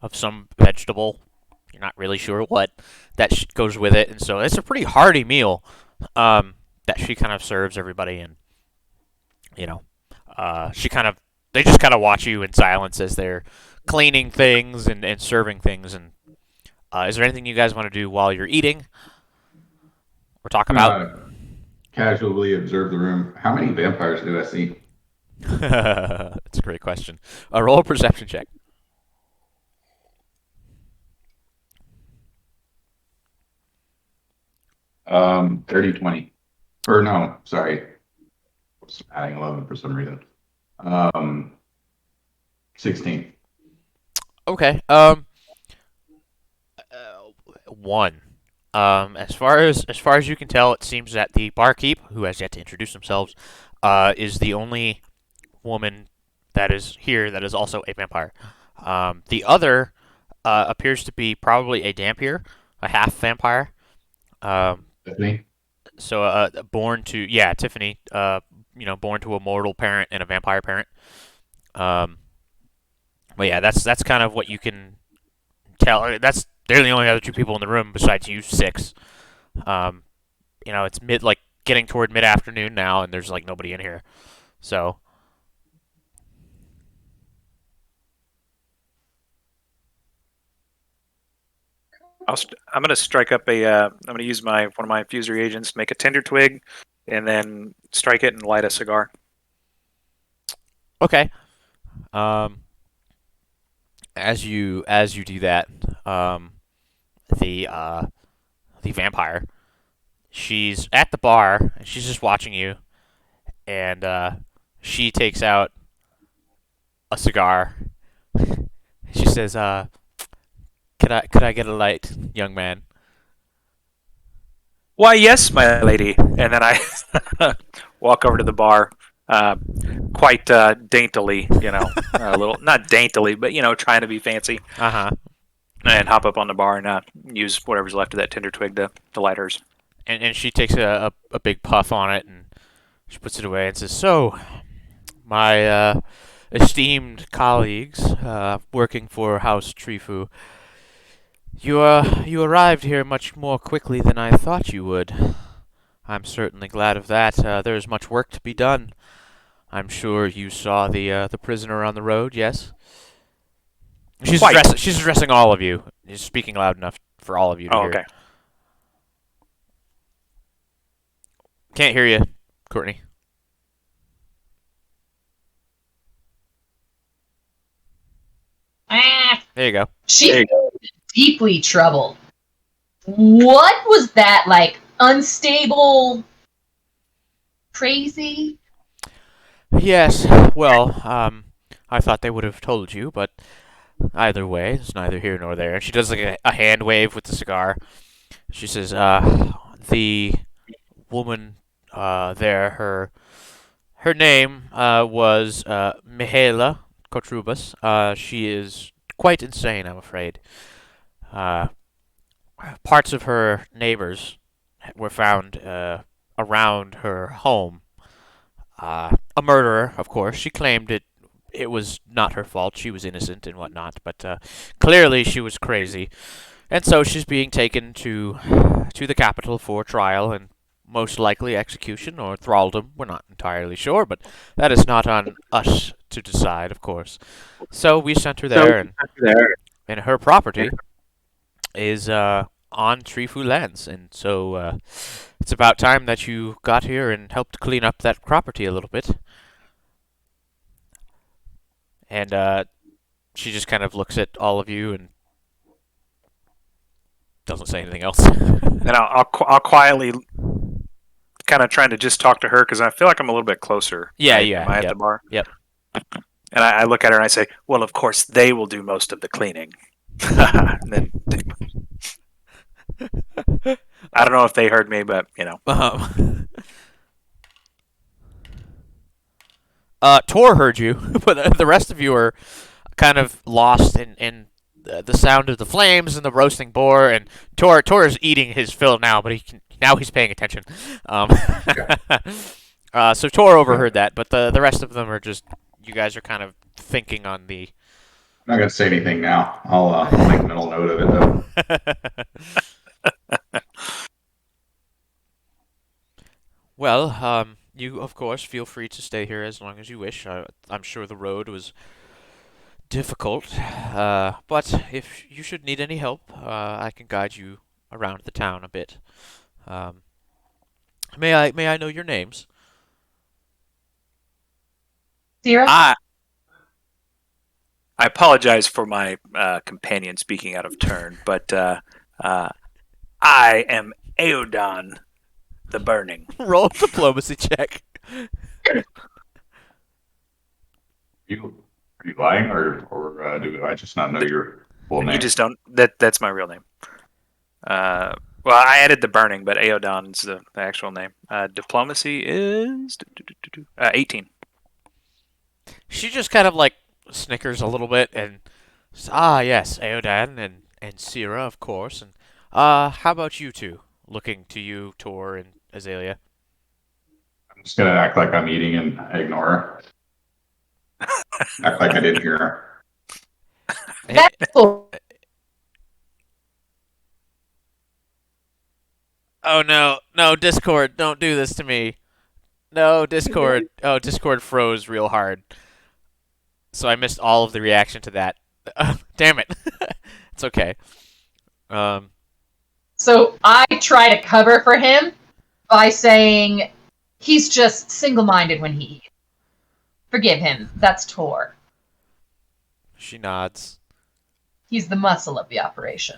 of some vegetable. You're not really sure what that goes with it, and so it's a pretty hearty meal that she kind of serves everybody. And you know, they just kind of watch you in silence as they're cleaning things and serving things. And is there anything you guys want to do while you're eating or talk about? Casually observe the room. How many vampires do I see? That's a great question. Roll a perception check. 30-20. Or no, sorry. I was adding 11 for some reason. 16. Okay. One. As far as you can tell, it seems that the barkeep, who has yet to introduce themselves, is the only woman that is here that is also a vampire. The other appears to be probably a Dampier, a half vampire. Um, Tiffany? so born to Tiffany. Born to a mortal parent and a vampire parent. Um, but yeah, that's kind of what you can tell. They're the only other two people in the room besides you six. Um, it's like getting toward mid afternoon now, and there's like nobody in here. So I'm going to strike up I'm going to use one of my infused reagents to make a tinder twig, and then strike it and light a cigar. okay. Um, as you do that, the the vampire, she's at the bar and she's just watching you, and she takes out a cigar. She says, "Could I get a light, young man?" Why, yes, my lady. And then I walk over to the bar, quite daintily, a little, not daintily, but, trying to be fancy, Uh huh. and hop up on the bar and use whatever's left of that tinder twig to light hers. And she takes a big puff on it and she puts it away and says, "So, my esteemed colleagues working for House Trifu, you arrived here much more quickly than I thought you would. I'm certainly glad of that. There is much work to be done. I'm sure you saw the prisoner on the road. Yes." She's addressing all of you. She's speaking loud enough for all of you to Oh, hear. okay. Can't hear you, Courtney. There you go. She's deeply troubled. What was that, like, unstable, crazy? Yes. Well, I thought they would have told you, but either way, it's neither here nor there. She does like a hand wave with the cigar. She says, the woman there, her name was Mihaela Kotrubas. She is quite insane, I'm afraid. Uh, Parts of her neighbors were found around her home. A murderer, of course. She claimed it was not her fault. She was innocent and whatnot, but clearly she was crazy, and so she's being taken to the capital for trial and most likely execution or thraldom. We're not entirely sure, but that is not on us to decide, of course. So we sent her there, and her property is on Trifu lands, and so it's about time that you got here and helped clean up that property a little bit. And she just kind of looks at all of you and doesn't say anything else. And I'll quietly kind of trying to just talk to her because I feel like I'm a little bit closer. Yeah, right? yeah, Am I at yep, the bar? yep. And I look at her and I say, "Well, of course they will do most of the cleaning." And then I don't know if they heard me, but you know. Tor heard you, but the rest of you are kind of lost in the sound of the flames and the roasting boar. And Tor is eating his fill now, but he's paying attention. Um, so Tor overheard that, but the rest of them are just, you guys are kind of thinking on the. I'm not gonna say anything now. I'll make a mental note of it though. Well, you of course feel free to stay here as long as you wish. I'm sure the road was difficult, but if you should need any help, I can guide you around the town a bit. Um, may I know your names? Cyra? I apologize for my companion speaking out of turn, but I am Aeodon the Burning. Roll a diplomacy check. Are you lying, or do I just not know your full name? You just don't. That's my real name. Well, I added the Burning, but Aeodon's the actual name. Diplomacy is 18. She just kind of like snickers a little bit and says, yes, Aodan and Cyra, of course. And how about you two? Looking to you, Tor and Azalea. I'm just gonna act like I'm eating and ignore her. Act like I didn't hear her. That's cool. Oh no, Discord, don't do this to me. No, Discord. Oh, Discord froze real hard. So I missed all of the reaction to that. Damn it. It's okay. So I try to cover for him by saying he's just single-minded when he eats. Forgive him. That's Tor. She nods. He's the muscle of the operation.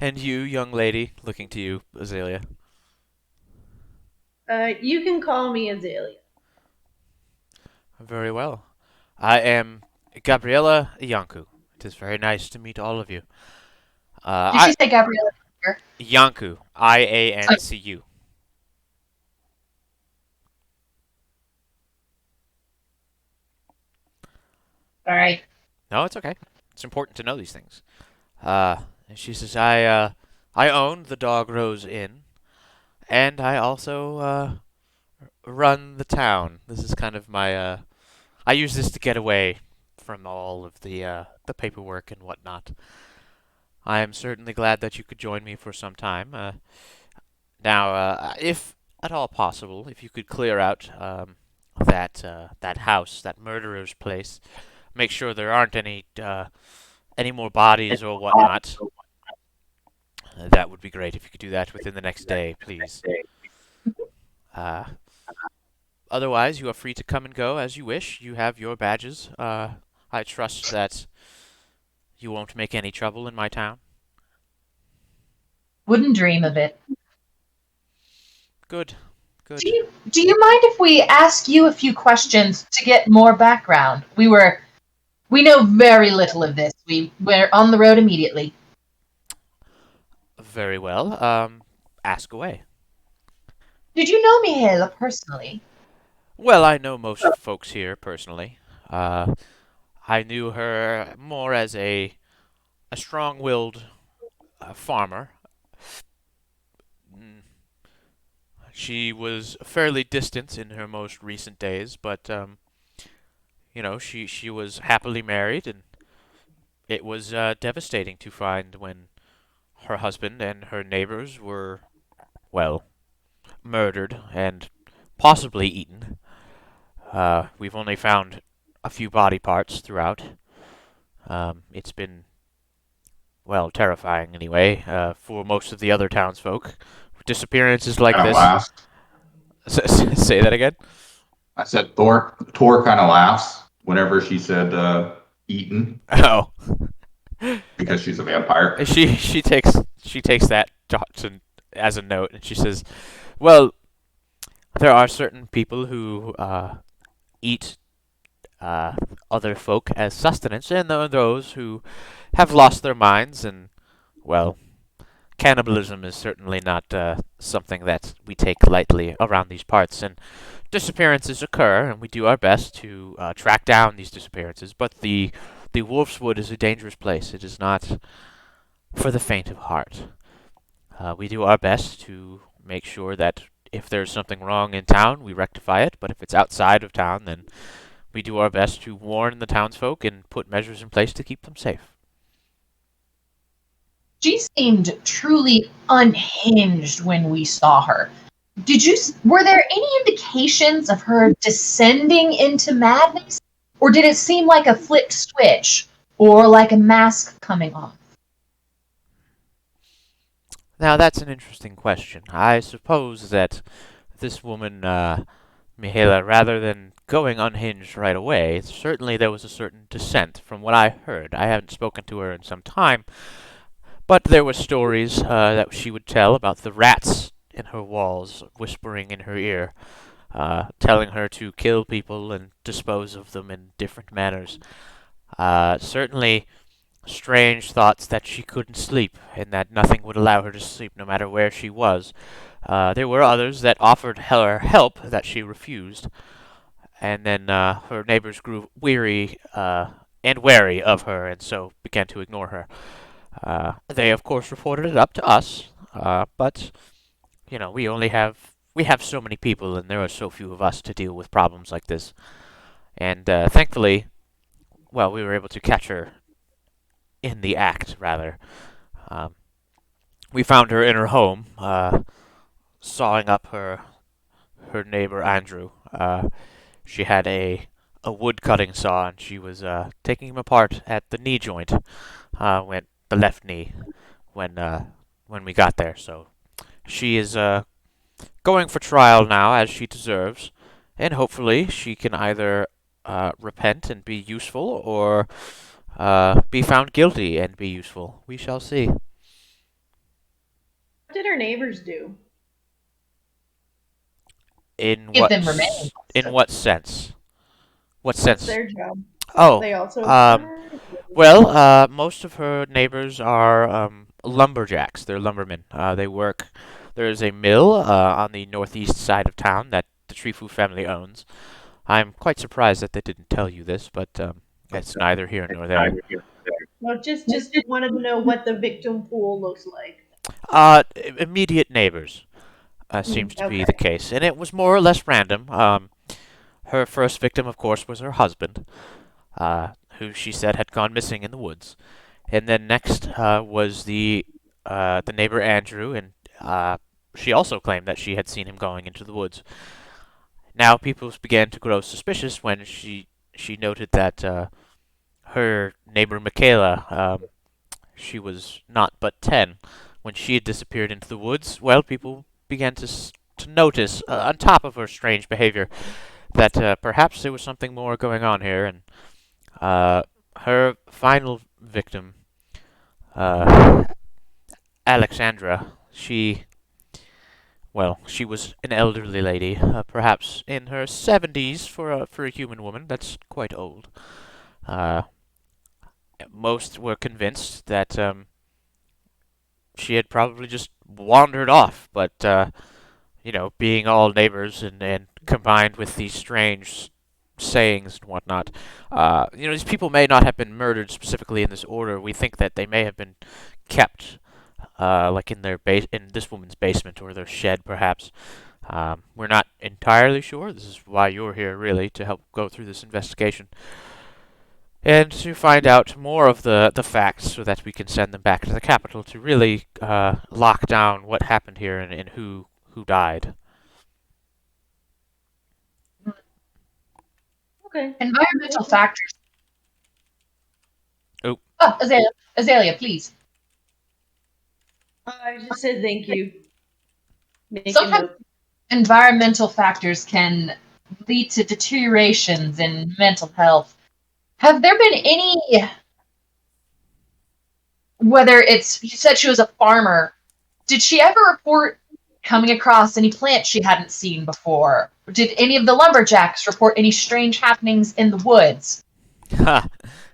And you, young lady, looking to you, Azalea. You can call me Azalea. Very well. I am Gabriella Iancu. It is very nice to meet all of you. Did she say Gabriella? Iancu. Iancu. Sorry. No, it's okay. It's important to know these things. And she says, I own the Dog Rose Inn, and I also run the town. This is kind of my. I use this to get away from all of the paperwork and whatnot. I am certainly glad that you could join me for some time. Now, if at all possible, if you could clear out that house, that murderer's place, make sure there aren't any more bodies or whatnot. That would be great if you could do that within the next day, please. Otherwise, you are free to come and go as you wish. You have your badges I trust that you won't make any trouble in my town. Wouldn't dream of it. Good, Do good. you mind if we ask you a few questions to get more background? We know very little of this. We're on the road immediately. Very well. Ask away. Did you know Mihaela personally? Well, I know most folks here personally. Uh, I knew her more as a strong-willed farmer. Mm, She was fairly distant in her most recent days, but she was happily married, and it was devastating to find when her husband and her neighbors were, well, murdered and possibly eaten. We've only found a few body parts throughout. It's been, well, terrifying anyway, for most of the other townsfolk. Disappearances like Kind of this. laughs. Say that again? I said Tor kind of laughs whenever she said eaten Oh. because she's a vampire. She takes that as a note, and she says, "Well, there are certain people who eat uh, other folk as sustenance, and there are those who have lost their minds. And well, cannibalism is certainly not something that we take lightly around these parts. And disappearances occur, and we do our best to track down these disappearances. But the Wolf's Wood is a dangerous place. It is not for the faint of heart. We do our best to make sure that if there's something wrong in town, we rectify it. But if it's outside of town, then we do our best to warn the townsfolk and put measures in place to keep them safe." She seemed truly unhinged when we saw her. Were there any indications of her descending into madness? Or did it seem like a flipped switch or like a mask coming off? Now, that's an interesting question. I suppose that this woman, Mihaela, rather than going unhinged right away, certainly there was a certain descent from what I heard. I haven't spoken to her in some time, but there were stories that she would tell about the rats in her walls whispering in her ear, telling her to kill people and dispose of them in different manners. Certainly strange thoughts that she couldn't sleep and that nothing would allow her to sleep no matter where she was. There were others that offered her help that she refused, and then her neighbors grew weary and wary of her and so began to ignore her. They, of course, reported it up to us, but we have so many people, and there are so few of us to deal with problems like this. And thankfully, well, we were able to catch her in the act, rather. Um, we found her in her home, sawing up her neighbor Andrew. She had a wood cutting saw, and she was taking him apart at the knee joint, when the left knee, when we got there. So she is going for trial now, as she deserves, and hopefully she can either repent and be useful, or be found guilty and be useful. We shall see. What did her neighbors do? In Give what them remains. in what sense? What What's sense? their job? Oh, They also um, farm? well, most of her neighbors are lumberjacks. They're lumbermen. They work. There is a mill on the northeast side of town that the Trifu family owns. I'm quite surprised that they didn't tell you this, but it's neither here nor there. Well, just wanted to know what the victim pool looks like. Immediate neighbors seems to be Okay. the case, and it was more or less random. Her first victim, of course, was her husband, who she said had gone missing in the woods. And then next was the neighbor Andrew, and she also claimed that she had seen him going into the woods. Now people began to grow suspicious when she noted that her neighbor Michaela, she was not but 10 when she had disappeared into the woods. Well, people began to notice, on top of her strange behavior, that perhaps there was something more going on here, and Her final victim, uh, Alexandra, she was an elderly lady, perhaps in her 70s for a human woman. That's quite old. Uh, Most were convinced that she had probably just wandered off, but being all neighbors and combined with these strange sayings and whatnot, these people may not have been murdered specifically in this order. We think that they may have been kept, like in their in this woman's basement or their shed, perhaps. We're not entirely sure. This is why you're here, really, to help go through this investigation and to find out more of the facts so that we can send them back to the capital to really lock down what happened here and who died. Okay. Environmental factors. Oh. Oh, Azalea, please. I just said thank you. Make a Sometimes note. environmental factors can lead to deteriorations in mental health. Have there been any, whether it's, you said she was a farmer, did she ever report coming across any plants she hadn't seen before? Did any of the lumberjacks report any strange happenings in the woods? Ha!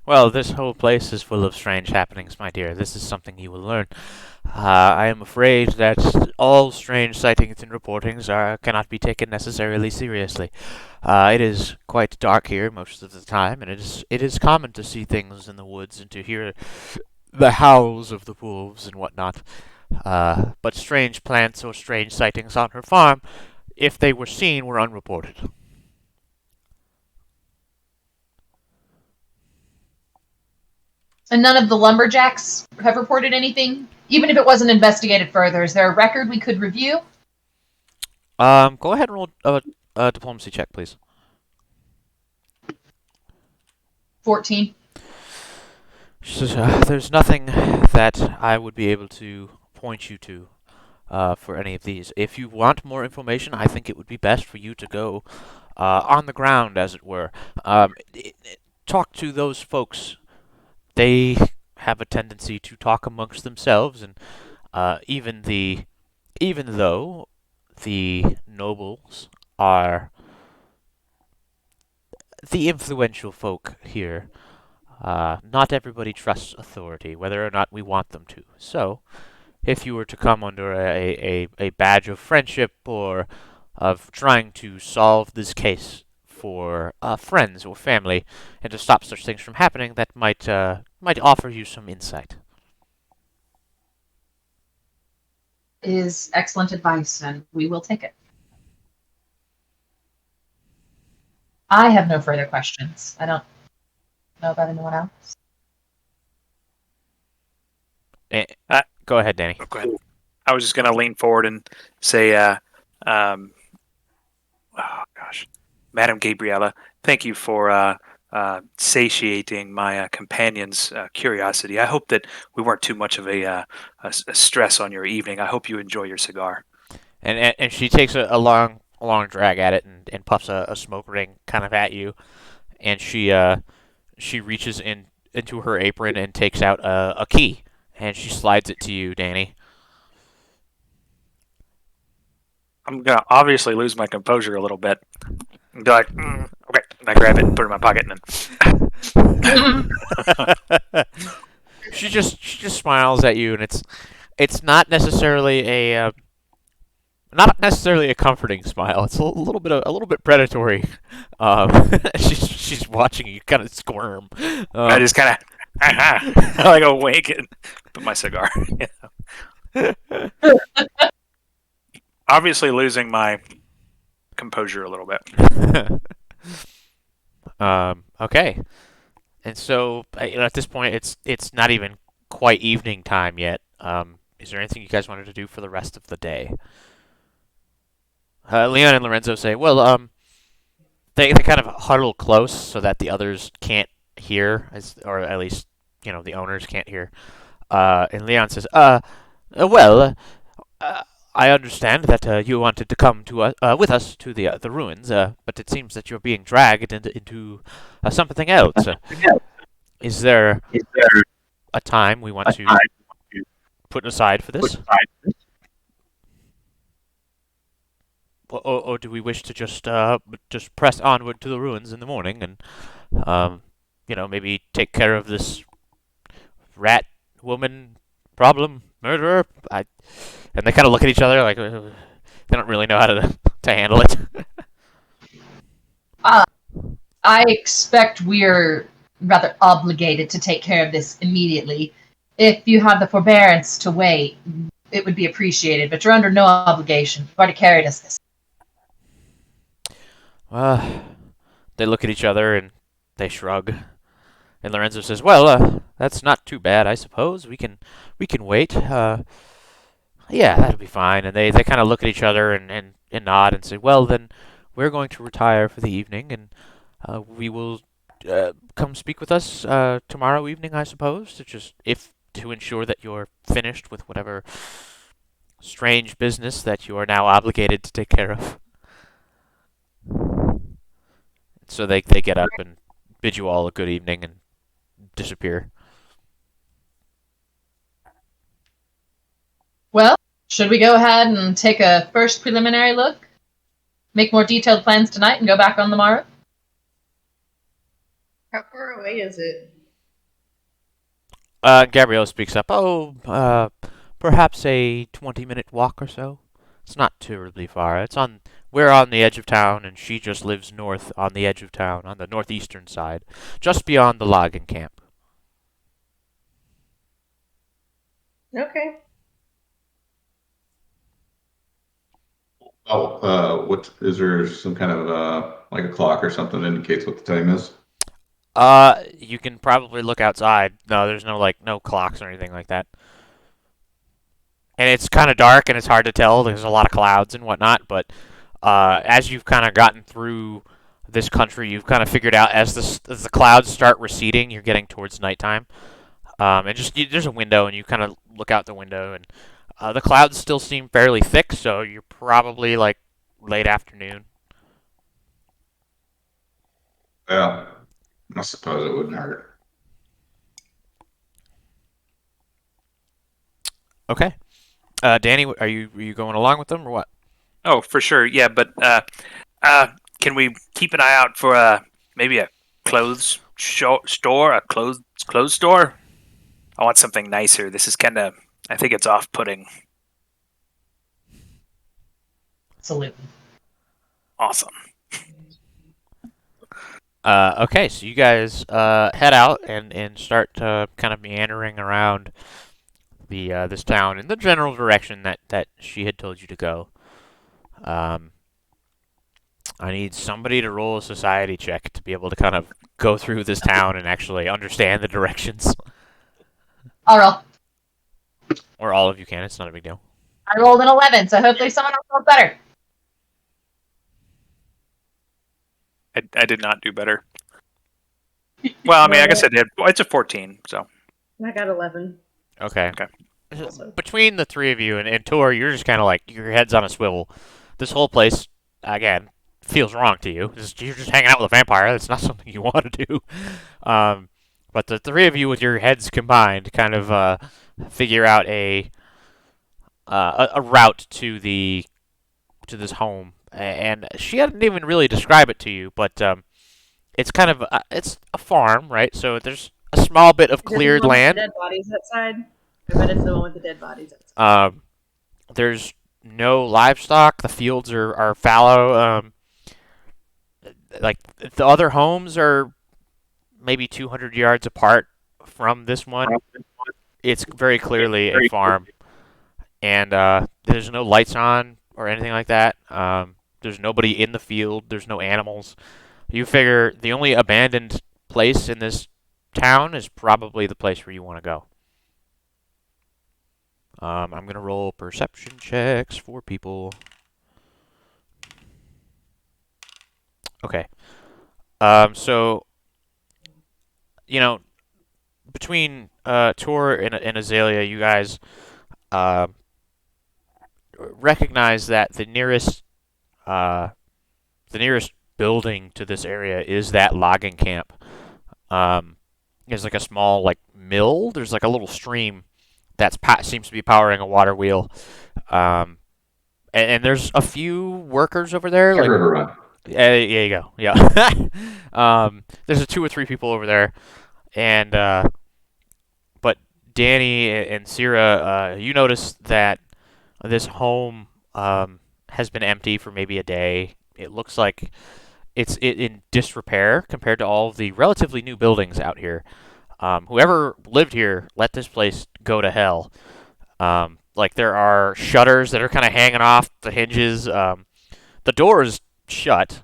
Well, this whole place is full of strange happenings, my dear. This is something you will learn. I am afraid that all strange sightings and reportings cannot be taken necessarily seriously. It is quite dark here most of the time, and it is common to see things in the woods and to hear the howls of the wolves and whatnot. But strange plants or strange sightings on her farm, if they were seen, were unreported. And none of the lumberjacks have reported anything? Even if it wasn't investigated further, is there a record we could review? Go ahead and roll a diplomacy check, please. 14. She says, there's nothing that I would be able to point you to for any of these. If you want more information, I think it would be best for you to go on the ground, as it were. Talk to those folks. They have a tendency to talk amongst themselves, and even though the nobles are the influential folk here, not everybody trusts authority, whether or not we want them to. So, if you were to come under a badge of friendship or of trying to solve this case for friends or family and to stop such things from happening, that might offer you some insight. Is excellent advice, and we will take it. I have no further questions. I don't know about anyone else. Go ahead, Danny. Oh, go ahead. I was just going to lean forward and say, oh gosh, Madam Gabriella, thank you for satiating my companion's curiosity. I hope that we weren't too much of a stress on your evening. I hope you enjoy your cigar. And she takes a long drag at it and puffs a smoke ring kind of at you, and she reaches into her apron and takes out a key, and she slides it to you, Danny. I'm gonna obviously lose my composure a little bit. And be like, okay. And I grab it and put it in my pocket, and then she just smiles at you, and it's not necessarily a comforting smile. It's a little bit predatory. She's watching you kind of squirm. I just kind of I like awake and put my cigar. Obviously losing my composure a little bit. Okay. And so at this point, it's not even quite evening time yet. Is there anything you guys wanted to do for the rest of the day? Leon and Lorenzo say, well, they kind of huddle close so that the others can't hear, or at least, the owners can't hear. And Leon says, well, I understand that you wanted to come to with us to the ruins, but it seems that you're being dragged into something else. Is there a time we want to put aside for this? Or do we wish to just press onward to the ruins in the morning and maybe take care of this rat woman problem murderer? And they kind of look at each other like they don't really know how to handle it. I expect we're rather obligated to take care of this immediately. If you have the forbearance to wait, it would be appreciated, but you're under no obligation. You've already carried us this. They look at each other and they shrug. And Lorenzo says, "Well, that's not too bad, I suppose. We can wait. Yeah, that'll be fine." And they kind of look at each other and nod and say, "Well, then we're going to retire for the evening, and we will come speak with us tomorrow evening, I suppose, to ensure that you're finished with whatever strange business that you are now obligated to take care of." So they get up and bid you all a good evening and disappear. Well, should we go ahead and take a first preliminary look? Make more detailed plans tonight and go back on the morrow? How far away is it? Gabrielle speaks up. Perhaps a 20-minute walk or so. It's not terribly far. We're on the edge of town, and she just lives north on the edge of town, on the northeastern side, just beyond the logging camp. Okay. What is there some kind of like a clock or something that indicates what the time is? You can probably look outside. No, there's no clocks or anything like that. And it's kind of dark and it's hard to tell. There's a lot of clouds and whatnot, but as you've kind of gotten through this country, you've kind of figured out as the clouds start receding, you're getting towards nighttime. There's a window, and you kind of look out the window, and the clouds still seem fairly thick, so you're probably like late afternoon. Well, I suppose it wouldn't hurt. Okay. Danny, are you going along with them or what? Oh, for sure. Yeah, but can we keep an eye out for maybe a clothes store, a clothes store? I want something nicer. This is I think it's off-putting. Absolutely. Awesome. Okay, so you guys head out and start kind of meandering around this town in the general direction that she had told you to go. I need somebody to roll a society check to be able to kind of go through this town and actually understand the directions. I'll roll. Or all of you can. It's not a big deal. I rolled an 11, so hopefully someone else rolls better. I did not do better. Well, I mean, I guess I did. Well, it's a 14, so. I got 11. Okay. Also. Between the three of you and Tor, you're just kind of like, your head's on a swivel. This whole place, again, feels wrong to you. You're just hanging out with a vampire. That's not something you want to do. But the three of you with your heads combined kind of figure out a route to this home. And she hadn't even really described it to you, but it's kind of it's a farm, right? So there's a small bit of cleared land. Dead bodies outside. I bet it's the one with the dead bodies outside. There's no livestock. The fields are fallow. Like the other homes are maybe 200 yards apart from this one. It's very clearly a farm, and there's no lights on or anything like that. There's nobody in the field. There's no animals. You figure the only abandoned place in this town is probably the place where you want to go. I'm going to roll perception checks for people. Okay. So, between Tor and Azalea, you guys recognize that the nearest building to this area is that logging camp. There's like a small like mill. There's like a little stream that seems to be powering a water wheel. Um, and there's a few workers over there. Get Like, River Run. there you go. Yeah. There's a two or three people over there, and but Danny and Cyra, you notice that this home has been empty for maybe a day. It looks like it's in disrepair compared to all of the relatively new buildings out here. Whoever lived here let this place go to hell. Like there are shutters that are kind of hanging off the hinges. The door is shut,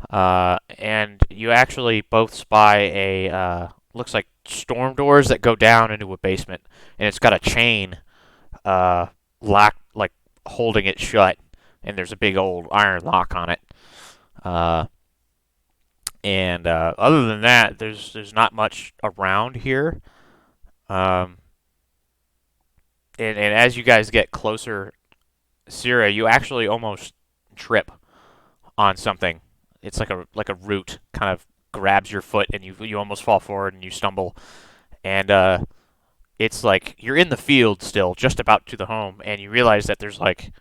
and you actually both spy a looks like storm doors that go down into a basement, and it's got a chain lock like holding it shut, and there's a big old iron lock on it. Uh, and other than that, there's not much around here. Um, and as you guys get closer, Cyra, you actually almost trip on something. It's like a root kind of grabs your foot, and you almost fall forward and you stumble. And it's like you're in the field still, just about to the home, and you realize that there's like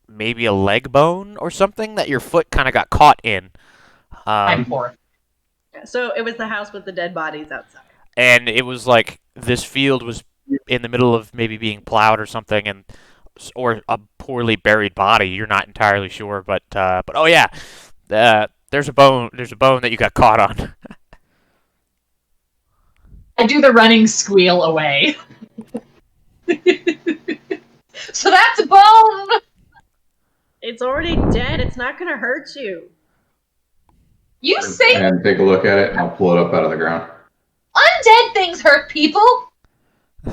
maybe a leg bone or something that your foot kind of got caught in. I'm poor. So it was the house with the dead bodies outside. And it was like this field was in the middle of maybe being plowed or something, and or a poorly buried body. You're not entirely sure, but oh yeah, there's a bone. There's a bone that you got caught on. I do the running squeal away. So that's a bone! It's already dead. It's not going to hurt you. You say And take a look at it, and I'll pull it up out of the ground. undead things hurt people?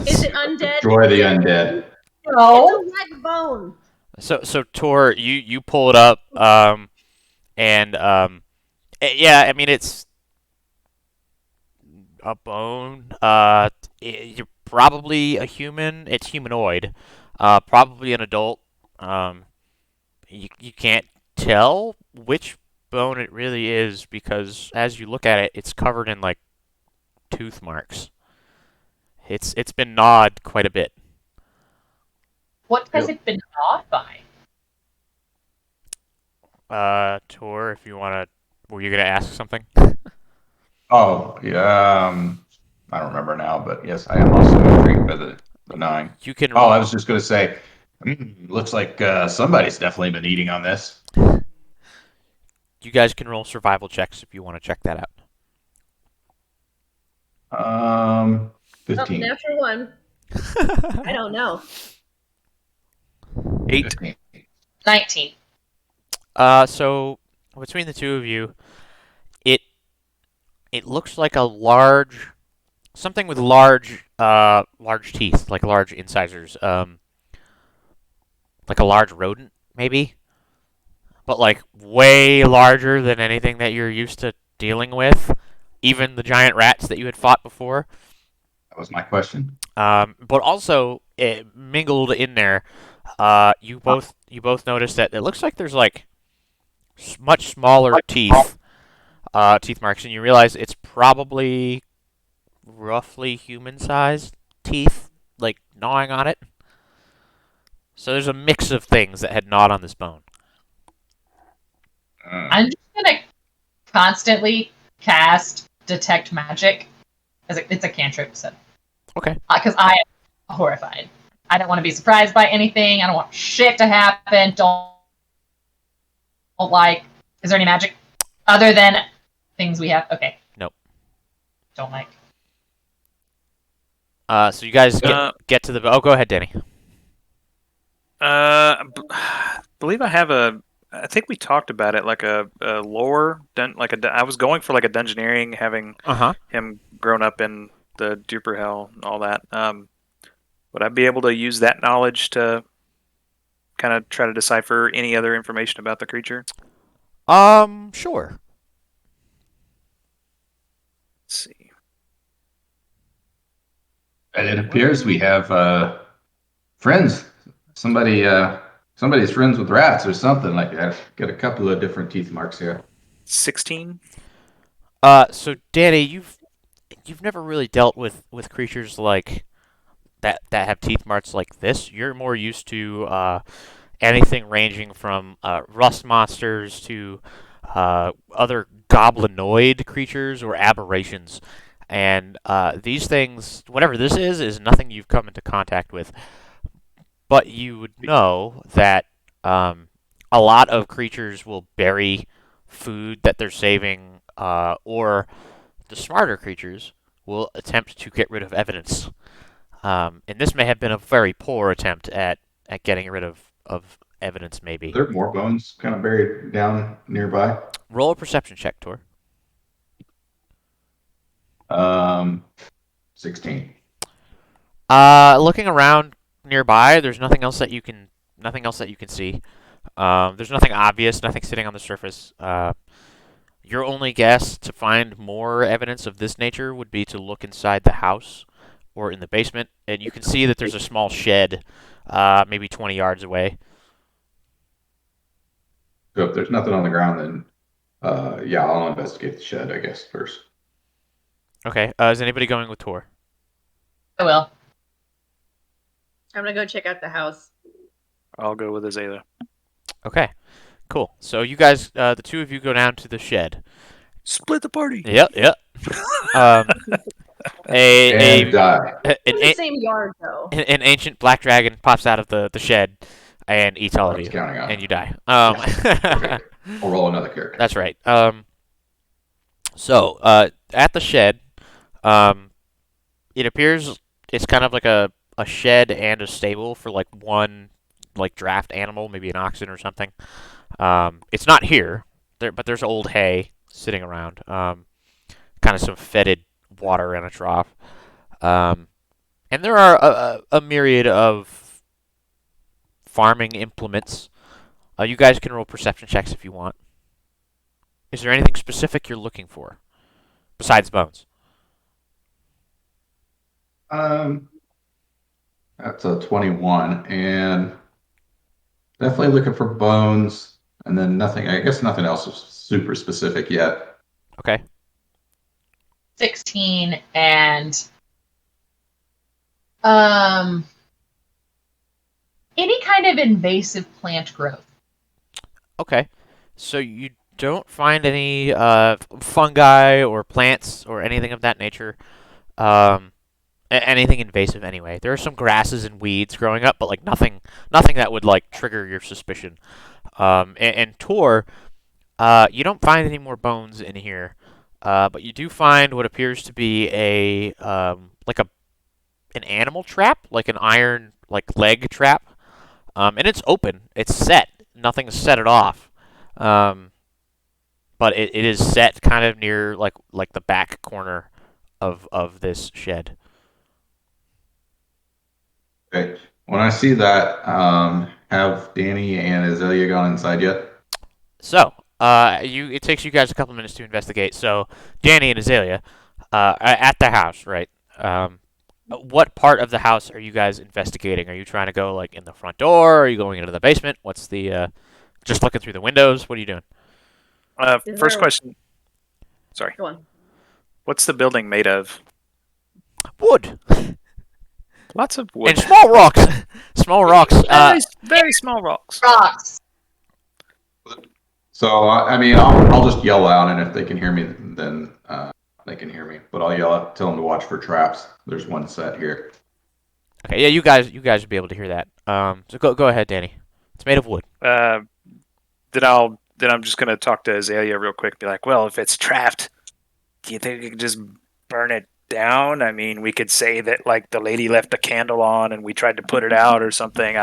Is it undead? Destroy the undead. No. It's a leg bone. So Tor, you pull it up, and yeah, I mean it's a bone. You're probably a human. It's humanoid. Probably an adult. You can't tell which bone it really is because as you look at it, it's covered in like tooth marks. It's been gnawed quite a bit. What has it been gnawed by? Tor, if you wanna, were you gonna ask something? Oh, yeah. I don't remember now, but yes, I am also intrigued by the gnawing. You can. Oh, I was just going to say, looks like somebody's definitely been eating on this. You guys can roll survival checks if you want to check that out. Oh, 15. natural one. I don't know. 8. 15. 19. So between the two of you, it looks like a large something with large teeth, like large incisors, like a large rodent maybe, but like way larger than anything that you're used to dealing with, even the giant rats that you had fought before. That was my question. But also mingled in there, you both notice that it looks like there's like much smaller teeth marks, and you realize it's probably roughly human-sized teeth, like gnawing on it. So there's a mix of things that had gnawed on this bone. I'm just gonna constantly cast Detect Magic. It's a cantrip, so. Okay. Because I am horrified. I don't want to be surprised by anything. I don't want shit to happen. Don't like. Is there any magic other than things we have? Okay. Nope. Don't like. So you guys get to the. Oh, go ahead, Danny. Believe I have a. I think we talked about it like a lore. I was going for like a dungeoneering, having him grown up in the Duper Hell and all that. Would I be able to use that knowledge to kind of try to decipher any other information about the creature? Sure. Let's see. And it appears we have friends somebody's friends with rats or something like that. Got a couple of different teeth marks here. 16. So Danny, you've never really dealt with creatures like that have teeth marks like this. You're more used to anything ranging from rust monsters to other goblinoid creatures or aberrations. And these things, whatever this is nothing you've come into contact with. But you would know that a lot of creatures will bury food that they're saving, or the smarter creatures will attempt to get rid of evidence. And this may have been a very poor attempt at getting rid of evidence, maybe. Are there more bones kind of buried down nearby? Roll a perception check, Tor. 16. Looking around nearby, there's nothing else that you can see. There's nothing obvious, nothing sitting on the surface. Your only guess to find more evidence of this nature would be to look inside the house or in the basement, and you can see that there's a small shed, maybe 20 yards away. So if there's nothing on the ground, then yeah, I'll investigate the shed, I guess, first. Okay. Is anybody going with Tor? I will. I'm gonna go check out the house. I'll go with Azalea. Okay. Cool. So you guys, the two of you, go down to the shed. Split the party. Yep. Yep. Um, a And die. an, It's the an, same yard though. an ancient black dragon pops out of the shed and eats all I of was you, counting on. and you die. Okay. I'll roll another character. That's right. So at the shed, it appears it's kind of like a shed and a stable for like one like draft animal, maybe an oxen or something. It's not here, but there's old hay sitting around. Kind of some fetid water in a trough. And there are a myriad of farming implements. You guys can roll perception checks if you want. Is there anything specific you're looking for besides bones? That's a 21, and definitely looking for bones, and then nothing. I guess nothing else is super specific yet. Okay. 16 and any kind of invasive plant growth. Okay. So you don't find any fungi or plants or anything of that nature. Anything invasive anyway. There are some grasses and weeds growing up, but like nothing that would like trigger your suspicion. And Tor, you don't find any more bones in here, but you do find what appears to be a like an animal trap, like an iron like leg trap, and it's open. It's set. Nothing's set it off. But it is set kind of near like the back corner of this shed. Okay. When I see that, have Danny and Azalea gone inside yet? So, it takes you guys a couple minutes to investigate. So, Danny and Azalea, are at the house, right? What part of the house are you guys investigating? Are you trying to go like in the front door? Are you going into the basement? What's the just looking through the windows? What are you doing? Is First there- question. Sorry. Go on. What's the building made of? Wood Lots of wood. and small rocks. Small rocks. Very small rocks. Rocks. So I mean, I'll just yell out, and if they can hear me, then they can hear me. But I'll yell out, tell them to watch for traps. There's one set here. Okay, yeah, you guys would be able to hear that. So go ahead, Danny. It's made of wood. Then I'm just gonna talk to Azalea real quick. Be like, well, if it's trapped, do you think we could just burn it down? I mean, we could say that like the lady left a candle on and we tried to put it out or something.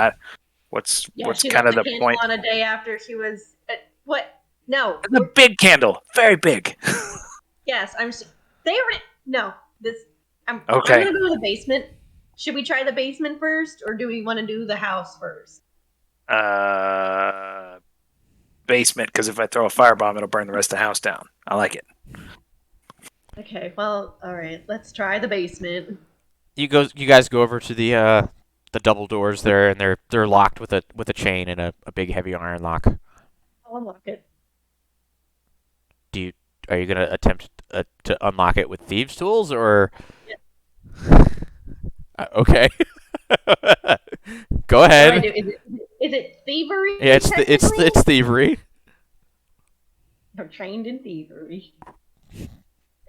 What's She kind of left the candle point? on a day after she was what? No. The big candle, very big. Yes, they already no. I'm Okay. gonna go to the basement. Should we try the basement first, or do we want to do the house first? Basement, because if I throw a firebomb, it'll burn the rest of the house down. I like it. Okay, well, all right. Let's try the basement. You guys go over to the the double doors there, and they're locked with a chain and a big heavy iron lock. I'll unlock it. Are you gonna attempt to unlock it with thieves' tools or? Yeah. Okay. Go What do I ahead. do? Is it thievery? Yeah, technically? it's thievery. I'm trained in thievery.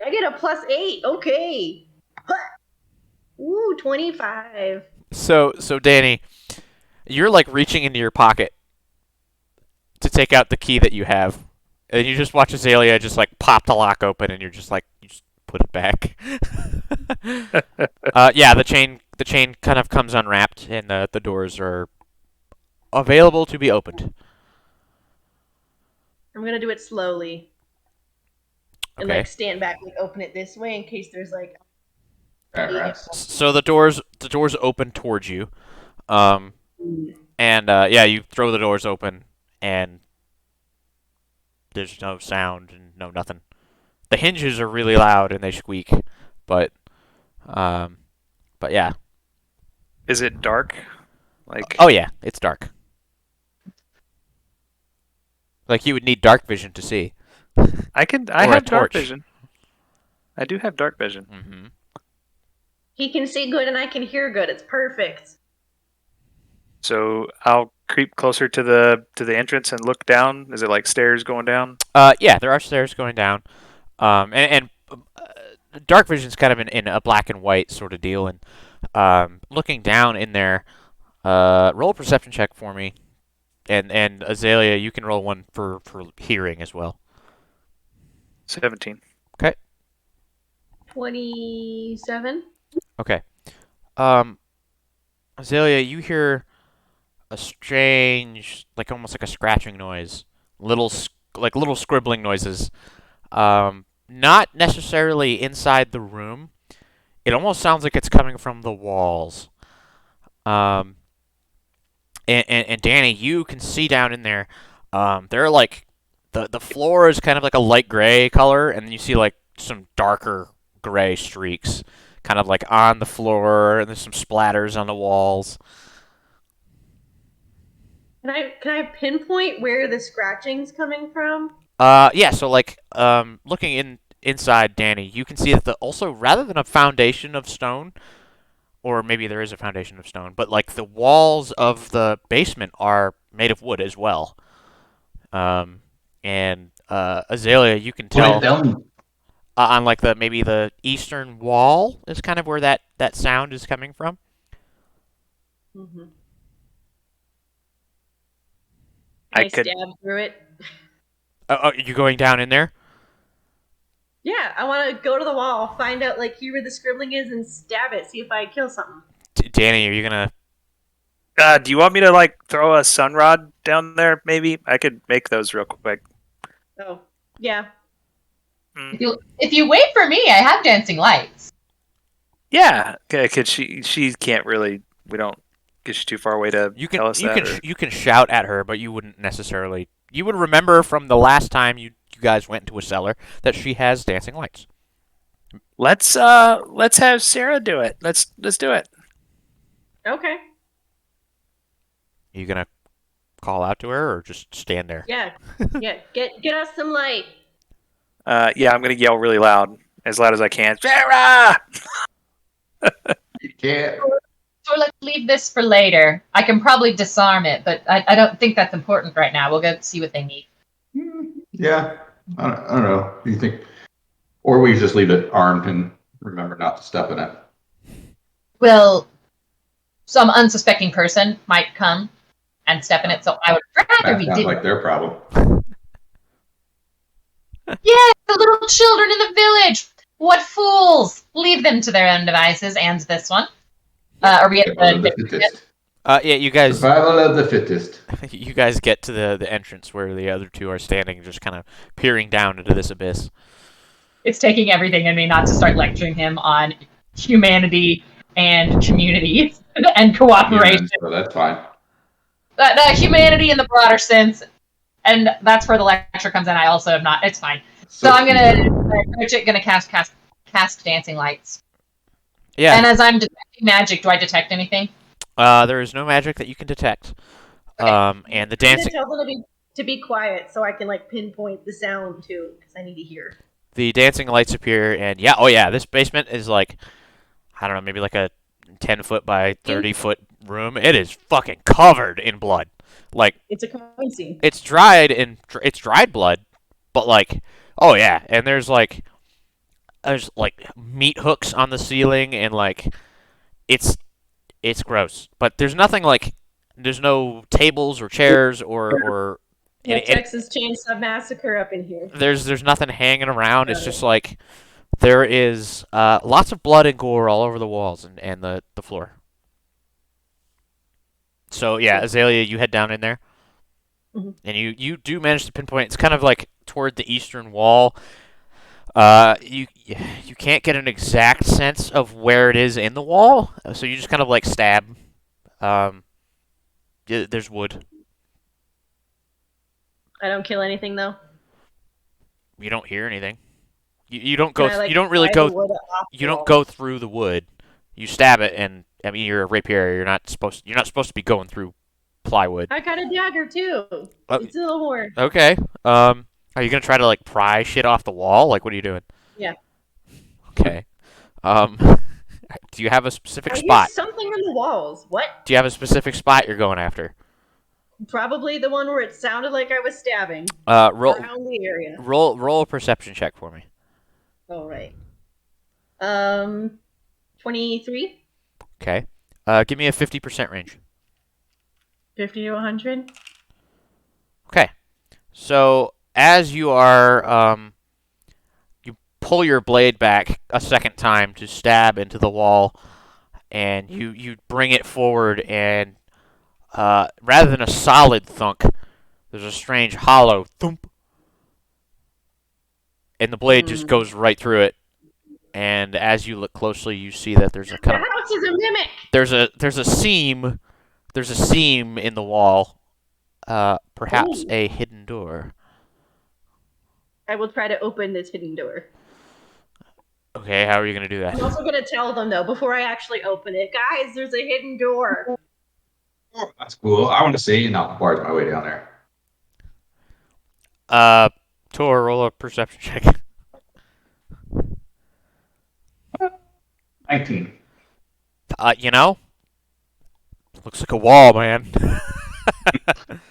I get a +8. Okay. Ooh, 25. So Danny, you're like reaching into your pocket to take out the key that you have, and you just watch Azalea just like pop the lock open, and you're just like you just put it back. Yeah, the chain kind of comes unwrapped, and the doors are available to be opened. I'm gonna do it slowly and Okay. like stand back, like open it this way in case there's like. Congrats. So the doors open towards you, and yeah, you throw the doors open, and there's no sound and no nothing. The hinges are really loud and they squeak, but um, but yeah. Is it dark? Like, Oh yeah, it's dark. Like you would need dark vision to see. I Or a have dark torch. vision. I do have dark vision. Mm-hmm. He can see good and I can hear good. It's perfect. So I'll creep closer to the entrance and look down. Is it like stairs going down? Yeah, there are stairs going down. Dark vision's kind of in a black and white sort of deal, and looking down in there, roll a perception check for me, and Azalea, you can roll one for hearing as well. 17. 27. Okay. Azalea, you hear a strange, like almost like a scratching noise, like little scribbling noises. Not necessarily inside the room. It almost sounds like it's coming from the walls. Um, and Danny, you can see down in there. There are like the floor is kind of like a light gray color, and then you see like some darker gray streaks, kind of like on the floor, and there's some splatters on the walls. Can I pinpoint where the scratching's coming from? Yeah. So like, looking inside Danny, you can see that also rather than a foundation of stone, or maybe there is a foundation of stone, but like the walls of the basement are made of wood as well. And Azalea, you can tell Down. on like maybe the eastern wall is kind of where that sound is coming from. Mm-hmm. I I could- stab through it. Oh, you going down in there? Yeah, I want to go to the wall, find out like here where the scribbling is, and stab it. See if I kill something. Danny, are you gonna? Do you want me to like throw a sun rod down there? Maybe I could make those real quick. Oh, yeah. If you wait for me, I have dancing lights. Yeah, because she can't really. We don't get you too far away to tell us that. Or... You can shout at her, but you wouldn't necessarily. You would remember from the last time you guys went into a cellar that she has dancing lights. Let's have Sarah do it. Let's do it. Okay. Are you gonna call out to her or just stand there? Yeah. Yeah. Get us some light. Yeah, I'm gonna yell really loud as I can. Sarah! You can't. So let's leave this for later. I can probably disarm it, but I don't think that's important right now. We'll go see what they need. Yeah. I don't know. Do you think? Or we just leave it armed and remember not to step in it. Well, some unsuspecting person might come and step in it, so I would rather That we sounds didn't. like their problem. Yes, the little children in the village! What fools! Leave them to their own devices, and this one. Are we at Survival of the the... fittest. Yeah, you guys. Survival of the fittest. You guys get to the entrance where the other two are standing, just kind of peering down into this abyss. It's taking everything in me not to start lecturing him on humanity and community and cooperation. So that's fine. The humanity in the broader sense, and that's where the lecture comes in. I also am not. It's fine. So I'm gonna cast dancing lights. Yeah. And as I'm detecting magic, do I detect anything? There is no magic that you can detect. Okay. And the I'm gonna dancing tell them to be quiet so I can like pinpoint the sound too, because I need to hear. lights appear, and yeah, oh yeah, this basement is like, I don't know, maybe like a 10-foot by 30-foot room. It is fucking covered in blood. Like, It's a crime scene. it's dried blood, but like, oh yeah, and there's like meat hooks on the ceiling, and like, it's it's gross. But there's nothing like, there's no tables or chairs or Yeah, Texas Chainsaw Massacre up in here. there's nothing hanging around. It's Got just like there is lots of blood and gore all over the walls and the floor. So yeah, Azalea, you head down in there, and you do manage to pinpoint. It's kind of like toward the eastern wall. You can't get an exact sense of where it is in the wall, so you just kind of like stab. There's wood. I don't kill anything though. You don't hear anything. You don't Can go. I, like, You don't really pry the go. wood off the You don't wall? go through the wood. You stab it, and I mean you're a rapier. You're not supposed. You're not supposed to be going through plywood. I got a dagger too. Oh. It's a little more. Okay. Are you gonna try to like pry shit off the wall? Like, what are you doing? Yeah. Okay. Um, do you have a specific I spot? hear something on the walls. What? Do you have a specific spot you're going after? Probably the one where it sounded like I was stabbing. Roll Around the area. roll a perception check for me. All right. 23? Okay. Give me a 50% range. 50 to 100? Okay. So as you are, you pull your blade back a second time to stab into the wall, and you bring it forward, and rather than a solid thunk, there's a strange hollow thump, and the blade just goes right through it. And as you look closely, you see that there's a The kind of house is a mimic! there's a seam in the wall, perhaps Ooh. a hidden door. I will try to open this hidden door. Okay, how are you gonna do I'm that? also going to tell them, though, before I actually open it, guys, there's a hidden door. Oh, that's cool. I want to see, and I'll barge my way down there. Tor, roll a perception check. 19. You know, looks like a wall, man.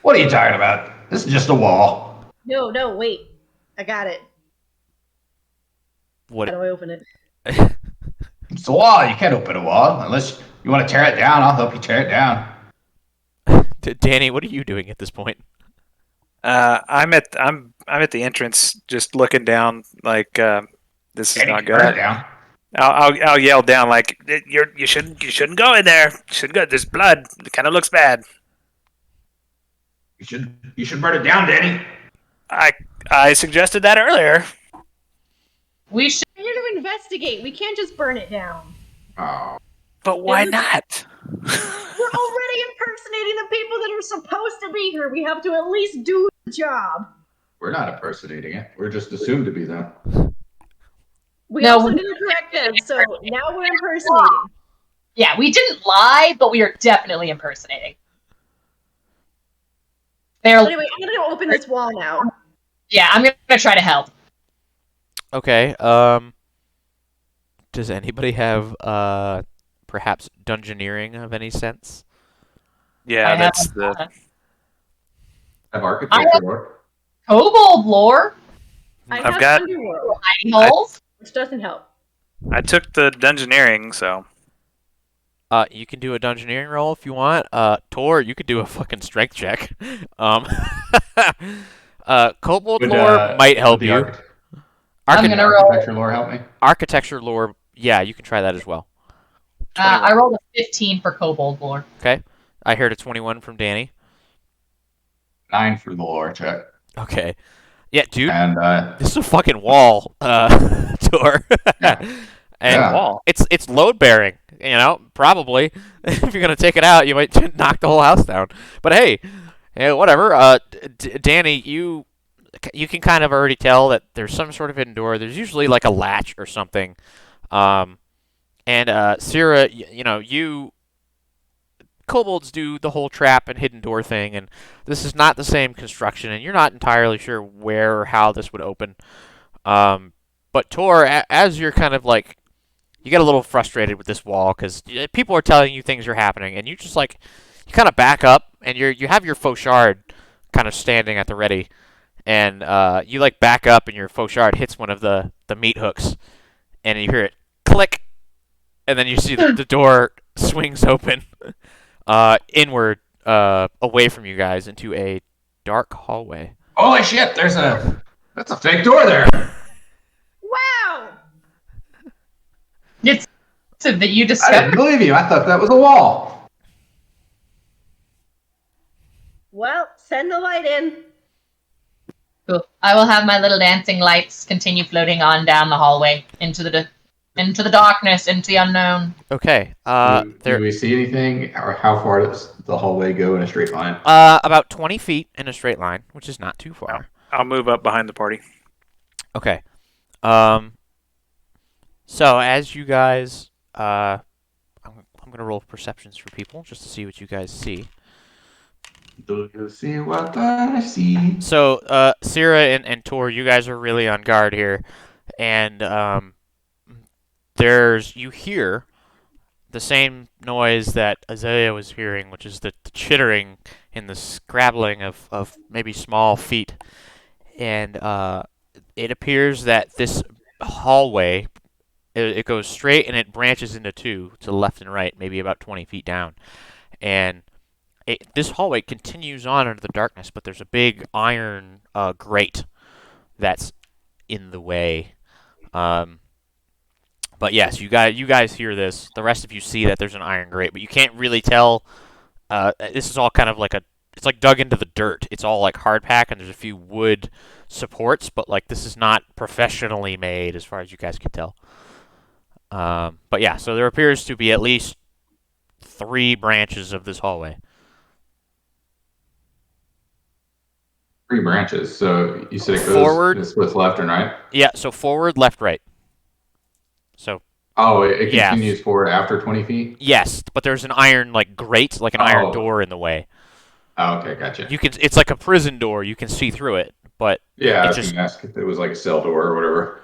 What are you talking about? This is just a wall. No, wait. I got it. What? How do I open it? It's a wall. You can't open a wall unless you want to tear it down. I'll help you tear it down. Danny, what are you doing at this point? I'm at the entrance, just looking down. Like this is Danny, not tear it good. down. I'll yell down like you shouldn't go in there. You shouldn't go. There's blood. It kind of looks bad. You should burn it down, Danny. I suggested that earlier. We should. We're here to investigate. We can't just burn it down. Oh, But why It was- not? We're already impersonating the people that are supposed to be here. We have to at least do the job. we're not impersonating it. We're just assumed to be them. We No, also we- didn't correct them, so now we're impersonating. Yeah, we didn't lie, but we are definitely impersonating. They're. Anyway, I'm gonna go open this wall now. Yeah, I'm gonna try to help. Okay. Does anybody have perhaps dungeoneering of any sense? Yeah, I that's have, the. Have architecture work? Kobold lore, I I've have got- underworld, tiny holes. which doesn't help. I took the dungeoneering, so You can do a dungeoneering roll if you want. Tor, you could do a fucking strength check. Kobold Would, lore might help would the you. I'm Would gonna roll. architecture lore help me? Architecture lore, yeah, you can try that as well. I rolled a 15 for Kobold lore. Okay. I heard a 21 from Danny. 9 for the lore check. Okay. Yeah, dude, And this is a fucking wall, Tor. Yeah. And Yeah. wall. it's load bearing, probably. If you're gonna take it out, you might knock the whole house down. But hey, whatever. Danny, you can kind of already tell that there's some sort of hidden door. There's usually like a latch or something. And Cyra, you kobolds do the whole trap and hidden door thing, and this is not the same construction, and you're not entirely sure where or how this would open. But Tor, as you're kind of like, you get a little frustrated with this wall because people are telling you things are happening, and you just like, you kind of back up, and you have your faux shard kind of standing at the ready, and you like back up, and your faux shard hits one of the meat hooks, and you hear it click, and then you see the door swings open inward away from you guys into a dark hallway. Holy shit! That's a fake door there. Wow! It's so that you I discovered. didn't believe you. I thought that was a wall. Well, send the light in. Cool. I will have my little dancing lights continue floating on down the hallway into the darkness, into the unknown. Okay. Do we see anything, or how far does the hallway go in a straight line? About 20 feet in a straight line, which is not too far. I'll move up behind the party. Okay. So as you guys, I'm gonna roll perceptions for people just to see what you guys see. Do you see what I see? So, Cyra and Tor, you guys are really on guard here, and you hear the same noise that Azalea was hearing, which is the chittering and the scrabbling of maybe small feet, and it appears that this hallway, it goes straight and it branches into two to the left and right, maybe about 20 feet down, and this hallway continues on into the darkness, but there's a big iron grate that's in the way. But yes, you guys hear this. The rest of you see that there's an iron grate, but you can't really tell. This is all kind of like it's like dug into the dirt. It's all like hard pack, and there's a few wood supports, but like this is not professionally made as far as you guys can tell. But yeah, so there appears to be at least 3 branches of this hallway. 3 branches. So you said it goes Forward. It splits left and right. Yeah, so forward, left, right. So. Oh, it Yeah. continues forward after 20 feet. Yes, but there's an iron like grate, like an iron door in the way. Oh, okay, gotcha. It's like a prison door. You can see through it, but Yeah, I was just going to ask if it was like a cell door or whatever.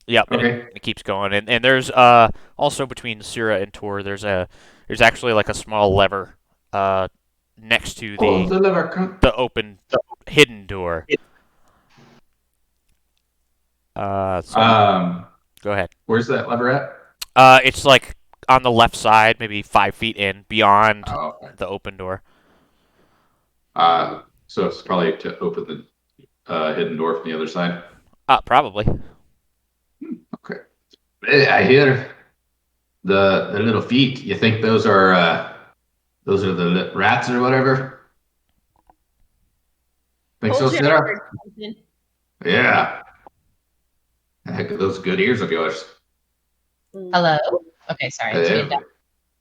yep. Okay. It keeps going, and there's also between Cyra and Tor, there's actually like a small lever next to The lever. the open hidden door. So go ahead. Where's that lever at? It's like on the left side, maybe 5 feet in, beyond Oh, okay. the open door. So it's probably to open the hidden door from the other side. Probably. Okay. I hear the little feet. You think those are the rats or whatever? Think so, Hold your Sarah? hand, Jonathan. Yeah. Heck, those good ears of yours. Hello? Okay, sorry. Hello.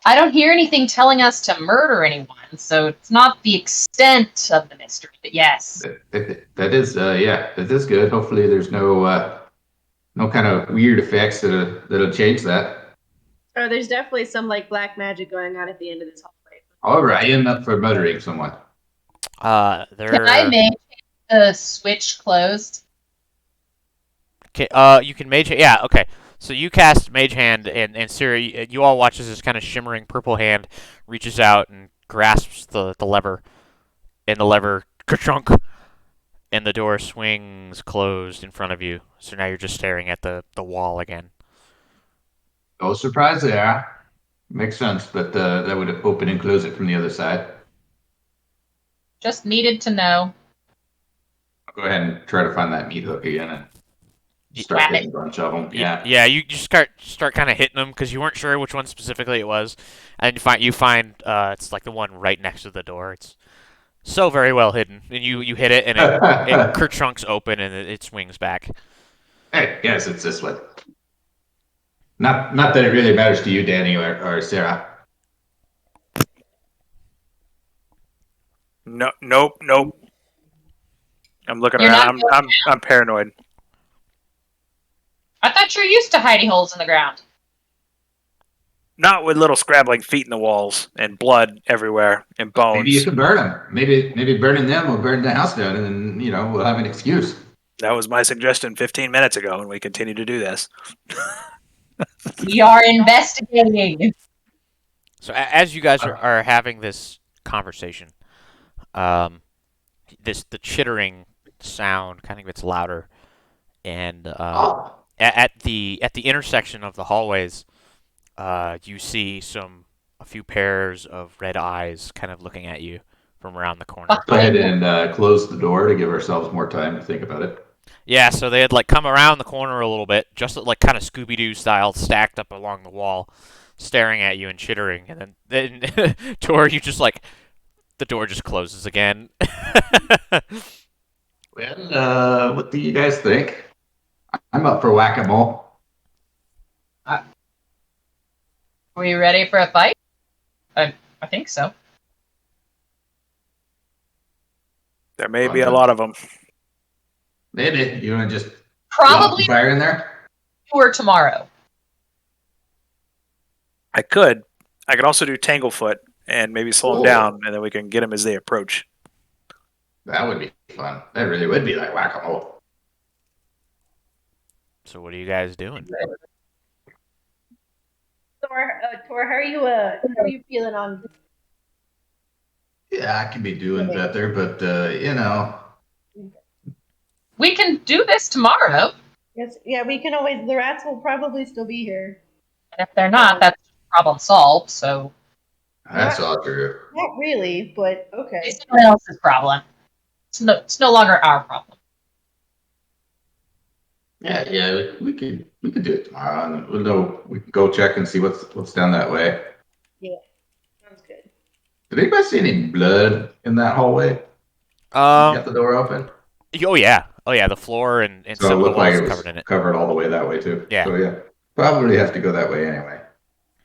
I don't hear anything telling us to murder anyone, so it's not the extent of the mystery, but yes. That is, yeah, that is good. Hopefully, there's no kind of weird effects that'll change that. Oh, there's definitely some like black magic going on at the end of this hallway. All right, I am up for murdering someone. Can I make the switch closed? Okay, you can mage. Yeah, okay. So you cast Mage Hand, and Cyra, you all watch as this kind of shimmering purple hand reaches out and grasps the lever, and the lever ka-chunk, and the door swings closed in front of you. So now you're just staring at the wall again. No surprise there. Makes sense, but that would open and close it from the other side. Just needed to know. I'll go ahead and try to find that meat hook again and start Grab hitting a bunch of them. Yeah. Yeah. You just start kind of hitting them because you weren't sure which one specifically it was, and you find it's like the one right next to the door. It's so very well hidden, and you hit it, and it kerchunks open, and it swings back. Hey, guys, it's this one. Not that it really matters to you, Danny or Sarah. No, nope. I'm looking You're around. not I'm paranoid. I thought you're used to hidey holes in the ground. Not with little scrabbling feet in the walls and blood everywhere and bones. Maybe you can burn them. Maybe burning them will burn the house down, and then we'll have an excuse. That was my suggestion 15 minutes ago, and we continue to do this. We are investigating. So as you guys are having this conversation, the chittering sound kind of gets louder, and at the intersection of the hallways, you see a few pairs of red eyes kind of looking at you from around the corner. Go ahead and close the door to give ourselves more time to think about it. Yeah, so they had like come around the corner a little bit, just like kind of Scooby-Doo style, stacked up along the wall, staring at you and chittering, and then Tor, you just like the door just closes again. Well, what do you guys think? I'm up for whack-a-mole. Are we ready for a fight? I think so. There may be a lot of them. Maybe you want to just Probably fire in there. or tomorrow. I could also do Tanglefoot and maybe slow them down, and then we can get them as they approach. That would be fun. That really would be like whack-a-mole. So what are you guys doing? Tor, how are you feeling on? Yeah, I could be doing better, but We can do this tomorrow. Yes, yeah, we can always. The rats will probably still be here. And if they're not, that's problem solved. So that's all true. Not really, but okay. it's someone else's problem. It's no longer our problem. Yeah, we could do it tomorrow, and we can go check and see what's down that way. Yeah, sounds good. Did anybody see any blood in that hallway? Got the door open. Oh yeah, the floor and So some it of the looked like walls it was covered in it. covered all the way that way too. Yeah. So yeah, probably have to go that way anyway.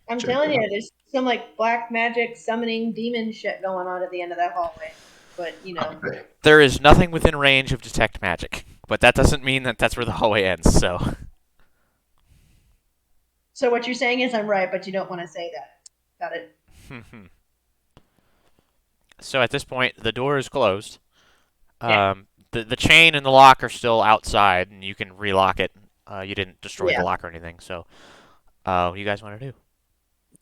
I'm telling you, there's some like black magic summoning demon shit going on at the end of that hallway. But Okay. There is nothing within range of detect magic, but that doesn't mean that that's where the hallway ends. So what you're saying is I'm right, but you don't want to say that. Got it. So at this point, the door is closed. Yeah. The chain and the lock are still outside, and you can relock it. You didn't destroy the lock or anything. So, what do you guys want to do?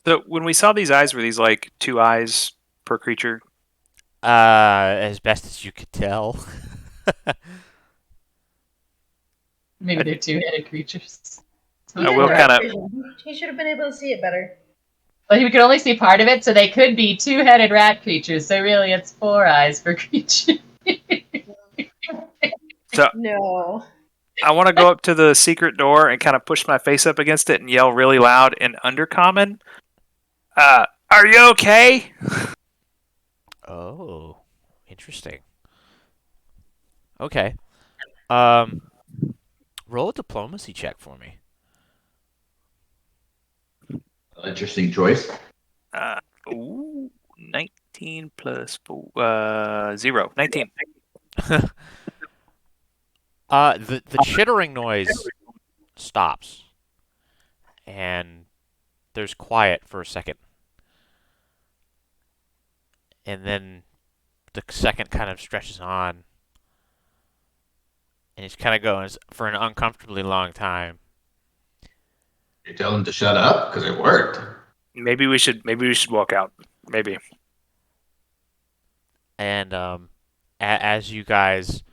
So when we saw these eyes, were these like 2 eyes per creature? As best as you could tell. Maybe they're two-headed creatures. I will kind of. He should have been able to see it better. But we could only see part of it, so they could be two-headed rat creatures. So really, it's 4 eyes per creature. So No. I want to go up to the secret door and kind of push my face up against it and yell really loud in Undercommon. Are you okay? Oh, interesting. Okay. Roll a diplomacy check for me. Interesting choice. 19 plus 4, 0. 19. The chittering noise stops, and there's quiet for a second, and then the second kind of stretches on, and it's kind of going for an uncomfortably long time. You tell him to shut up because it worked. Maybe we should walk out. Maybe. And as you guys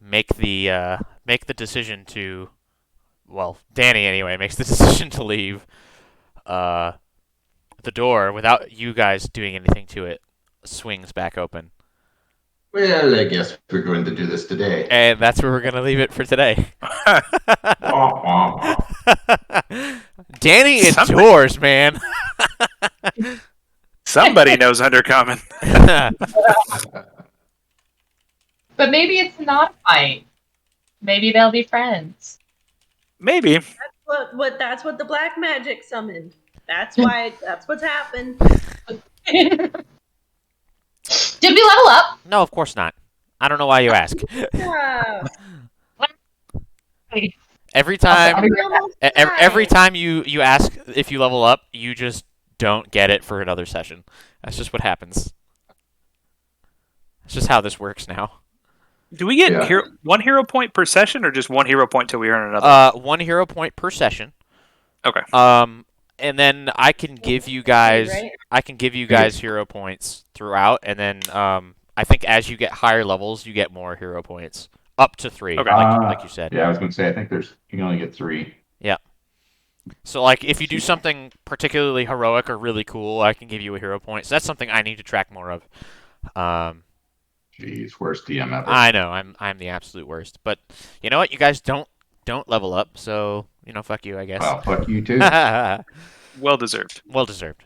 make the decision to, well, Danny anyway makes the decision to leave, the door without you guys doing anything to it swings back open. Well, I guess we're going to do this today. And that's where we're gonna leave it for today. Danny endures, man. Somebody knows Undercommon. But maybe it's not a fight. Maybe they'll be friends. Maybe. That's what the black magic summoned. That's why. That's what's happened. Did we level up? No, of course not. I don't know why you ask. Yeah. Every time, Level every 5. time you ask if you level up, you just don't get it for another session. That's just what happens. It's just how this works now. Do we get Yeah. one hero point per session, or just one hero point till we earn another? 1 hero point per session. Okay. And then I can give you Paid, guys right? hero points throughout, and then I think as you get higher levels, you get more hero points, up to 3, Okay. like you said. Yeah, I was going to say, I think you can only get 3. So like if you do something particularly heroic or really cool, I can give you a hero point. So that's something I need to track more of. Jeez, worst DM ever. I know I'm the absolute worst, but you know what? You guys don't level up, so fuck you, I guess. Well, fuck you too. Well deserved. Well deserved.